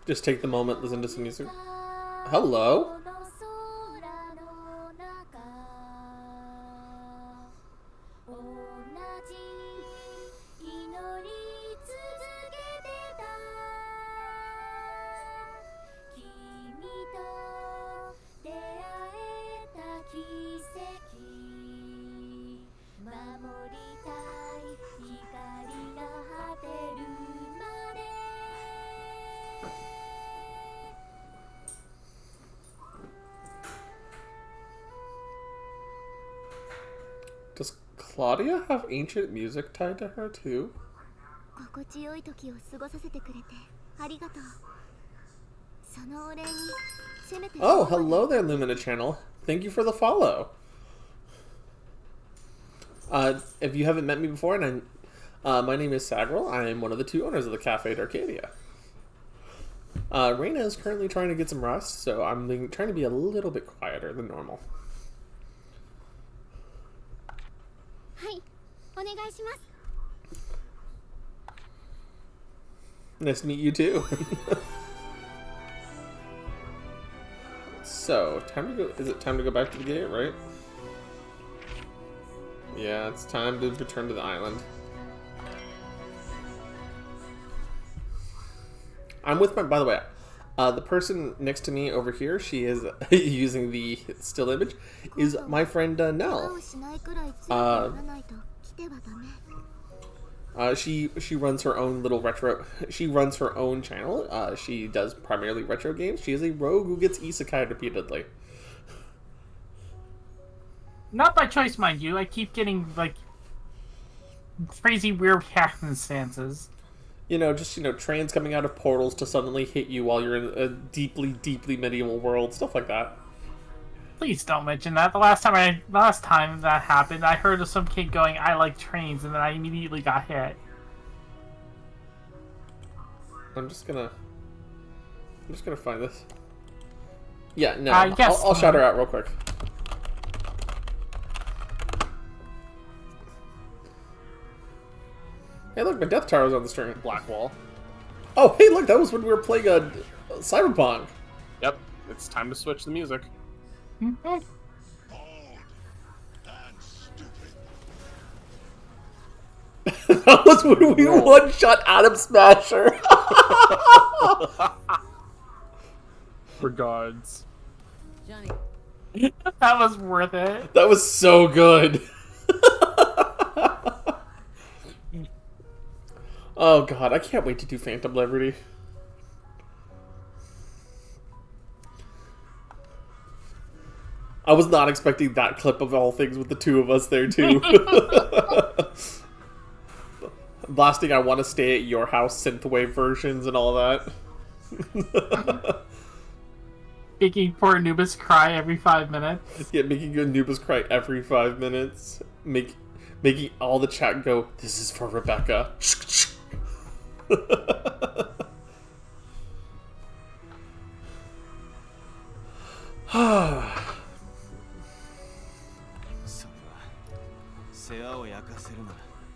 Just take the moment, listen to some music. Hello? Does Claudia have ancient music tied to her too? Oh, hello there, Lumina Channel. Thank you for the follow. If you haven't met me before, and my name is Sagril. I am one of the two owners of the Cafe d'Arcadia. Reina is currently trying to get some rest, so I'm trying to be a little bit quieter than normal. Nice to meet you too. So, time to go. Is it time to go back to the gate, right? Yeah, it's time to return to the island. I'm with my. By the way, the person next to me over here, she is using the still image, is my friend Nell. She runs her own little retro. She runs her own channel. She does primarily retro games. She is a rogue who gets isekai repeatedly. Not by choice, mind you. I keep getting like crazy weird happenstances. You know, just trains coming out of portals to suddenly hit you while you're in a deeply, deeply medieval world, stuff like that. Please don't mention that. The last time that happened, I heard of some kid going, "I like trains," and then I immediately got hit. I'm just gonna find this. Yeah, no, I guess I'll shout her out real quick. Hey, look, my Death Tower's on the string. Blackwall. Oh, hey, look, that was when we were playing Cyberpunk. Yep, it's time to switch the music. Mm-hmm. That was when we one-shot Adam Smasher. Regards. Johnny. That was worth it. That was so good. Oh god, I can't wait to do Phantom Liberty. I was not expecting that clip of all things with the two of us there too. Blasting I Want to Stay at Your House synthwave versions and all that. Making poor Anubis cry every 5 minutes. Yeah, making Anubis cry every 5 minutes. Making all the chat go, "This is for Rebecca."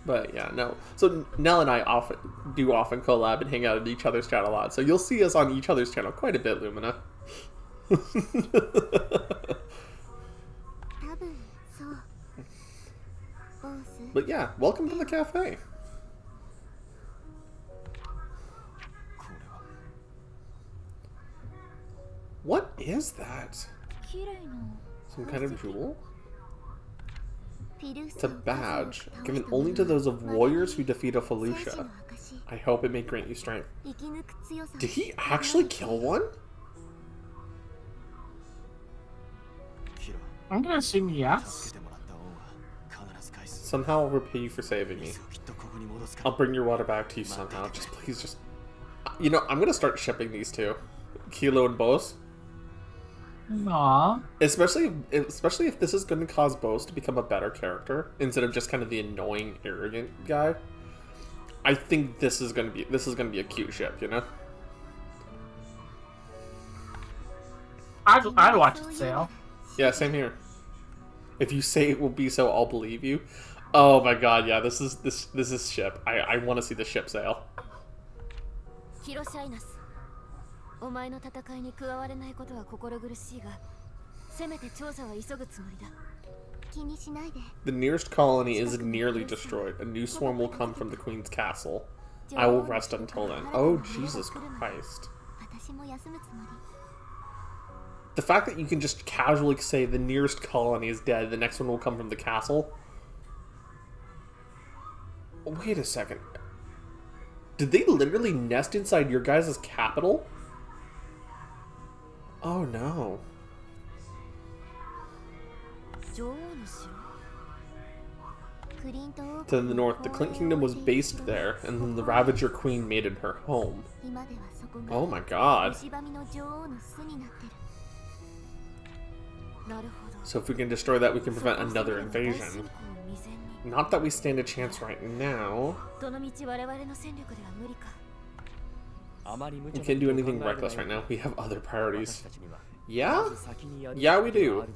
But yeah, no. So Nell and I often collab and hang out at each other's channel a lot. So you'll see us on each other's channel quite a bit, Lumina. But yeah, welcome to the cafe. What is that? Some kind of jewel? It's a badge, given only to those of warriors who defeat a Felucia. I hope it may grant you strength. Did he actually kill one? I'm gonna assume yes. Somehow I'll repay you for saving me. I'll bring your water back to you somehow. Just please, just... You know, I'm gonna start shipping these two. Kilo and Bose. Aww. Especially if this is going to cause Bose to become a better character instead of just kind of the annoying, arrogant guy. I think this is going to be a cute ship, you know. I'd watch it sail. Yeah, same here. If you say it will be so, I'll believe you. Oh my god, yeah, this is ship. I want to see the ship sail. お前の戦いに加われないことは心苦しいが、せめて調査は急ぐつもりだ。気にしないで。The nearest colony is nearly destroyed. A new swarm will come from the Queen's castle. I will rest until then. Oh, Jesus Christ. The fact that you can just casually say the nearest colony is dead, the next one will come from the castle. Wait a second. Did they literally nest inside your guys' capital? Oh no. To the north, the Clint Kingdom was based there, and then the Ravager Queen made it her home. Oh my god. So if we can destroy that, we can prevent another invasion. Not that we stand a chance right now. We can't do anything reckless right now. We have other priorities. Yeah? Yeah, we do.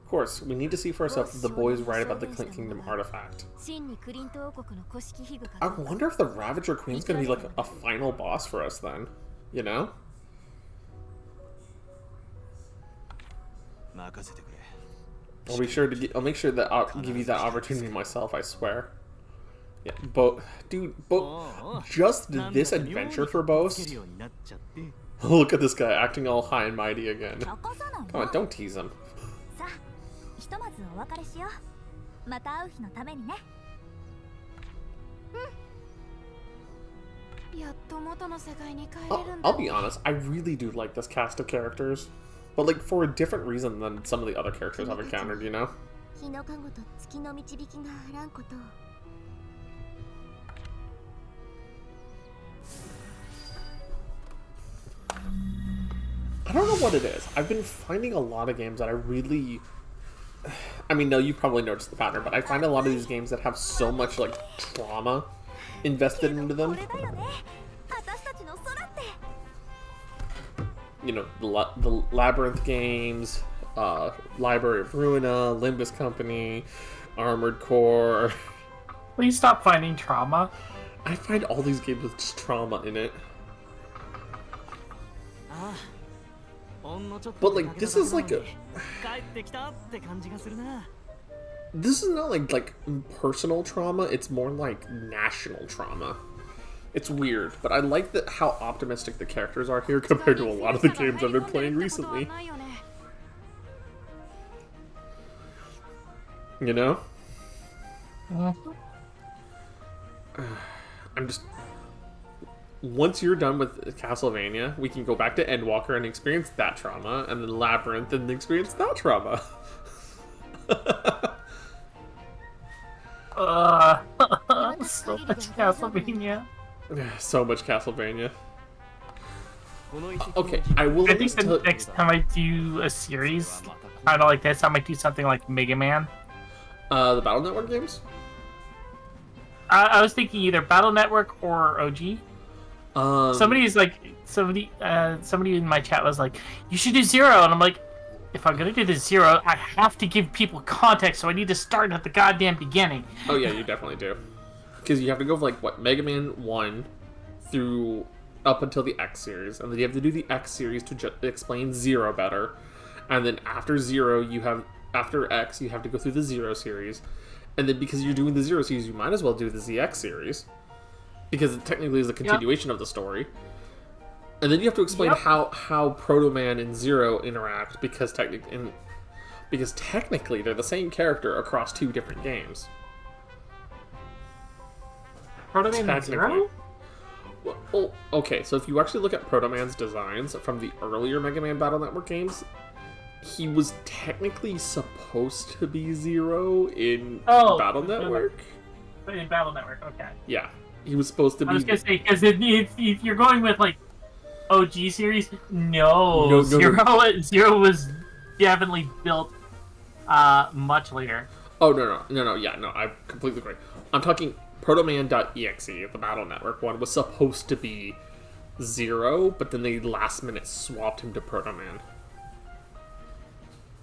course, we need to see for ourselves if the boys right about the Clint Kingdom artifact. 真にクリント王国の古式器具が I wonder if the Ravager Queen's gonna be like a final boss for us then. You know? 任せてくれ。 I'll make sure that I'll give you that opportunity myself, I swear. Yeah, dude, just this adventure for Boast. Look at this guy acting all high and mighty again. Come on, don't tease him. さあひとまずお別れしようまた会う日のためにねやっと元の世界に帰れるんだ I'll be honest, I really do like this cast of characters. But like for a different reason than some of the other characters I've encountered, you know? 日の加護と月の導きがあらんことを I don't know what it is. I've been finding a lot of games that I really... I mean, no, you've probably noticed the pattern, but I find a lot of these games that have so much, like, trauma invested into them. You know, the Labyrinth games, Library of Ruina, Limbus Company, Armored Core. Please stop finding trauma. I find all these games with just trauma in it. But like, this is like a... This is not like personal trauma, it's more like national trauma. It's weird, but I like how optimistic the characters are here compared to a lot of the games I've been playing recently. You know? I'm just... Once you're done with Castlevania, we can go back to Endwalker and experience that trauma, and then Labyrinth and experience that trauma. So much Castlevania. So much Castlevania. Okay, I will. I think the next time I do a series, kind of like this, I might do something like Mega Man. The Battle Network games? I was thinking either Battle Network or OG. Somebody in my chat was like, "You should do Zero," and I'm like, "If I'm gonna do the Zero, I have to give people context, so I need to start at the goddamn beginning." Oh yeah, you definitely do, because you have to go for like what Mega Man 1 through up until the X series, and then you have to do the X series to explain Zero better, and then after Zero, after X, you have to go through the Zero series, and then because you're doing the Zero series, you might as well do the ZX series. Because it technically is a continuation of the story. And then you have to explain how Proto Man and Zero interact because technically they're the same character across two different games. Proto Man and Zero? Well, okay, so if you actually look at Proto Man's designs from the earlier Mega Man Battle Network games, he was technically supposed to be Zero in Battle Network. In Battle Network, okay. Yeah. He was supposed to be. I was gonna say, because if you're going with like OG series, no. Zero was definitely built much later. Oh no, yeah, no, I completely agree. I'm talking Protoman.exe, the Battle Network one, was supposed to be Zero, but then they last minute swapped him to Proto Man.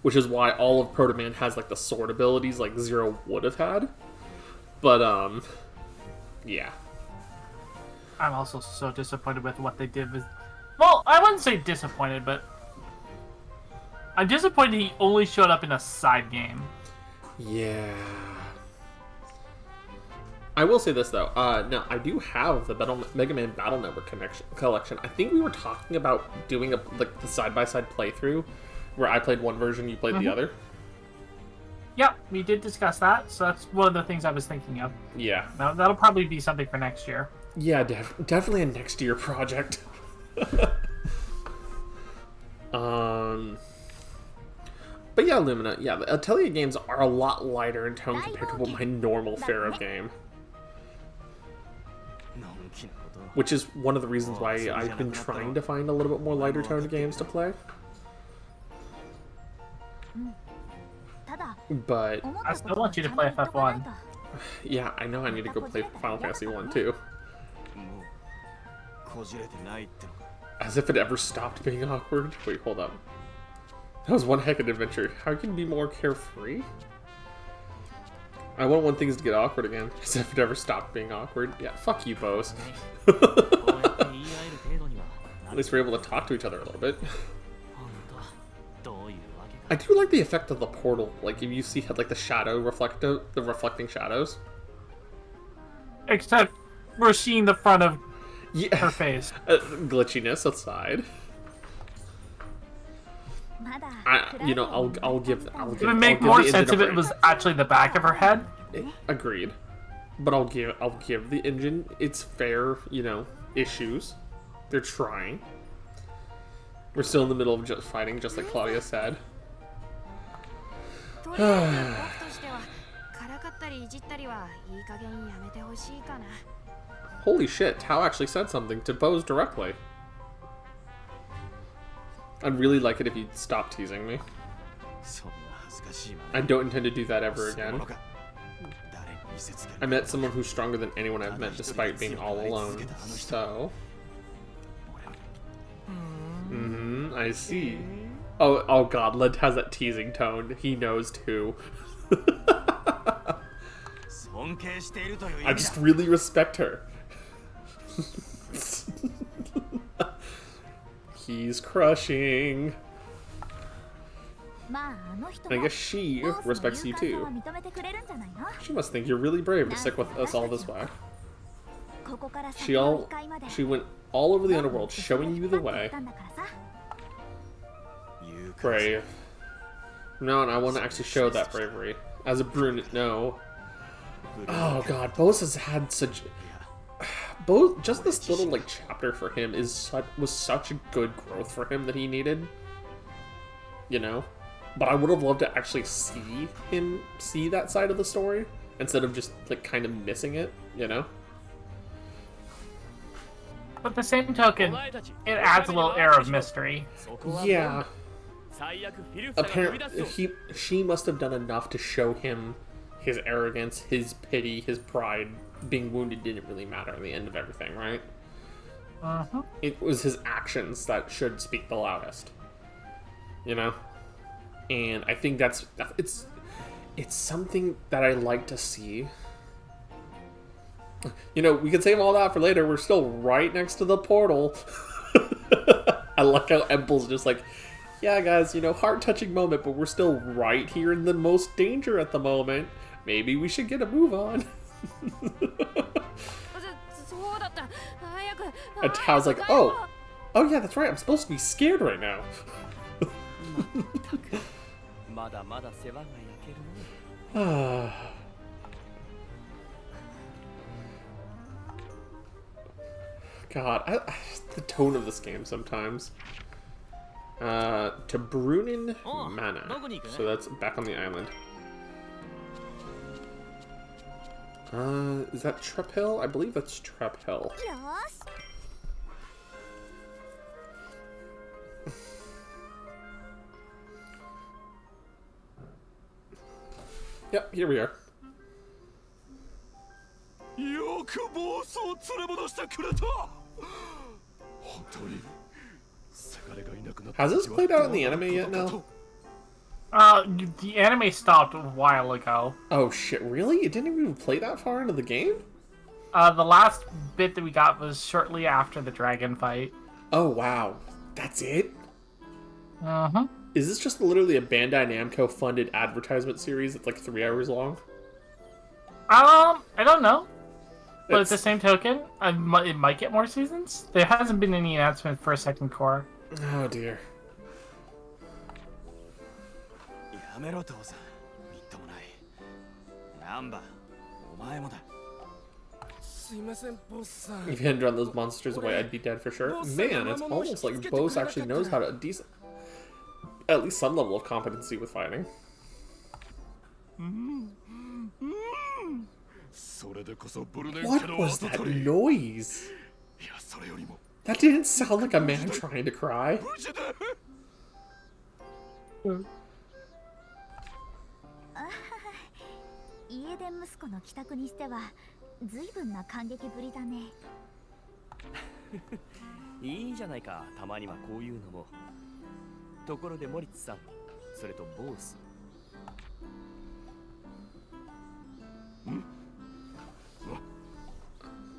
Which is why all of Proto Man has like the sword abilities like Zero would have had. But yeah. I'm also so disappointed with what they did with... Well, I wouldn't say disappointed, but... I'm disappointed he only showed up in a side game. Yeah. I will say this, though. Now, I do have the Mega Man Battle Network collection. I think we were talking about doing the side-by-side playthrough, where I played one version, you played the other. Yep, we did discuss that, so that's one of the things I was thinking of. Yeah. Now, that'll probably be something for next year. Yeah, definitely a next year project. But yeah, Lumina, yeah, the Atelier games are a lot lighter in tone compared to my normal fare of game. Which is one of the reasons why I've been trying to find a little bit more lighter toned games to play. But I still want you to play FF1. Yeah, I know I need to go play Final Fantasy 1 too. As if it ever stopped being awkward. Wait, hold up. That was one heck of an adventure. How can you be more carefree? I wouldn't want things to get awkward again, as if it ever stopped being awkward. Yeah, fuck you, Bose. At least we're able to talk to each other a little bit. I do like the effect of the portal. Like, if you see like the shadow the reflecting shadows. Except we're seeing the front of her face. Glitchiness aside. I'll give. It would make more sense if it was actually the back of her head. Agreed, but I'll give the engine its fair, issues. They're trying. We're still in the middle of just fighting, just like Claudia said. Holy shit! Tao actually said something to Bose directly. I'd really like it if you'd stop teasing me. I don't intend to do that ever again. I met someone who's stronger than anyone I've met despite being all alone, so... I see. Oh god, Led has that teasing tone. He knows too. I just really respect her. He's crushing. I guess she respects you too. She must think you're really brave to stick with us all this way. She went all over the underworld showing you the way. Brave. No, and I want to actually show that bravery. As a brunette, no. Oh god, Bose has had such... just this little like chapter for him was such a good growth for him that he needed. But I would have loved to actually see him see that side of the story instead of just like kind of missing it, But the same token, it adds a little air of mystery. Yeah. Apparently, she must have done enough to show him his arrogance, his pity, his pride. Being wounded didn't really matter at the end of everything, right? It was his actions that should speak the loudest. And I think it's something that I like to see. We can save all that for later. We're still right next to the portal. I like how Empel's just like, yeah, guys, heart-touching moment, but we're still right here in the most danger at the moment. Maybe we should get a move on. And Tao's like, oh yeah, that's right, I'm supposed to be scared right now. God, the tone of this game sometimes. To Brunin Mana. So that's back on the island. Is that Trep Hill? I believe that's Trep Hill. Yep, here we are. Has this played out in the anime yet now? The anime stopped a while ago. Oh shit, really? It didn't even play that far into the game? The last bit that we got was shortly after the dragon fight. Oh wow. That's it? Is this just literally a Bandai Namco funded advertisement series that's like 3 hours long? I don't know. But at the same token, it might get more seasons. There hasn't been any announcement for a second core. Oh dear. If you hadn't drawn those monsters away, I'd be dead for sure. Man, it's almost like Bose actually knows how to at least some level of competency with fighting. What was that noise? That didn't sound like a man trying to cry. それとボス。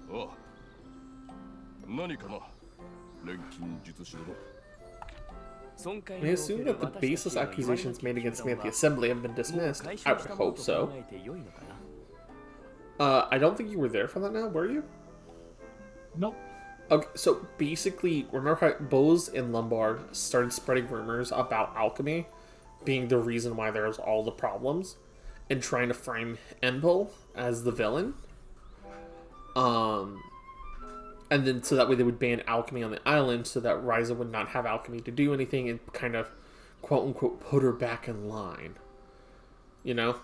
ああ、何かな、錬金術師殿。 I assume that the baseless accusations made against me at the assembly have been dismissed. I would hope so. I don't think you were there for that now, were you? Nope. Okay, so basically, remember how Bose and Lombard started spreading rumors about alchemy being the reason why there's all the problems and trying to frame Enpil as the villain? And then so that way they would ban alchemy on the island so that Ryza would not have alchemy to do anything and kind of, quote-unquote, put her back in line. You know?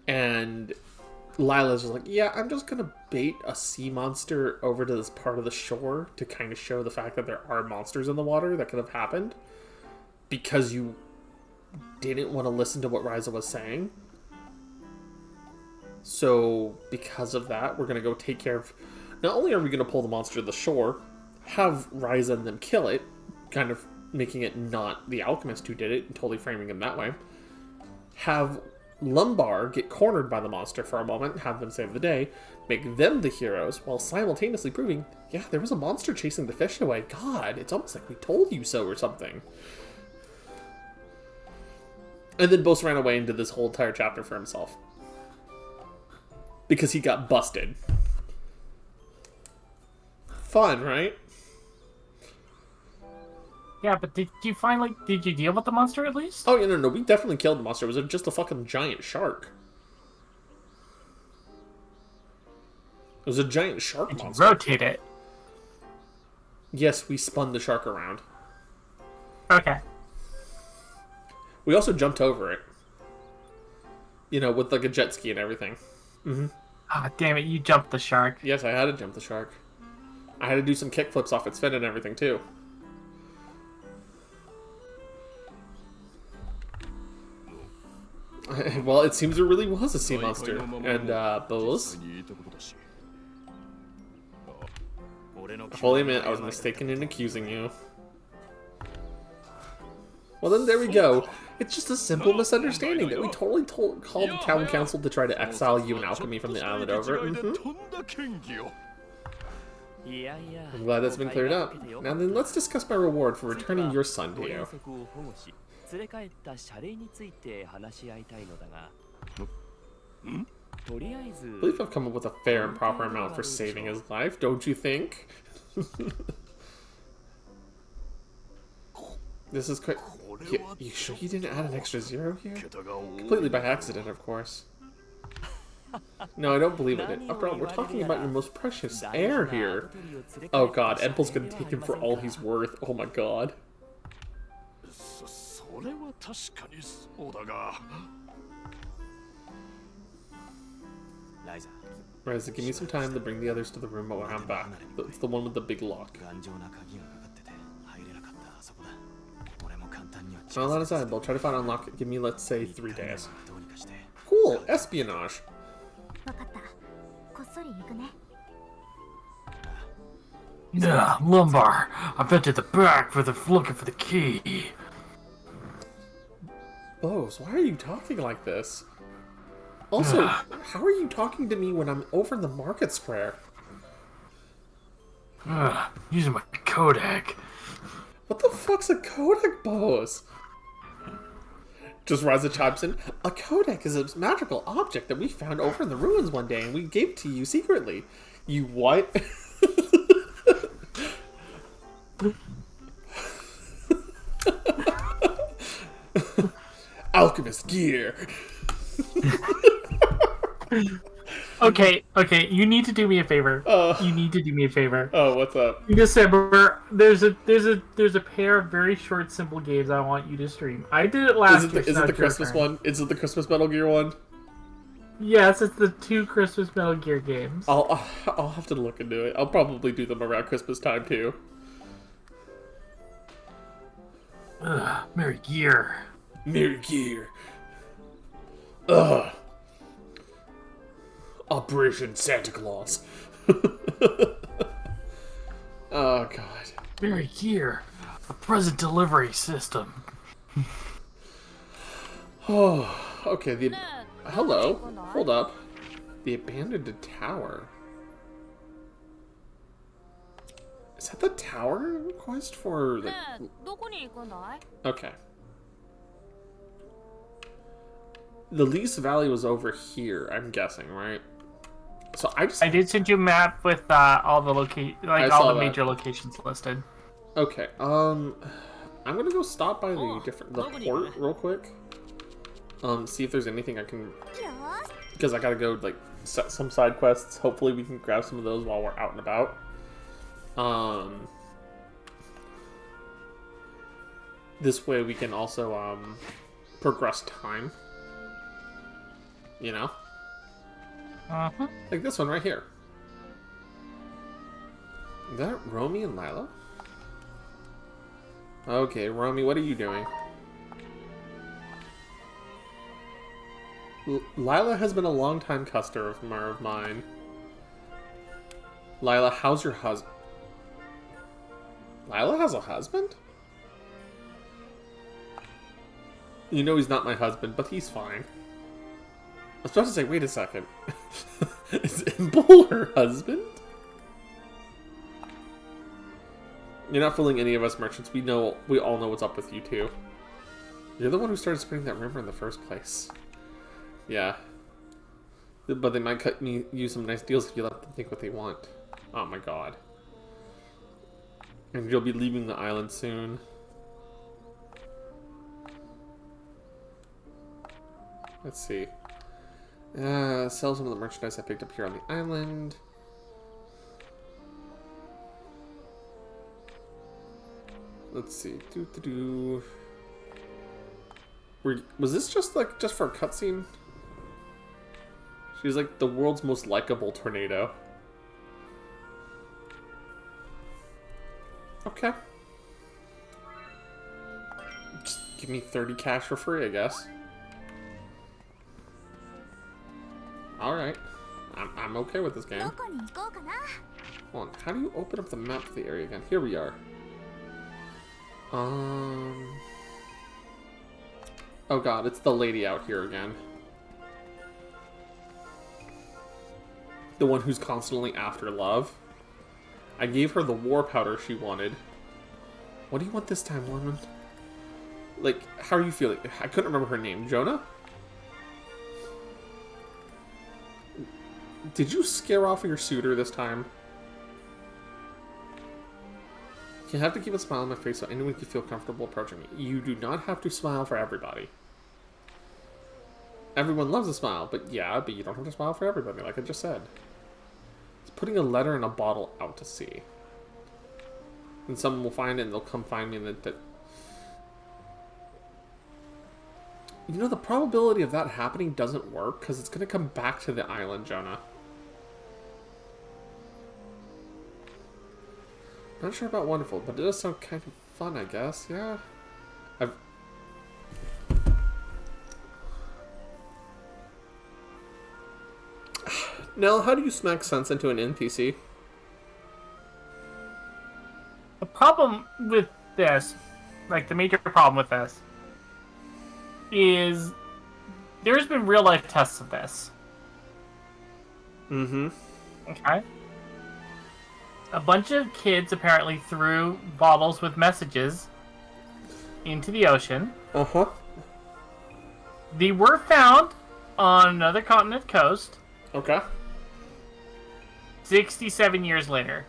And Lila's just like, yeah, I'm just going to bait a sea monster over to this part of the shore to kind of show the fact that there are monsters in the water that could have happened because you didn't want to listen to what Ryza was saying. So, because of that, we're going to go take care of... Not only are we going to pull the monster to the shore, have Ryza and them kill it, kind of making it not the Alchemist who did it, and totally framing him that way. Have Lombard get cornered by the monster for a moment, have them save the day, make them the heroes, while simultaneously proving, yeah, there was a monster chasing the fish away. God, it's almost like we told you so or something. And then Bose ran away and did this whole entire chapter for himself. Because he got busted. Fun, right? Yeah, but did you deal with the monster at least? Oh, yeah, no, we definitely killed the monster. It was just a fucking giant shark. It was a giant shark Did you monster. rotate it? Yes, we spun the shark around. Okay. We also jumped over it. You know, with like a jet ski and everything. Mm-hmm. Ah, damn it, you jumped the shark. Yes, I had to jump the shark. I had to do some kickflips off its fin and everything, too. Well, it seems there really was a sea monster. And, Bose? I fully admit I was mistaken in accusing you. Well, then there we go. It's just a simple misunderstanding that we totally called the town council to try to exile you and Alchemy from the island over. I'm glad that's been cleared up. Now then, let's discuss my reward for returning your son to you. I believe I've come up with a fair and proper amount for saving his life, don't you think? This is quite... You sure you didn't add an extra 0 here? Completely by accident, of course. No, I don't believe it. After all, we're talking about your most precious heir here. Oh god, Enpil's gonna take him for all he's worth. Oh my god. Ryza, give me some time to bring the others to the room while I'm back. It's the one with the big lock. Well, that aside, we'll try to find unlock it. Give me, let's say, 3 days. Cool! Espionage! Nah, Lombard. I've been to the back looking for the key. Bose, why are you talking like this? Also, how are you talking to me when I'm over in the market square? Using my Kodak. What the fuck's a Kodak, Bose? Just Ryza chimes in, a Kodak is a magical object that we found over in the ruins one day and we gave it to you secretly. You what? Alchemist gear. Okay, you need to do me a favor. You need to do me a favor. Oh, what's up? In December, there's a pair of very short, simple games I want you to stream. I did it last year. Is it the Christmas one? Is it the Christmas Metal Gear one? Yes, it's the 2 Christmas Metal Gear games. I'll have to look into it. I'll probably do them around Christmas time too. Merry Gear. Merry Gear. Ugh. Operation Santa Claus. Oh god. Merry Gear. A present delivery system. Oh, okay. Hello. Hold up. The abandoned tower. Is that the tower quest for the... Okay. The Lease Valley was over here, I'm guessing, right? So I did send you a map with all the major locations listed. Okay. I'm gonna go stop by the port real quick. See if there's anything I can, because I gotta go like set some side quests. Hopefully we can grab some of those while we're out and about. This way we can also progress time. You know? Like this one right here. Is that Romy and Lila? Okay, Romy, what are you doing? Lila has been a long-time customer of mine. Lila, how's your husband? Lila has a husband? You know he's not my husband, but he's fine. I was about to say, wait a second. Is Impel her husband? You're not fooling any of us merchants. We all know what's up with you two. You're the one who started spreading that rumor in the first place. Yeah. But they might cut you some nice deals if you let them think what they want. Oh my god. And you'll be leaving the island soon. Let's see. Sell some of the merchandise I picked up here on the island. Let's see. Was this just for a cutscene? She's like the world's most likable tornado. Okay. Just give me 30 cash for free, I guess. Alright. I'm okay with this game. Hold on, how do you open up the map for the area again? Here we are. Oh god, it's the lady out here again. The one who's constantly after love. I gave her the war powder she wanted. What do you want this time, woman? Like, how are you feeling? I couldn't remember her name. Jonah? Did you scare off your suitor this time? You have to keep a smile on my face so anyone can feel comfortable approaching me. You do not have to smile for everybody. Everyone loves a smile, but you don't have to smile for everybody, like I just said. It's putting a letter in a bottle out to sea. And someone will find it and they'll come find me and then... You know, the probability of that happening doesn't work because it's going to come back to the island, Jonah. Not sure about wonderful, but it does sound kind of fun, I guess. Yeah. Nell, how do you smack sense into an NPC? The problem with this, like the major problem with this, is there's been real life tests of this. Mm-hmm. Okay. A bunch of kids apparently threw bottles with messages into the ocean. Uh-huh. They were found on another continent coast. Okay. 67 years later.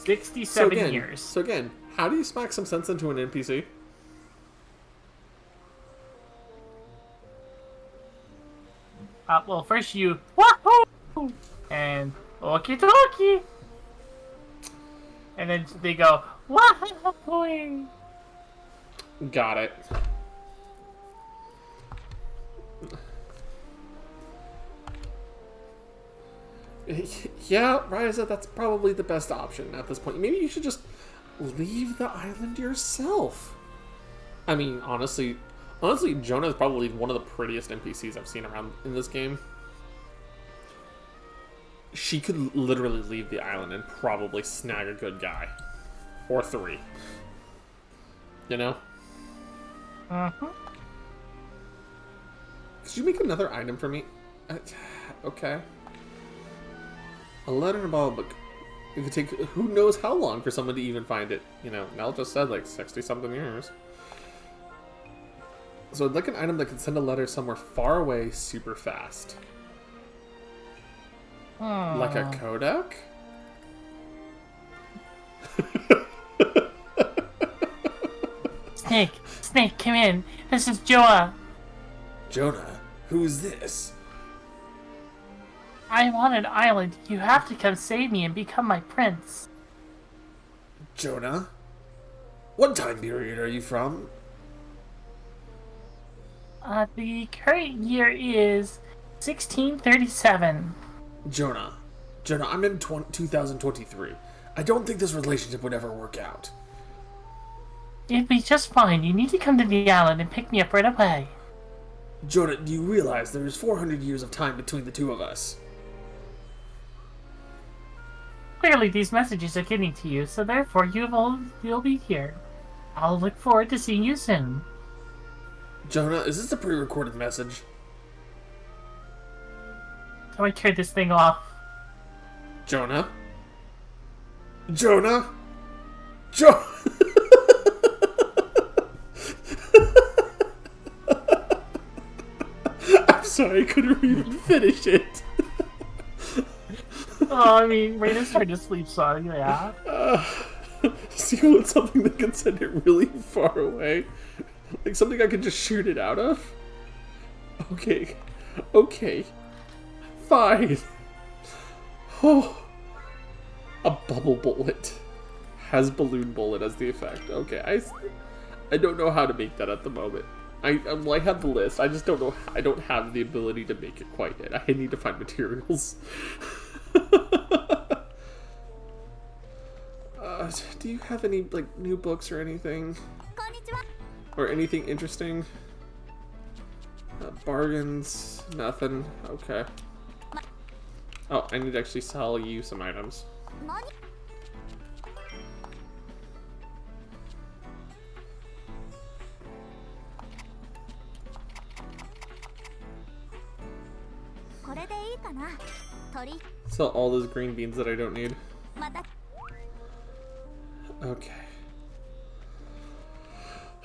Years. So again, how do you smack some sense into an NPC? Well, first you wahoo and okie dokie, and then they go wahoo. Got it. Yeah, Ryza, that's probably the best option at this point. Maybe you should just leave the island yourself. I mean, honestly, Jonah is probably one of the prettiest NPCs I've seen around in this game. She could literally leave the island and probably snag a good guy. Or 3. You know? Mm-hmm. Could you make another item for me? Okay. A letter and a ball book. It could take who knows how long for someone to even find it. You know, Nell just said like 60-something years. So I'd like an item that can send a letter somewhere far away super fast. Like a codec? Snake, come in. This is Joa. Jonah, who's this? I'm on an island. You have to come save me and become my prince. Jonah? What time period are you from? The current year is 1637. Jonah, I'm in 2023. I don't think this relationship would ever work out. It'd be just fine. You need to come to the island and pick me up right away. Jonah, do you realize there is 400 years of time between the two of us? Clearly, these messages are getting to you, so therefore you'll be here. I'll look forward to seeing you soon. Jonah, is this a pre-recorded message? So I turn this thing off. Jonah? I'm sorry, I couldn't even finish it. Oh, I mean, Raina's trying to sleep, so yeah. So you want something that can send it really far away? Like something I can just shoot it out of? Okay. Fine. Oh. A bubble bullet. Has balloon bullet as the effect. Okay, I don't know how to make that at the moment. I have the list. I just don't know. I don't have the ability to make it quite yet. I need to find materials. Do you have any like new books or anything? Or anything interesting? Bargains? Nothing. Okay. Oh, I need to actually sell you some items. Sell all those green beans that I don't need. Okay.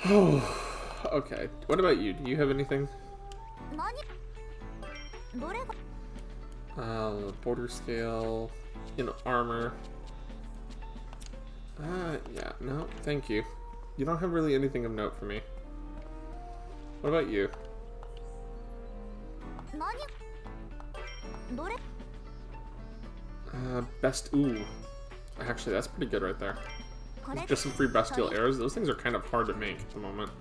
Oh, okay. What about you? Do you have anything? Border scale, armor. Yeah, no, thank you. You don't have really anything of note for me. What about you? Ooh. Actually, that's pretty good right there. Just some free bestial arrows. Those things are kind of hard to make at the moment.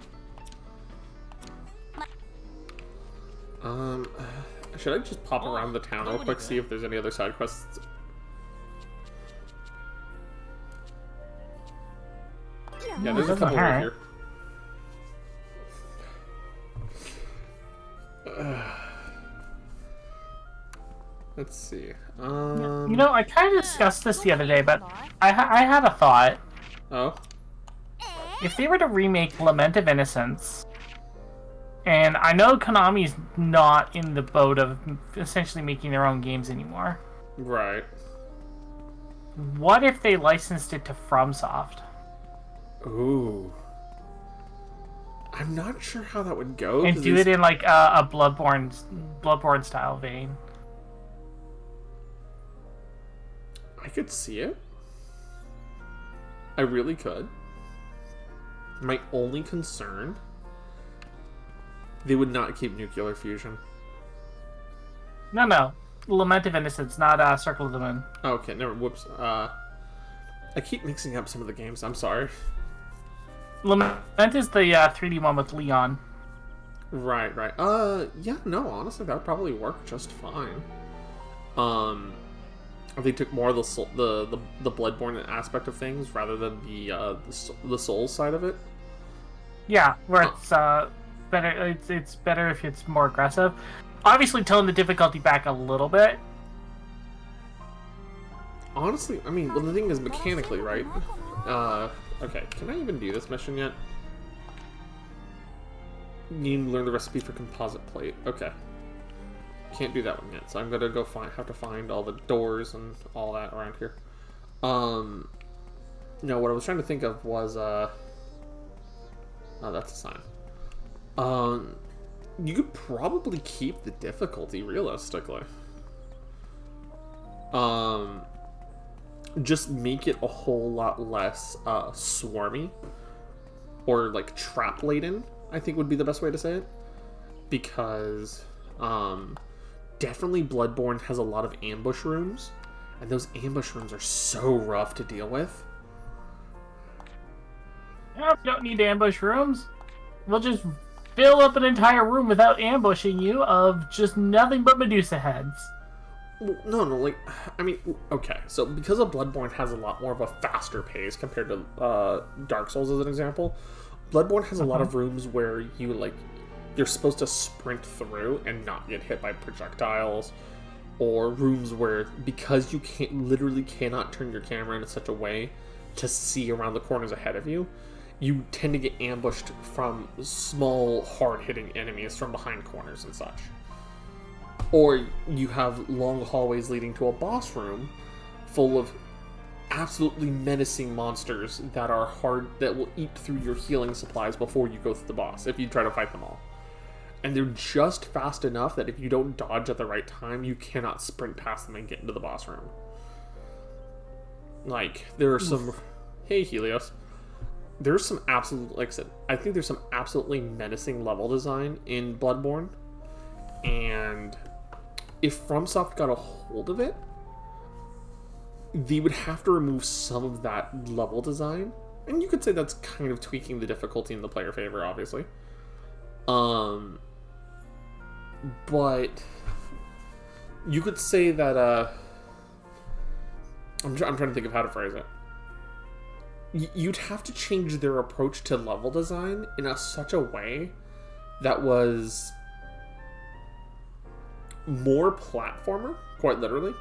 Should I just pop around the town real quick, see if there's any other side quests? Yeah, there's a couple right here. Let's see. I kind of discussed this the other day, but I had a thought. Oh? If they were to remake Lament of Innocence, and I know Konami's not in the boat of essentially making their own games anymore. Right. What if they licensed it to FromSoft? Ooh. I'm not sure how that would go. And do it in like a Bloodborne style vein. I could see it. I really could. My only concern, they would not keep nuclear fusion. No. Lament of Innocence, not Circle of the Moon. Okay, never. Whoops. I keep mixing up some of the games. I'm sorry. Lament is the 3D one with Leon. Right. Yeah, no, honestly, that would probably work just fine. If they took more of the Bloodborne aspect of things rather than the Souls side of it. Yeah, where it's better. It's better if it's more aggressive. Obviously, tone the difficulty back a little bit. Honestly, I mean, well, the thing is mechanically, right? Okay, can I even do this mission yet? You need to learn the recipe for composite plate. Okay. Can't do that one yet, so I'm gonna go have to find all the doors and all that around here. No, what I was trying to think of was, oh, that's a sign. You could probably keep the difficulty, realistically. Just make it a whole lot less, swarmy. Or, like, trap-laden, I think would be the best way to say it. Because, definitely Bloodborne has a lot of ambush rooms. And those ambush rooms are so rough to deal with. Yeah, we don't need ambush rooms. We'll just fill up an entire room without ambushing you of just nothing but Medusa heads. No, like, I mean, okay, so because of Bloodborne has a lot more of a faster pace compared to Dark Souls as an example, Bloodborne has a lot of rooms where you, like, you're supposed to sprint through and not get hit by projectiles, or rooms where, because you literally cannot turn your camera in such a way to see around the corners ahead of you, you tend to get ambushed from small, hard-hitting enemies from behind corners and such. Or you have long hallways leading to a boss room full of absolutely menacing monsters that are that will eat through your healing supplies before you go through the boss, if you try to fight them all. And they're just fast enough that if you don't dodge at the right time, you cannot sprint past them and get into the boss room. Like, there are some... Hey, Helios. There's some absolute... Like I said, I think there's some absolutely menacing level design in Bloodborne. And if FromSoft got a hold of it, they would have to remove some of that level design. And you could say that's kind of tweaking the difficulty in the player favor, obviously. But you could say that, I'm trying to think of how to phrase it. You'd have to change their approach to level design in such a way that was more platformer, quite literally.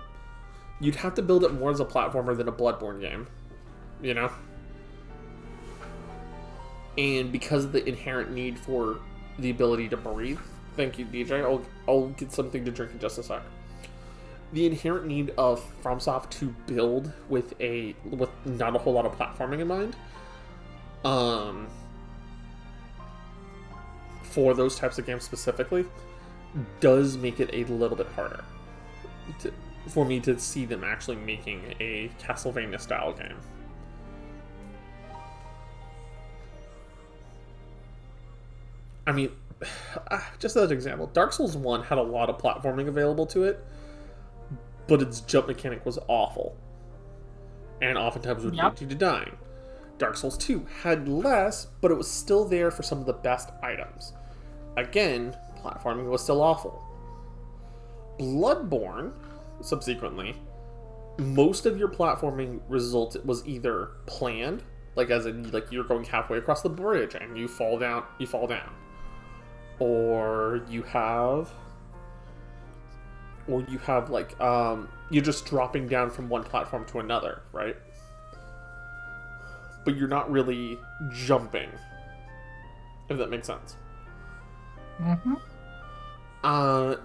You'd have to build it more as a platformer than a Bloodborne game, you know? And because of the inherent need for the ability to breathe, thank you, DJ, I'll get something to drink in just a sec. The inherent need of FromSoft to build with not a whole lot of platforming in mind, for those types of games specifically, does make it a little bit harder for me to see them actually making a Castlevania style game. I mean, just as an example, Dark Souls 1 had a lot of platforming available to it, but its jump mechanic was awful. And oftentimes would lead you to dying. Dark Souls 2 had less, but it was still there for some of the best items. Again, platforming was still awful. Bloodborne, subsequently, most of your platforming was either planned, like as in like you're going halfway across the bridge and you fall down. Or you have like you're just dropping down from one platform to another, right? But you're not really jumping, if that makes sense. Mm-hmm. I'm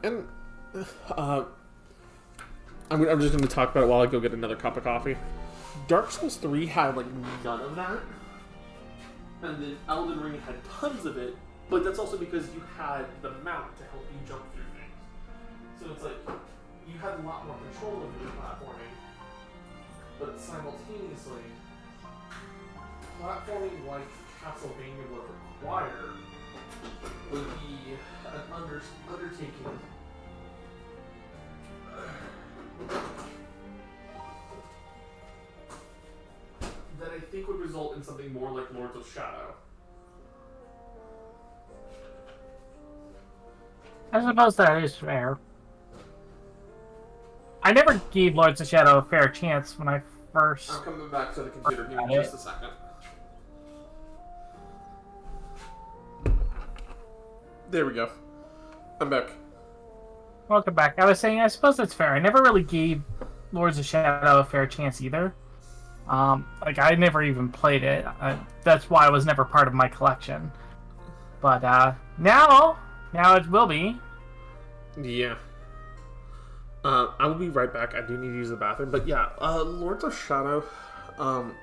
just going to talk about it while I go get another cup of coffee. Dark Souls 3 had like none of that, and then Elden Ring had tons of it. But that's also because you had the mount to help you jump through things. So it's like, you had a lot more control over your platforming, but simultaneously, platforming like Castlevania would require would be an undertaking that I think would result in something more like Lords of Shadow. I suppose that is fair. I never gave Lords of Shadow a fair chance when I first... I'm coming back to the computer. Give me just a second. There we go. I'm back. Welcome back. I was saying, I suppose that's fair. I never really gave Lords of Shadow a fair chance either. Like, I never even played it. That's why it was never part of my collection. But, now it will be. Yeah. I will be right back. I do need to use the bathroom. But yeah, Lords of Shadow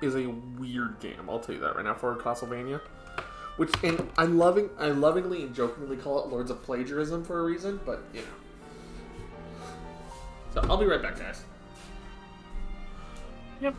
is a weird game. I'll tell you that right now for Castlevania. And I lovingly and jokingly call it Lords of Plagiarism for a reason, but, you know. So, I'll be right back, guys. Yep.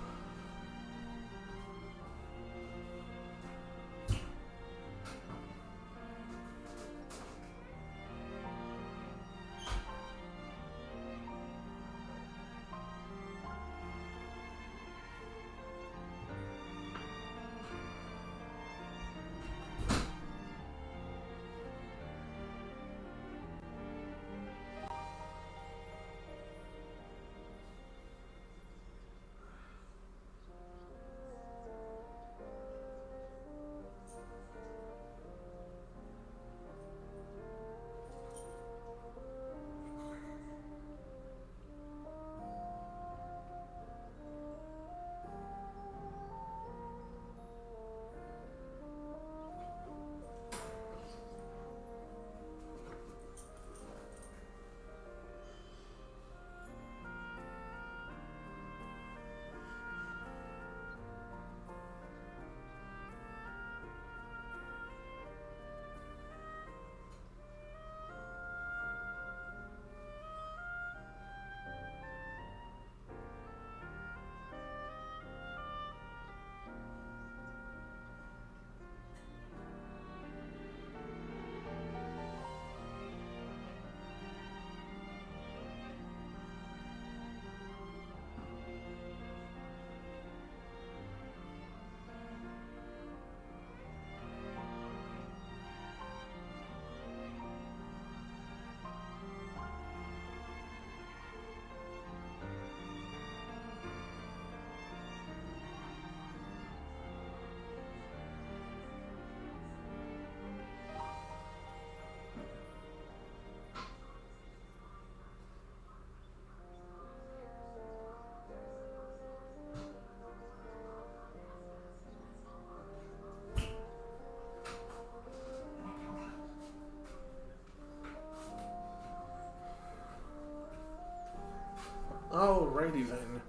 Alrighty then.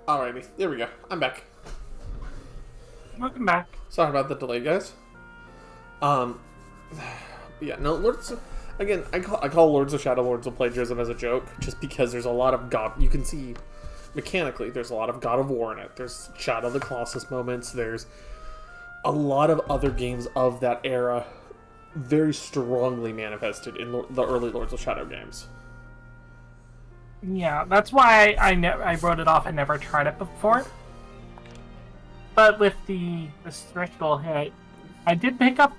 Alrighty, there we go. I'm back. Welcome back. Sorry about the delay, guys. Yeah, no, again, I call Lords of Shadow Lords of Plagiarism as a joke, just because there's a lot of you can see, mechanically, there's a lot of God of War in it. There's Shadow of the Colossus moments, there's a lot of other games of that era very strongly manifested in the early Lords of Shadow games. Yeah, that's why I wrote it off and never tried it before. But with the stretch goal hit, I did pick up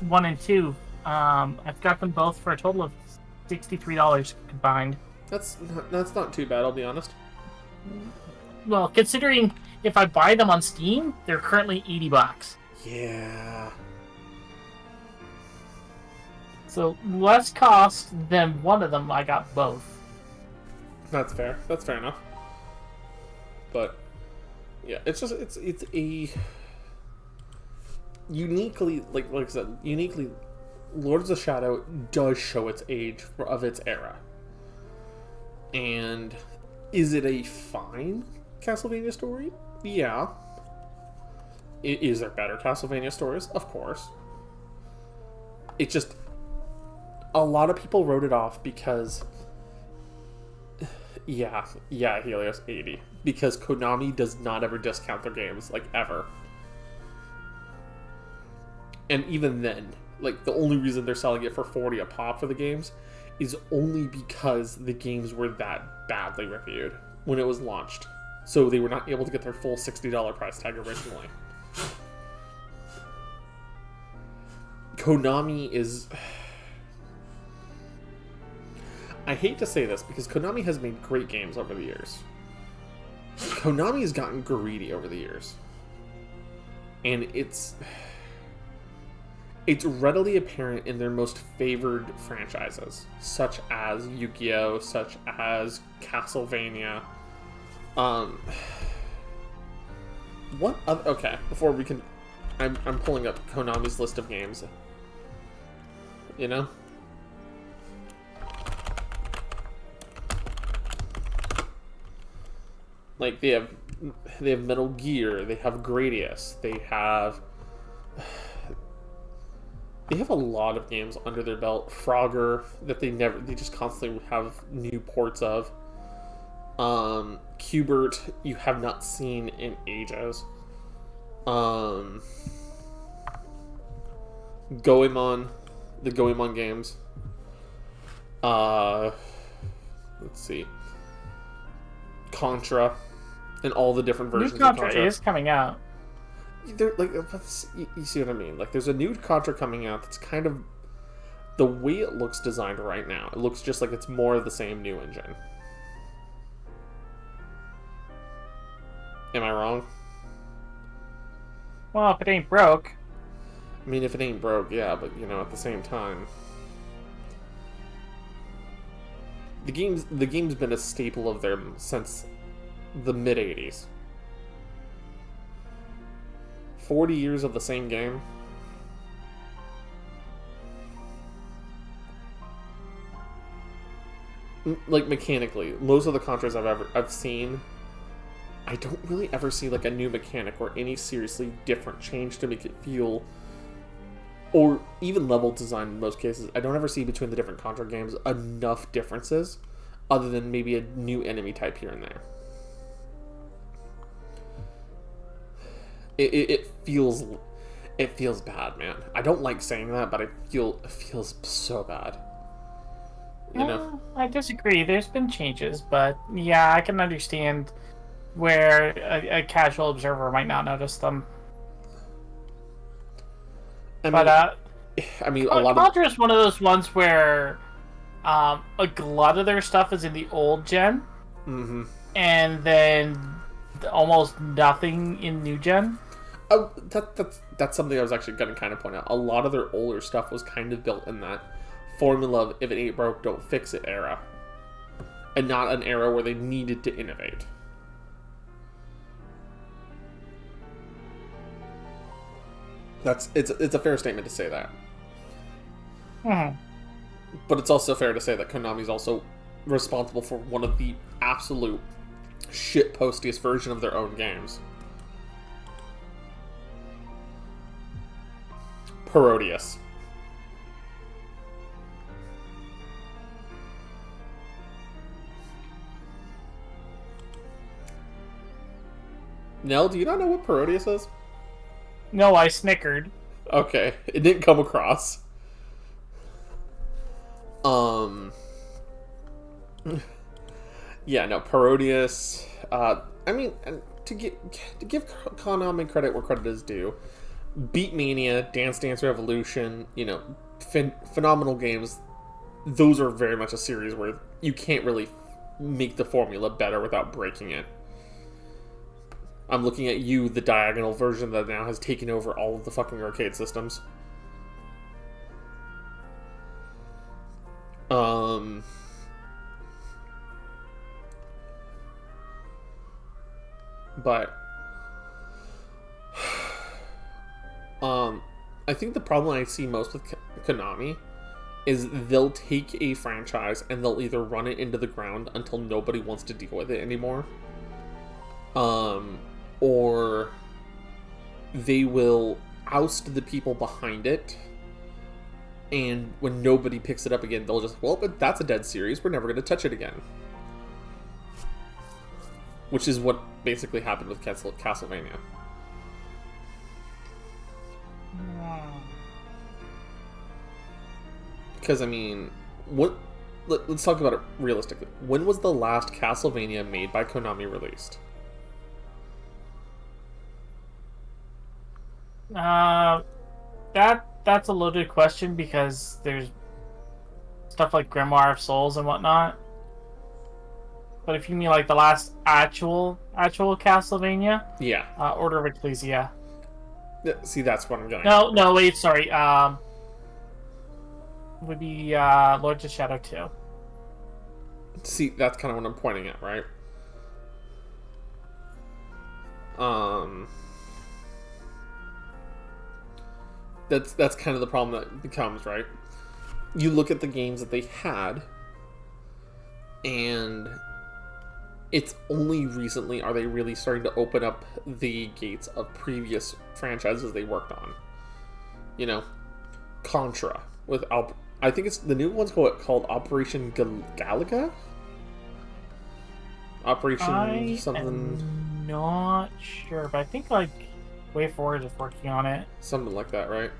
1 and 2. I've got them both for a total of $63 combined. That's not too bad, I'll be honest. Well, considering if I buy them on Steam, they're currently $80. Yeah. So less cost than one of them. I got both. That's fair. That's fair enough. But yeah, it's a uniquely, like I said, Lords of Shadow does show its age of its era. And is it a fine Castlevania story? Yeah. Is there better Castlevania stories? Of course. It's just a lot of people wrote it off because yeah, Helios 80. Because Konami does not ever discount their games, like, ever. And even then, like, the only reason they're selling it for $40 a pop for the games is only because the games were that badly reviewed when it was launched. So they were not able to get their full $60 price tag originally. Konami is... I hate to say this, because Konami has made great games over the years. Konami has gotten greedy over the years. and it's readily apparent in their most favored franchises, such as Yu-Gi-Oh, such as Castlevania. What other, okay, before we can, I'm pulling up Konami's list of games. You know? Like, they have Metal Gear, they have Gradius, they have a lot of games under their belt. Frogger, that they just constantly have new ports of. Qbert, you have not seen in ages. Goemon, the Goemon games. Let's see. Contra, and all the different versions New of Contra Contra is coming out. They're like, you see what I mean? Like, there's a new Contra coming out that's kind of the way it looks designed right now. It looks just like it's more of the same new engine. Am I wrong? Well, if it ain't broke. I mean, if it ain't broke, yeah, but you know, at the same time, the game's been a staple of them since the mid '80s. 40 years of the same game. Like, mechanically, most of the Contras I've seen, I don't really ever see like a new mechanic or any seriously different change to make it feel, or even level design in most cases. I don't ever see between the different Contra games enough differences, other than maybe a new enemy type here and there. It feels bad, man. I don't like saying that, but it feels so bad. You know? I disagree. There's been changes, but yeah, I can understand where a casual observer might not notice them. I mean, a lot Contra is one of those ones where a lot of their stuff is in the old gen, and then almost nothing in new gen. Oh, that's something I was actually going to kind of point out. A lot of their older stuff was kind of built in that formula of if it ain't broke, don't fix it era, and not an era where they needed to innovate. It's a fair statement to say that. But it's also fair to say that Konami's also responsible for one of the absolute shitpostiest version of their own games. Parodius. Nell, do you not know what Parodius is? No, I snickered. Okay, it didn't come across. Yeah, no, Parodius. I mean, to give Konami credit where credit is due, Beatmania, Dance Dance Revolution, you know, phenomenal games. Those are very much a series where you can't really make the formula better without breaking it. I'm looking at you, the diagonal version that now has taken over all of the fucking arcade systems. But I think the problem I see most with Konami is they'll take a franchise and they'll either run it into the ground until nobody wants to deal with it anymore, or they will oust the people behind it, and when nobody picks it up again, they'll just, well, but that's a dead series, we're never going to touch it again. Which is what basically happened with Castlevania. Because, I mean, let's talk about it realistically. When was the last Castlevania made by Konami released? That's a loaded question because there's stuff like Grimoire of Souls and whatnot. But if you mean like the last actual Castlevania, yeah, Order of Ecclesia. Yeah, see, that's what I'm getting. No, wait, sorry. Would be Lords of Shadow 2. See, that's kind of what I'm pointing at, right? That's kind of the problem that becomes, right? You look at the games that they had, and it's only recently are they really starting to open up the gates of previous franchises they worked on. You know, Contra with I think it's the new one's called Operation Galaga. Operation something. I'm not sure, but I think like Way Forward is working on it. Something like that, right?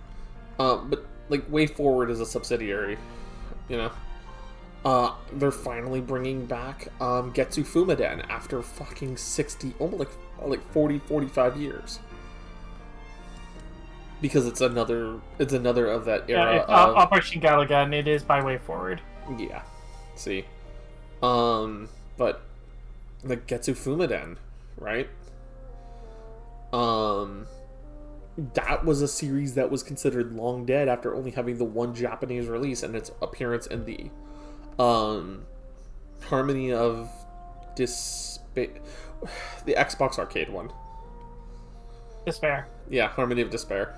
But like Way Forward is a subsidiary, you know. They're finally bringing back Getsu Fumaden after fucking 60, almost like 40, 45 years. Because it's another of that era it's of Operation Galaga, and it is by Way Forward. Yeah. See. But like Getsu Fumaden, right? That was a series that was considered long dead after only having the one Japanese release and its appearance in the Harmony of Despair, the Xbox arcade one. Despair. Yeah, Harmony of Despair.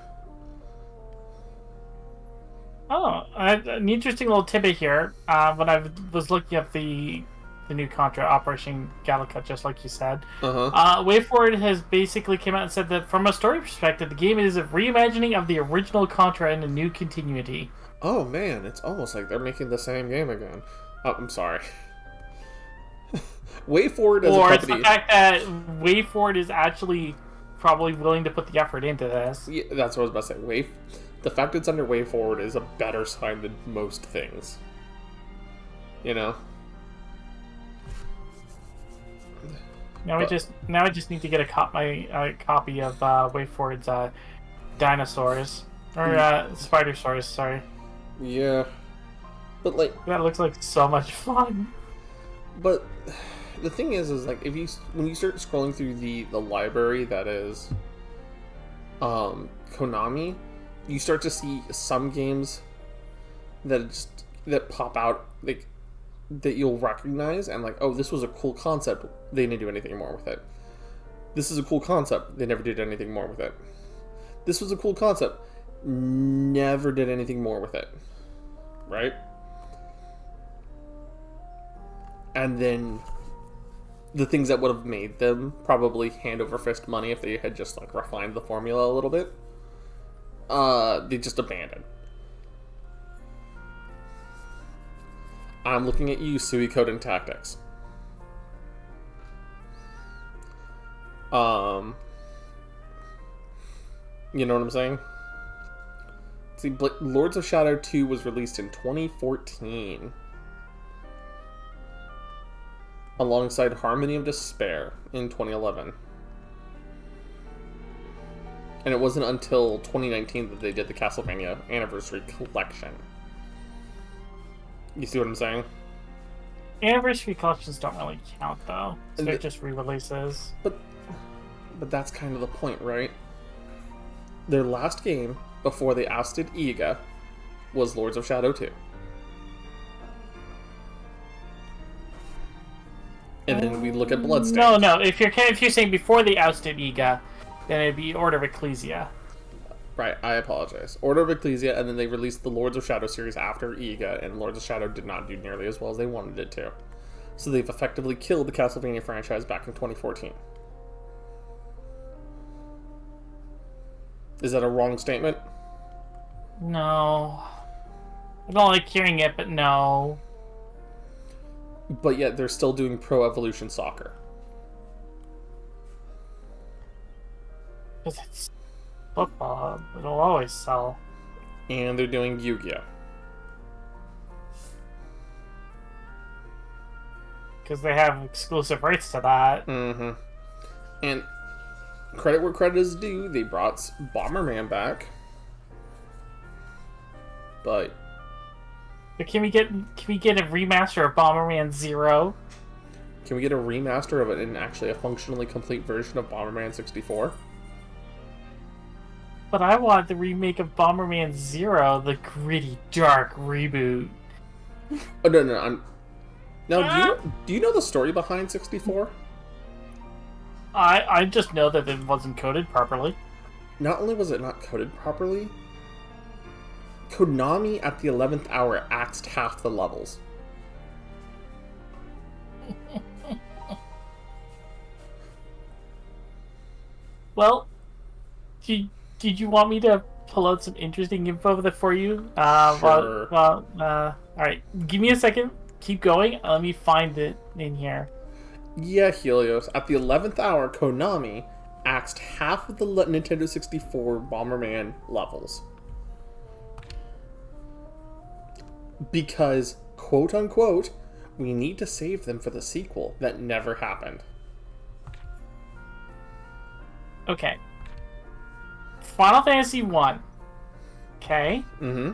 Oh, an interesting little tidbit here. When I was looking up the new Contra, Operation Galaga, just like you said, Way Forward has basically came out and said that from a story perspective, the game is a reimagining of the original Contra in a new continuity. Oh man, it's almost like they're making the same game again. Oh, I'm sorry. Way Forward as a company. Or it's the fact that Way Forward is actually probably willing to put the effort into this. Yeah, that's what I was about to say. The fact it's under Way Forward is a better sign than most things. You know? Now I just need to get a copy of Way Forward's Dinosaurs. Or Spider-Saurs, sorry. Yeah. But like that looks like so much fun. But the thing is like when you start scrolling through the library that is Konami, you start to see some games that pop out like that you'll recognize and like, oh, this was a cool concept. They didn't do anything more with it. This is a cool concept. They never did anything more with it. This was a cool concept. Never did anything more with it. Right? And then the things that would have made them probably hand over fist money if they had just like refined the formula a little bit, they just abandoned. I'm looking at you, Suicode and Tactics. You know what I'm saying? See, Lords of Shadow 2 was released in 2014. Alongside Harmony of Despair in 2011. And it wasn't until 2019 that they did the Castlevania Anniversary Collection. You see what I'm saying? Anniversary collections don't really count, though. So they're just re-releases. But that's kind of the point, right? Their last game before they ousted Iga was Lords of Shadow 2. And then we look at Bloodstained. No. If you're saying before they ousted Iga, then it'd be Order of Ecclesia. Right, I apologize. Order of Ecclesia, and then they released the Lords of Shadow series after Iga, and Lords of Shadow did not do nearly as well as they wanted it to. So they've effectively killed the Castlevania franchise back in 2014. Is that a wrong statement? No. I don't like hearing it, but no. But yet they're still doing Pro Evolution Soccer. Because it's football. It'll always sell. And they're doing Yu-Gi-Oh! Because they have exclusive rights to that. Mm-hmm. And credit where credit is due, they brought Bomberman back. But can we get a remaster of Bomberman 0? Can we get a remaster of it in actually a functionally complete version of Bomberman 64? But I want the remake of Bomberman Zero, the gritty, dark reboot. Oh no, Now, do you know the story behind 64? I just know that it wasn't coded properly. Not only was it not coded properly, Konami at the 11th hour axed half the levels. Well, did you want me to pull out some interesting info for you? Sure. Alright, give me a second. Keep going. Let me find it in here. Yeah, Helios. At the 11th hour, Konami axed half of the Nintendo 64 Bomberman levels. Because, quote unquote, we need to save them for the sequel that never happened. Okay. Final Fantasy 1. Okay. Mm-hmm.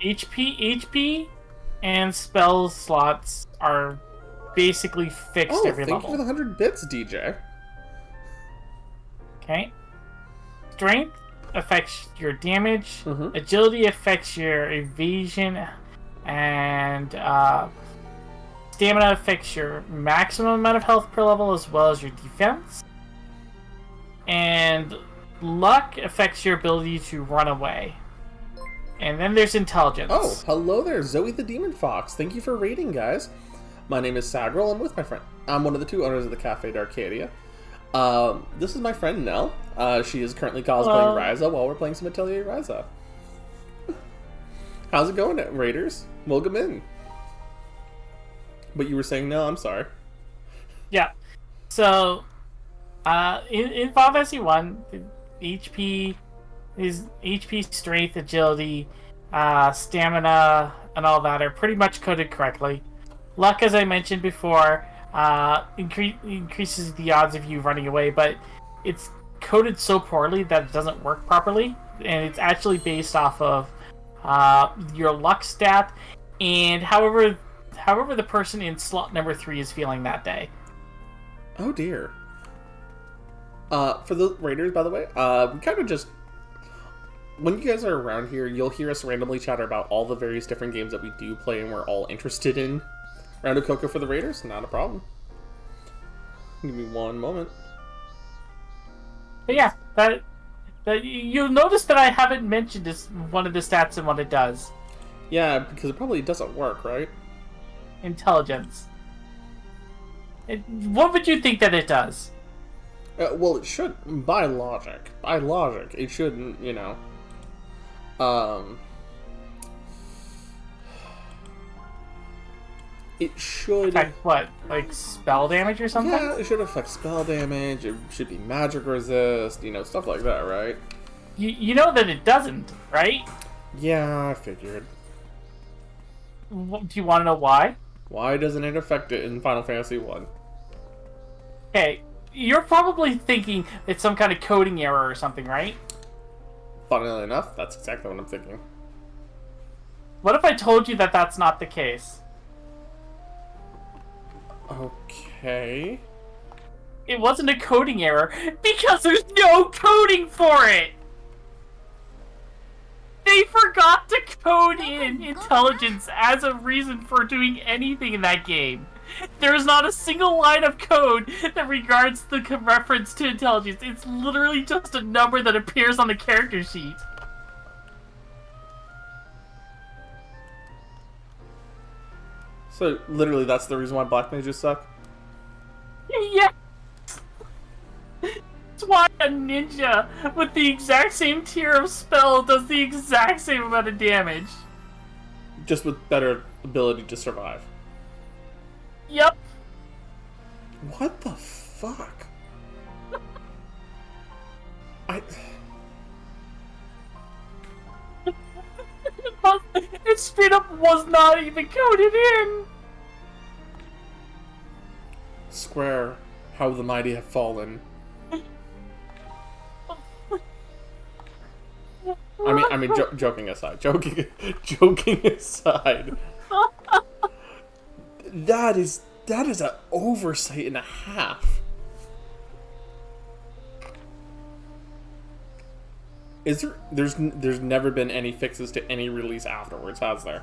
HP, and spell slots are basically fixed every level. Thank you for the 100 bits, DJ. Okay. Strength affects your damage. Mm-hmm. Agility affects your evasion. And stamina affects your maximum amount of health per level as well as your defense. And luck affects your ability to run away. And then there's intelligence. Oh, hello there, Zoe the Demon Fox. Thank you for raiding, guys. My name is Sagril. I'm with my friend. I'm one of the two owners of the Cafe d'Arcadia. This is my friend Nell. She is currently cosplaying Ryza while we're playing some Atelier Ryza. How's it going, Raiders? Welcome in. But you were saying no, I'm sorry. Yeah. So, in Final Fantasy 1, HP is HP, strength, agility, stamina, and all that are pretty much coded correctly. Luck, as I mentioned before, increases the odds of you running away, but it's coded so poorly that it doesn't work properly, and it's actually based off of your luck stat and however the person in slot number 3 is feeling that day. Oh dear. For the Raiders, by the way, we kind of just... When you guys are around here, you'll hear us randomly chatter about all the various different games that we do play and we're all interested in. Round of Cocoa for the Raiders? Not a problem. Give me one moment. But yeah, that you'll notice that I haven't mentioned this, one of the stats and what it does. Yeah, because it probably doesn't work, right? Intelligence. What would you think that it does? Well, it should, by logic, it shouldn't, you know. It should affect what, like spell damage or something? Yeah, it should affect spell damage. It should be magic resist, you know, stuff like that, right? You know that it doesn't, right? Yeah, I figured. Do you want to know why? Why doesn't it affect it in Final Fantasy 1? Okay, you're probably thinking it's some kind of coding error or something, right? Funnily enough, that's exactly what I'm thinking. What if I told you that that's not the case? Okay. It wasn't a coding error because there's no coding for it! They forgot to code in intelligence as a reason for doing anything in that game. There is not a single line of code that regards the reference to intelligence. It's literally just a number that appears on the character sheet. So, literally, that's the reason why Black Mages suck? Yeah. That's why a ninja with the exact same tier of spell does the exact same amount of damage. Just with better ability to survive. Yep. What the fuck? It straight up was not even coded in. Square, how the mighty have fallen. I mean, joking aside, joking aside. That is an oversight and a half. There's never been any fixes to any release afterwards, has there?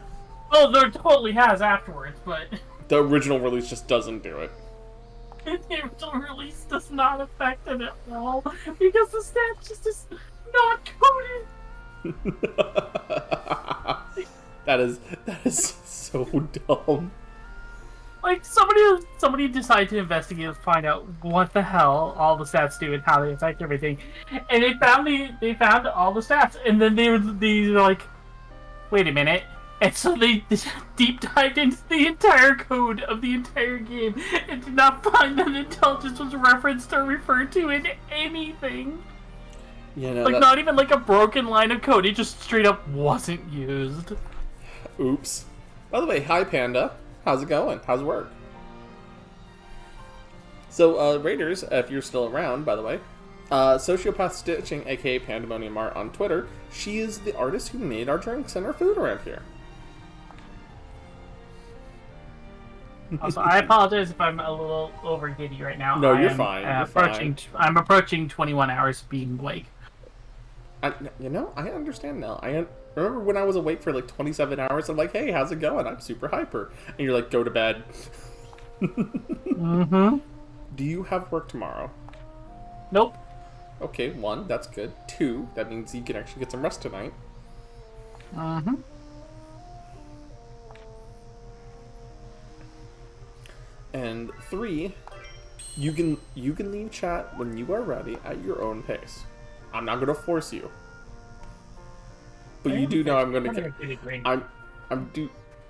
Oh, there totally has afterwards, but The original release just doesn't do it. the original release does not affect it at all because the stat just is not coded. That is so dumb. Like somebody decided to investigate and find out what the hell all the stats do and how they affect everything, and they found all the stats, and then they were like, wait a minute, and so they deep dived into the entire code of the entire game and did not find that intelligence was referenced or referred to in anything. You know, Like not even like a broken line of code; it just straight up wasn't used. Oops. By the way, hi Panda. How's it going? How's work? So, Raiders, if you're still around, by the way, Sociopath Stitching, aka Pandemonium Art on Twitter, she is the artist who made our drinks and our food around here. Also, I apologize if I'm a little over giddy right now. No, you're fine. You're fine. I'm approaching 21 hours being awake. I understand now. I remember when I was awake for like 27 hours, I'm like, hey, how's it going? I'm super hyper. And you're like, go to bed. Mm-hmm. Do you have work tomorrow? Nope. Okay, 1, that's good. 2, that means you can actually get some rest tonight. Mm-hmm. And 3, you can leave chat when you are ready at your own pace. I'm not gonna force you. But you do know I'm gonna care.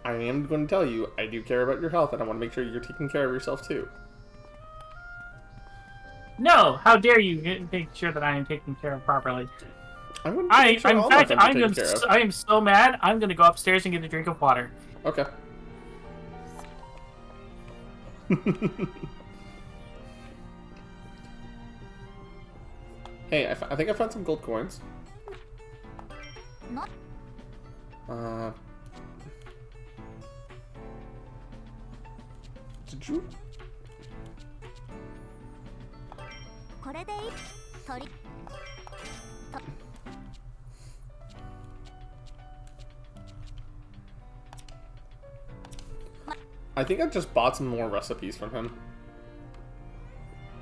I am going to tell you I do care about your health, and I want to make sure you're taking care of yourself too. No, how dare you make sure that I am taken care of properly? I'm going to make sure all my friends are taken care of. I am so mad. I'm going to go upstairs and get a drink of water. Okay. Hey, I think I found some gold coins. Not. Did you? I think I just bought some more recipes from him.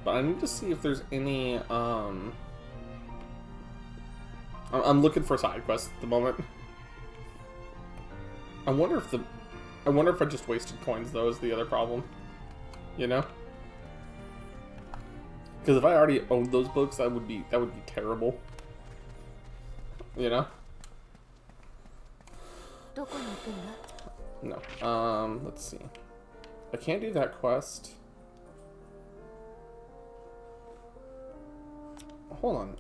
But I need to see if there's any, I'm looking for side quests at the moment. I wonder if I just wasted coins, though, is the other problem. You know? Because if I already owned those books, that would be terrible. You know? No. Let's see. I can't do that quest. Hold on.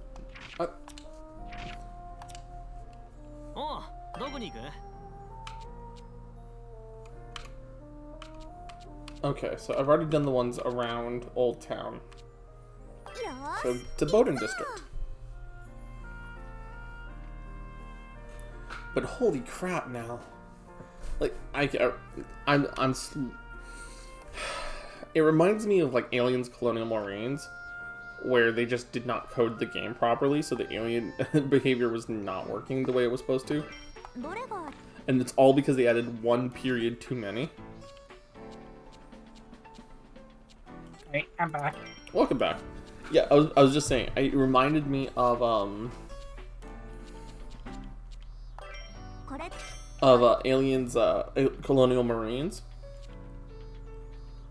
Okay, so I've already done the ones around Old Town. So to Bowden District. But holy crap now. Like, it reminds me of like Aliens Colonial Marines, where they just did not code the game properly, so the alien behavior was not working the way it was supposed to. And it's all because they added one period too many. Hey, I'm back. Welcome back. Yeah, I was just saying, it reminded me of Aliens Colonial Marines.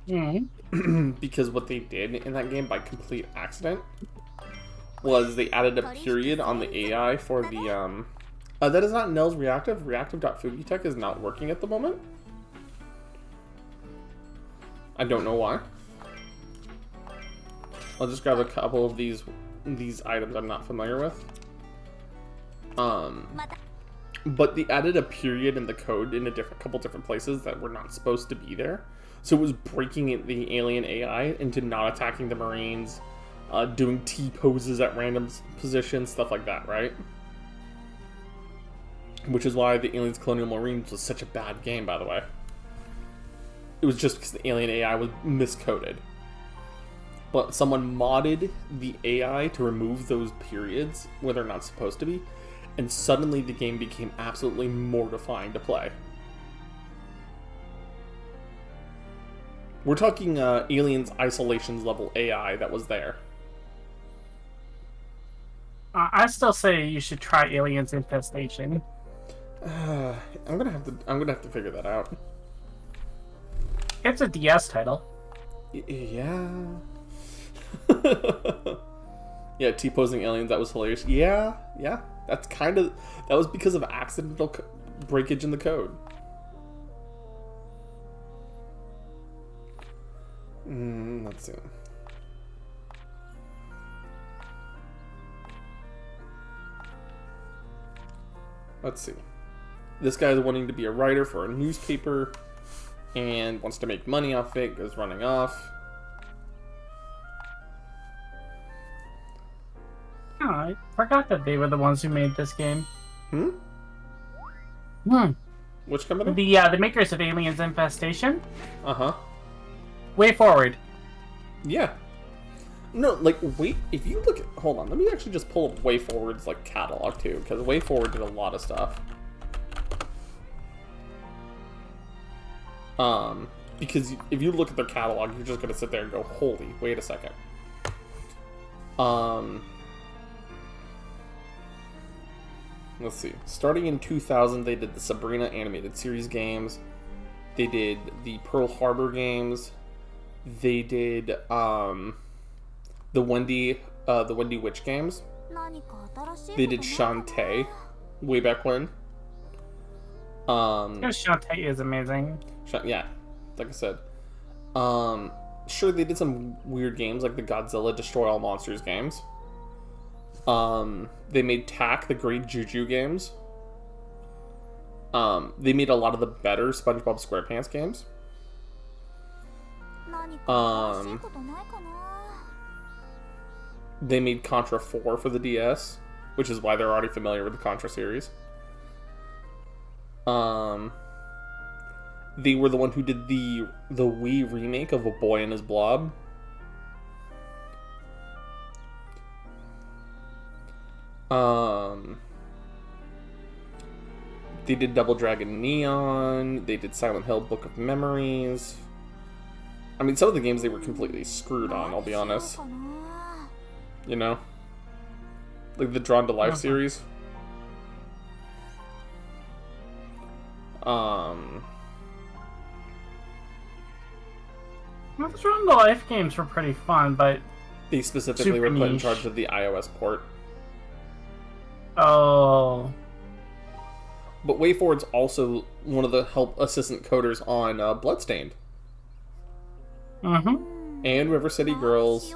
Mm-hmm. Because what they did in that game by complete accident was they added a period on the AI for the that is not Nell's reactive. Reactive.fugitech is not working at the moment. I don't know why. I'll just grab a couple of these items I'm not familiar with. But they added a period in the code in a couple different places that were not supposed to be there. So it was breaking the alien AI into not attacking the Marines, doing T-poses at random positions, stuff like that, right? Which is why the Aliens Colonial Marines was such a bad game, by the way. It was just because the alien AI was miscoded. but someone modded the AI to remove those periods where they're not supposed to be, and suddenly the game became absolutely mortifying to play. We're talking Aliens Isolations level AI that was there. I still say you should try Aliens Infestation. I'm gonna have to figure that out. It's a DS title. Yeah. Yeah, T-posing aliens, that was hilarious. Yeah. That was because of accidental breakage in the code. Let's see. Let's see. This guy's wanting to be a writer for a newspaper and wants to make money off it, goes running off. Oh, I forgot that they were the ones who made this game. Which company? The makers of Aliens Infestation. Uh-huh. Way Forward. Yeah. No, like, wait, if you look at... Hold on, let me actually just pull up Way Forward's, like, catalog, too, because Way Forward did a lot of stuff. Because if you look at their catalog, you're just gonna sit there and go, holy, wait a second. Let's see. Starting in 2000, they did the Sabrina animated series games. They did the Pearl Harbor games. They did, the Wendy Witch games. They did Shantae way back when. Shantae is amazing. Yeah, like I said. Sure, they did some weird games like the Godzilla Destroy All Monsters games. They made Tack, the Great Juju games. They made a lot of the better SpongeBob SquarePants games. They made Contra 4 for the DS, which is why they're already familiar with the Contra series. They were the one who did the Wii remake of A Boy and His Blob. They did Double Dragon Neon. They did Silent Hill Book of Memories. I mean, some of the games they were completely screwed on, I'll be honest. You know? Like the Drawn to Life series. Well, the Drawn to Life games were pretty fun, but they specifically were put in charge of the iOS port. Oh. But WayForward's also one of the help assistant coders on Bloodstained. And River City Girls.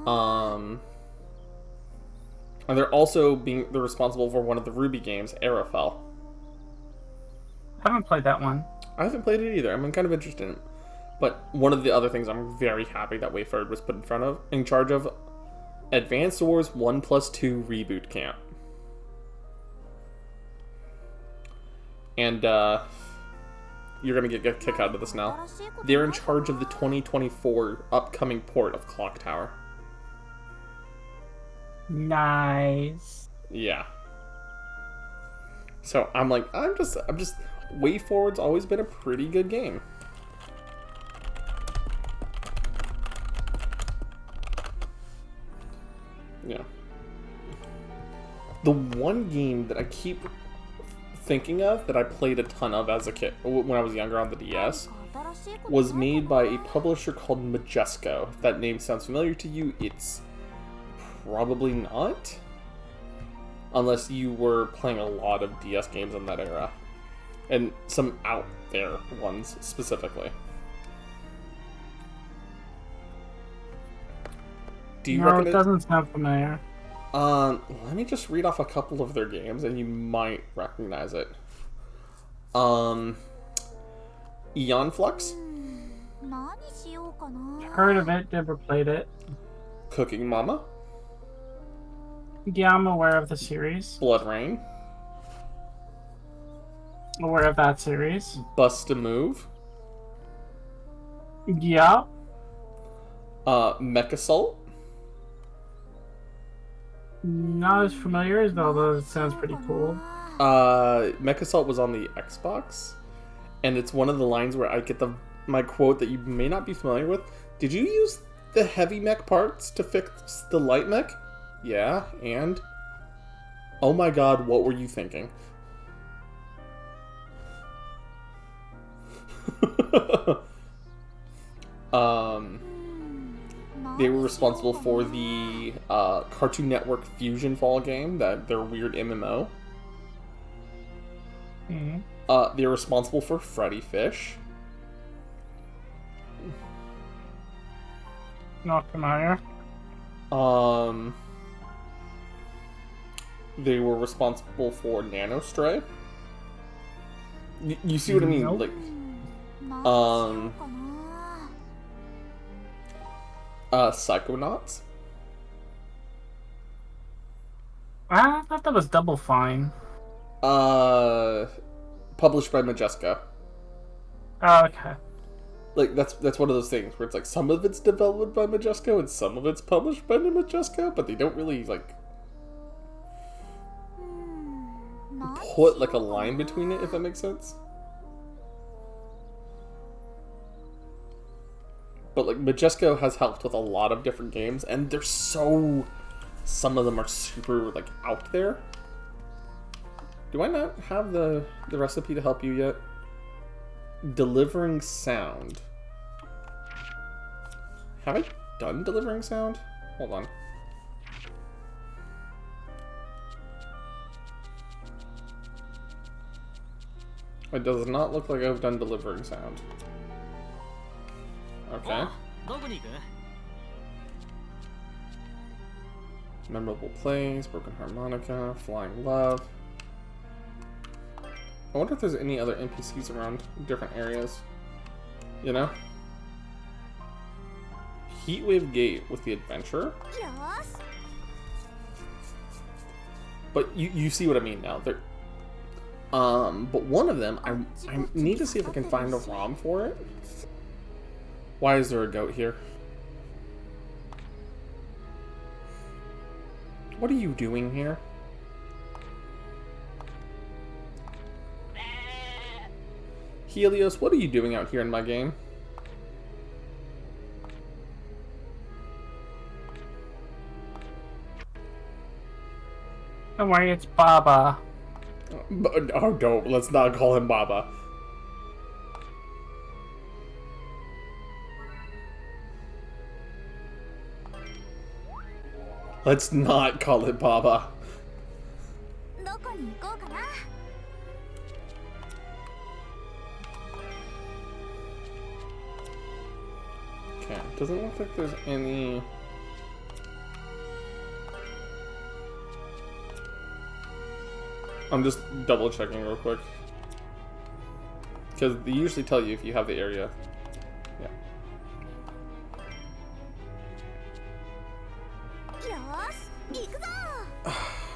And they're also they're responsible for one of the Ruby games, Arafel. I haven't played that one. I haven't played it either. I'm kind of interested in it. But one of the other things I'm very happy that WayForward was put in charge of, Advanced Wars 1+2 Reboot Camp. And you're gonna get a kick out of this now. They're in charge of the 2024 upcoming port of Clock Tower. Nice. Yeah. So I'm just WayForward's always been a pretty good game. Yeah. The one game that I keep thinking of that I played a ton of as a kid when I was younger on the DS was made by a publisher called Majesco. If that name sounds familiar to you, it's probably not. Unless you were playing a lot of DS games in that era. And some out there ones specifically. Do you No, it doesn't sound familiar. Let me just read off a couple of their games and you might recognize it. Eon Flux? Heard of it, never played it. Cooking Mama? Yeah, I'm aware of the series. Blood Rain? Aware of that series. Bust a Move? Yeah. Mech Assault. Not as familiar as although it sounds pretty cool. Mech Assault was on the Xbox, and it's one of the lines where I get my quote that you may not be familiar with. Did you use the heavy mech parts to fix the light mech? Yeah, and oh my god, what were you thinking? They were responsible for the Cartoon Network Fusion Fall game, their weird MMO. Mm-hmm. They're responsible for Freddy Fish. Not familiar. They were responsible for Nanostray. You see what I mean? Nope. Like, Psychonauts. I thought that was Double Fine. Published by Majesco. Oh, okay. Like, that's one of those things where it's like some of it's developed by Majesco and some of it's published by Majesco, but they don't really like put like a line between it, if that makes sense. But like Majesco has helped with a lot of different games, and they're some of them are super like out there. Do I not have the recipe to help you yet? Delivering sound. Have I done delivering sound? Hold on. It does not look like I've done delivering sound. Okay. Memorable plays, broken harmonica, flying love. I wonder if there's any other NPCs around different areas. You know? Heatwave Gate with the adventurer. But you see what I mean now. They're, but one of them, I need to see if I can find a ROM for it. Why is there a goat here? What are you doing here? Helios, what are you doing out here in my game? Don't worry, it's Baba. Oh, don't. Let's not call him Baba. Let's not call it Baba. Okay, doesn't look like there's any... I'm just double checking real quick. Because they usually tell you if you have the area. Yeah.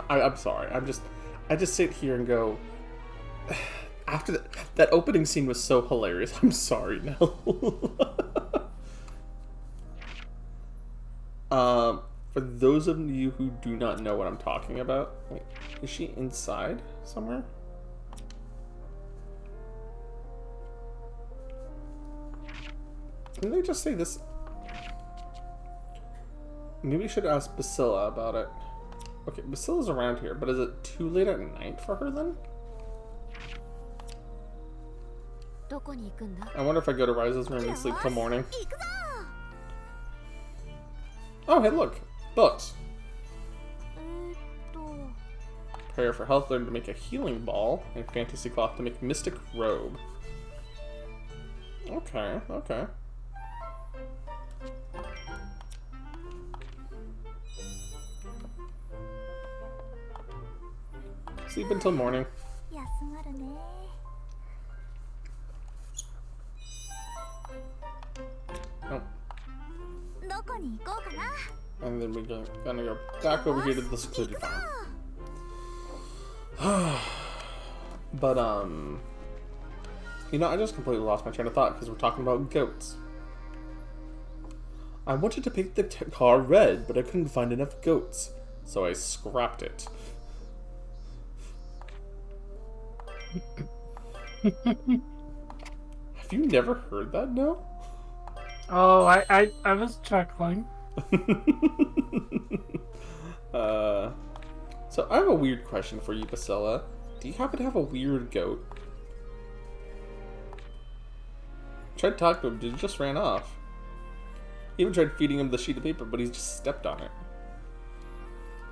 I'm sorry. I just sit here and go. After that opening scene was so hilarious. I'm sorry now. For those of you who do not know what I'm talking about, wait, is she inside somewhere? Didn't they just say this? Maybe we should ask Basila about it. Okay, Basila's around here, but is it too late at night for her then? I wonder if I go to Ryza's room and sleep till morning. Oh, hey, look. Books. Prayer for health, learn to make a healing ball, and fantasy cloth to make mystic robe. Okay, okay. Sleep until morning. Oh. And then we're gonna go back over here to the secluded farm. But, you know, I just completely lost my train of thought because we're talking about goats. I wanted to paint the car red, but I couldn't find enough goats, so I scrapped it. Have you never heard that, no? Oh, I was chuckling. So I have a weird question for you, Basella. Do you happen to have a weird goat? Tried to talk to him, but he just ran off. Even tried feeding him the sheet of paper, but he's just stepped on it.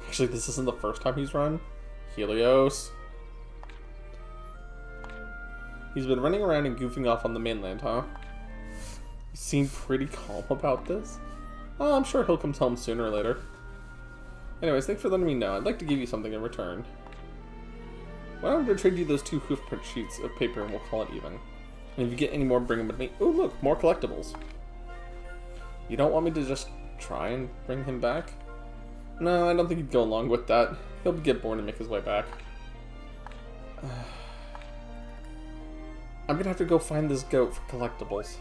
Actually, this isn't the first time he's run. Helios. He's been running around and goofing off on the mainland, huh? You seem pretty calm about this. Oh, I'm sure he'll come home sooner or later. Anyways, thanks for letting me know. I'd like to give you something in return. Why don't I trade you those 2 hoofprint sheets of paper and we'll call it even. And if you get any more, bring them with me. Oh, look, more collectibles. You don't want me to just try and bring him back? No, I don't think he'd go along with that. He'll get bored and make his way back. I'm gonna have to go find this goat for collectibles.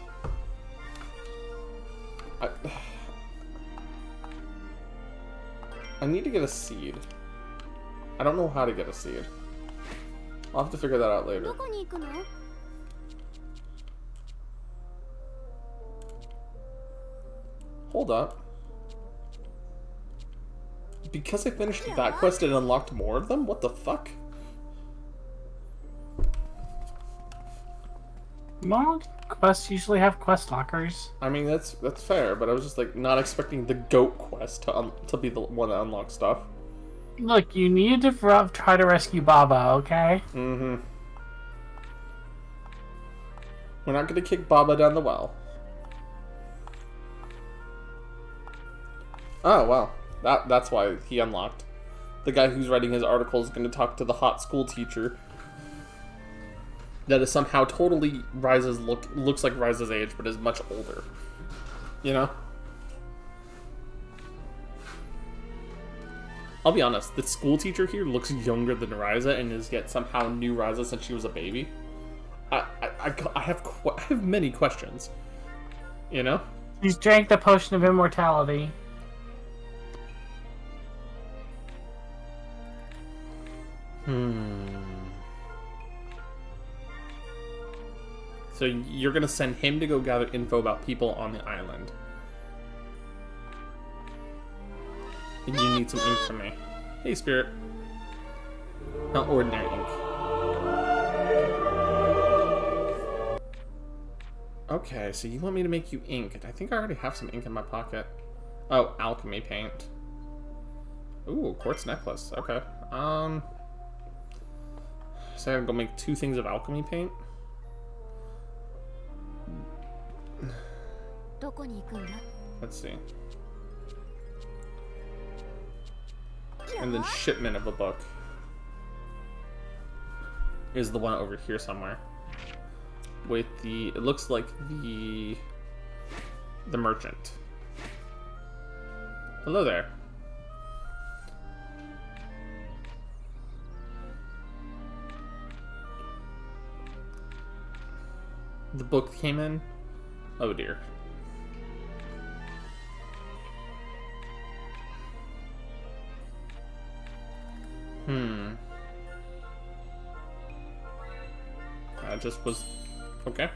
I need to get a seed. I don't know how to get a seed. I'll have to figure that out later. Hold up. Because I finished that quest and unlocked more of them? What the fuck? Well, quests usually have quest lockers. I mean, that's fair, but I was just like not expecting the goat quest to be the one that unlocks stuff. Look, you need to try to rescue Baba, okay? Mm-hmm. We're not gonna kick Baba down the well. Oh, wow. That's why he unlocked. The guy who's writing his article is gonna talk to the hot school teacher that is somehow totally Ryza's looks like Ryza's age, but is much older. You know? I'll be honest, the school teacher here looks younger than Ryza and is yet somehow knew Ryza since she was a baby. I have many questions. You know? He's drank the potion of immortality. So you're gonna send him to go gather info about people on the island. And you need some ink from me. Hey, Spirit. Not ordinary ink. Okay, so you want me to make you ink. I think I already have some ink in my pocket. Oh, alchemy paint. Ooh, quartz necklace. Okay. So I gotta go make 2 things of alchemy paint. Let's see. And then shipment of a book is the one over here somewhere. With the, it looks like the merchant. Hello there. The book came in. Oh dear. I just was okay.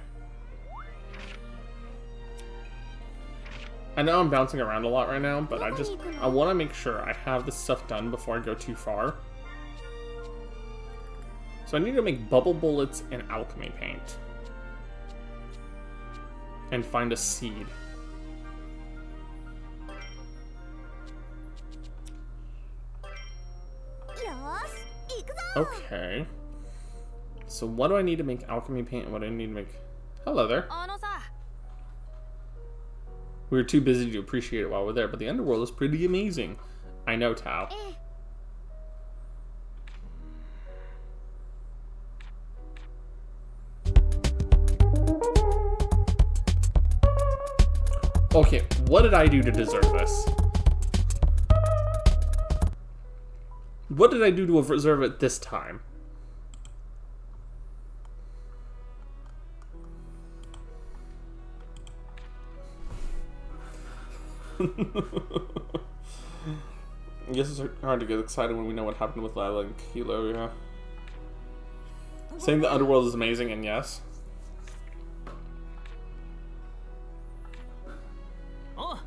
I know I'm bouncing around a lot right now, but I want to make sure I have this stuff done before I go too far. So I need to make bubble bullets and alchemy paint. And find a seed. Okay. So what do I need to make alchemy paint and what do I need to make... Hello there. We were too busy to appreciate it while we're there, but the underworld is pretty amazing. I know, Tao. Okay, what did I do to deserve this? What did I do to deserve it this time? I guess it's hard to get excited when we know what happened with Lila and Kilo, yeah. Saying the underworld is amazing, and yes. Oh.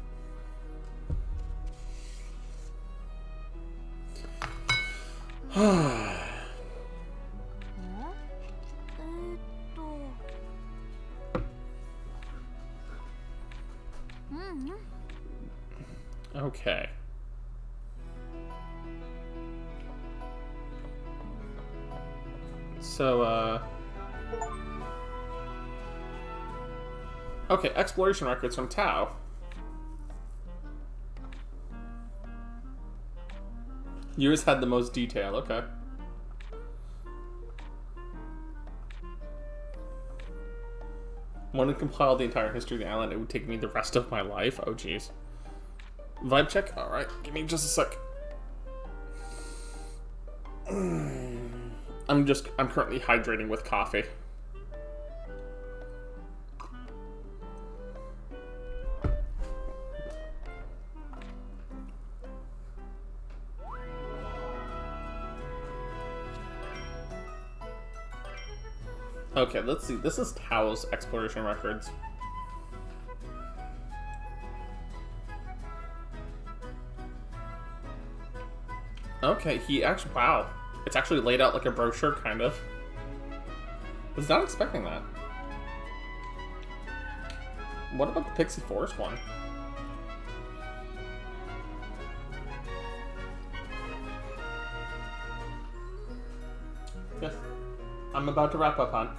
Okay. So, okay, exploration records from Tau. Yours had the most detail, okay. Want to compile the entire history of the island? It would take me the rest of my life. Oh, jeez. Vibe check? Alright, give me just a sec. I'm currently hydrating with coffee. Okay, let's see. This is Tao's exploration records. Okay, he actually, wow. It's actually laid out like a brochure, kind of. Was not expecting that. What about the Pixie Forest one? Yes. I'm about to wrap up, hon.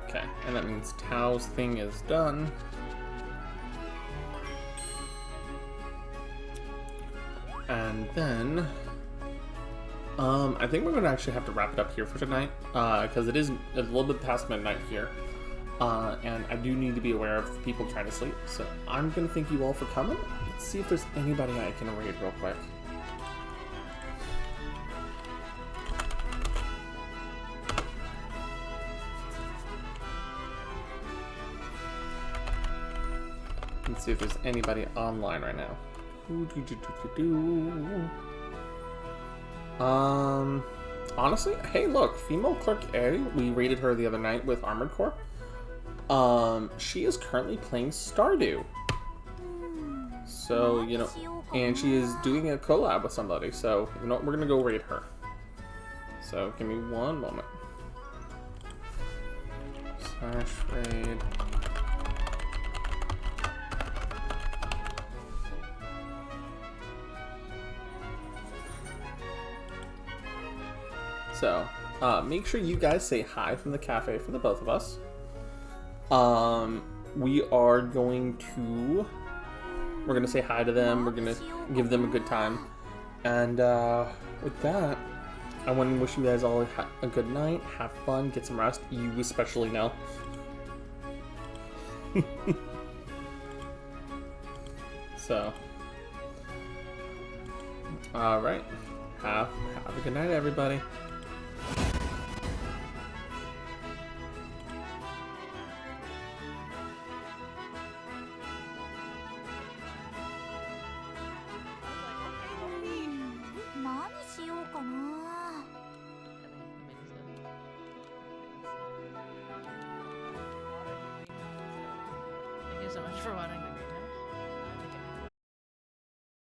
Okay, and that means Tao's thing is done. And then, I think we're going to actually have to wrap it up here for tonight, because it's a little bit past midnight here, and I do need to be aware of people trying to sleep, so I'm going to thank you all for coming. Let's see if there's anybody I can raid real quick. Let's see if there's anybody online right now. Honestly, hey, look, female clerk A. We raided her the other night with Armored Core. She is currently playing Stardew. So, you know, and she is doing a collab with somebody. So, you know what, we're gonna go raid her. So, give me one moment. /raid. So, make sure you guys say hi from the cafe for the both of us. We are going to... We're going to say hi to them. We're going to give them a good time. And with that, I want to wish you guys all a good night. Have fun. Get some rest. You especially know. So, alright. Have a good night, everybody. Thank you so much for watching the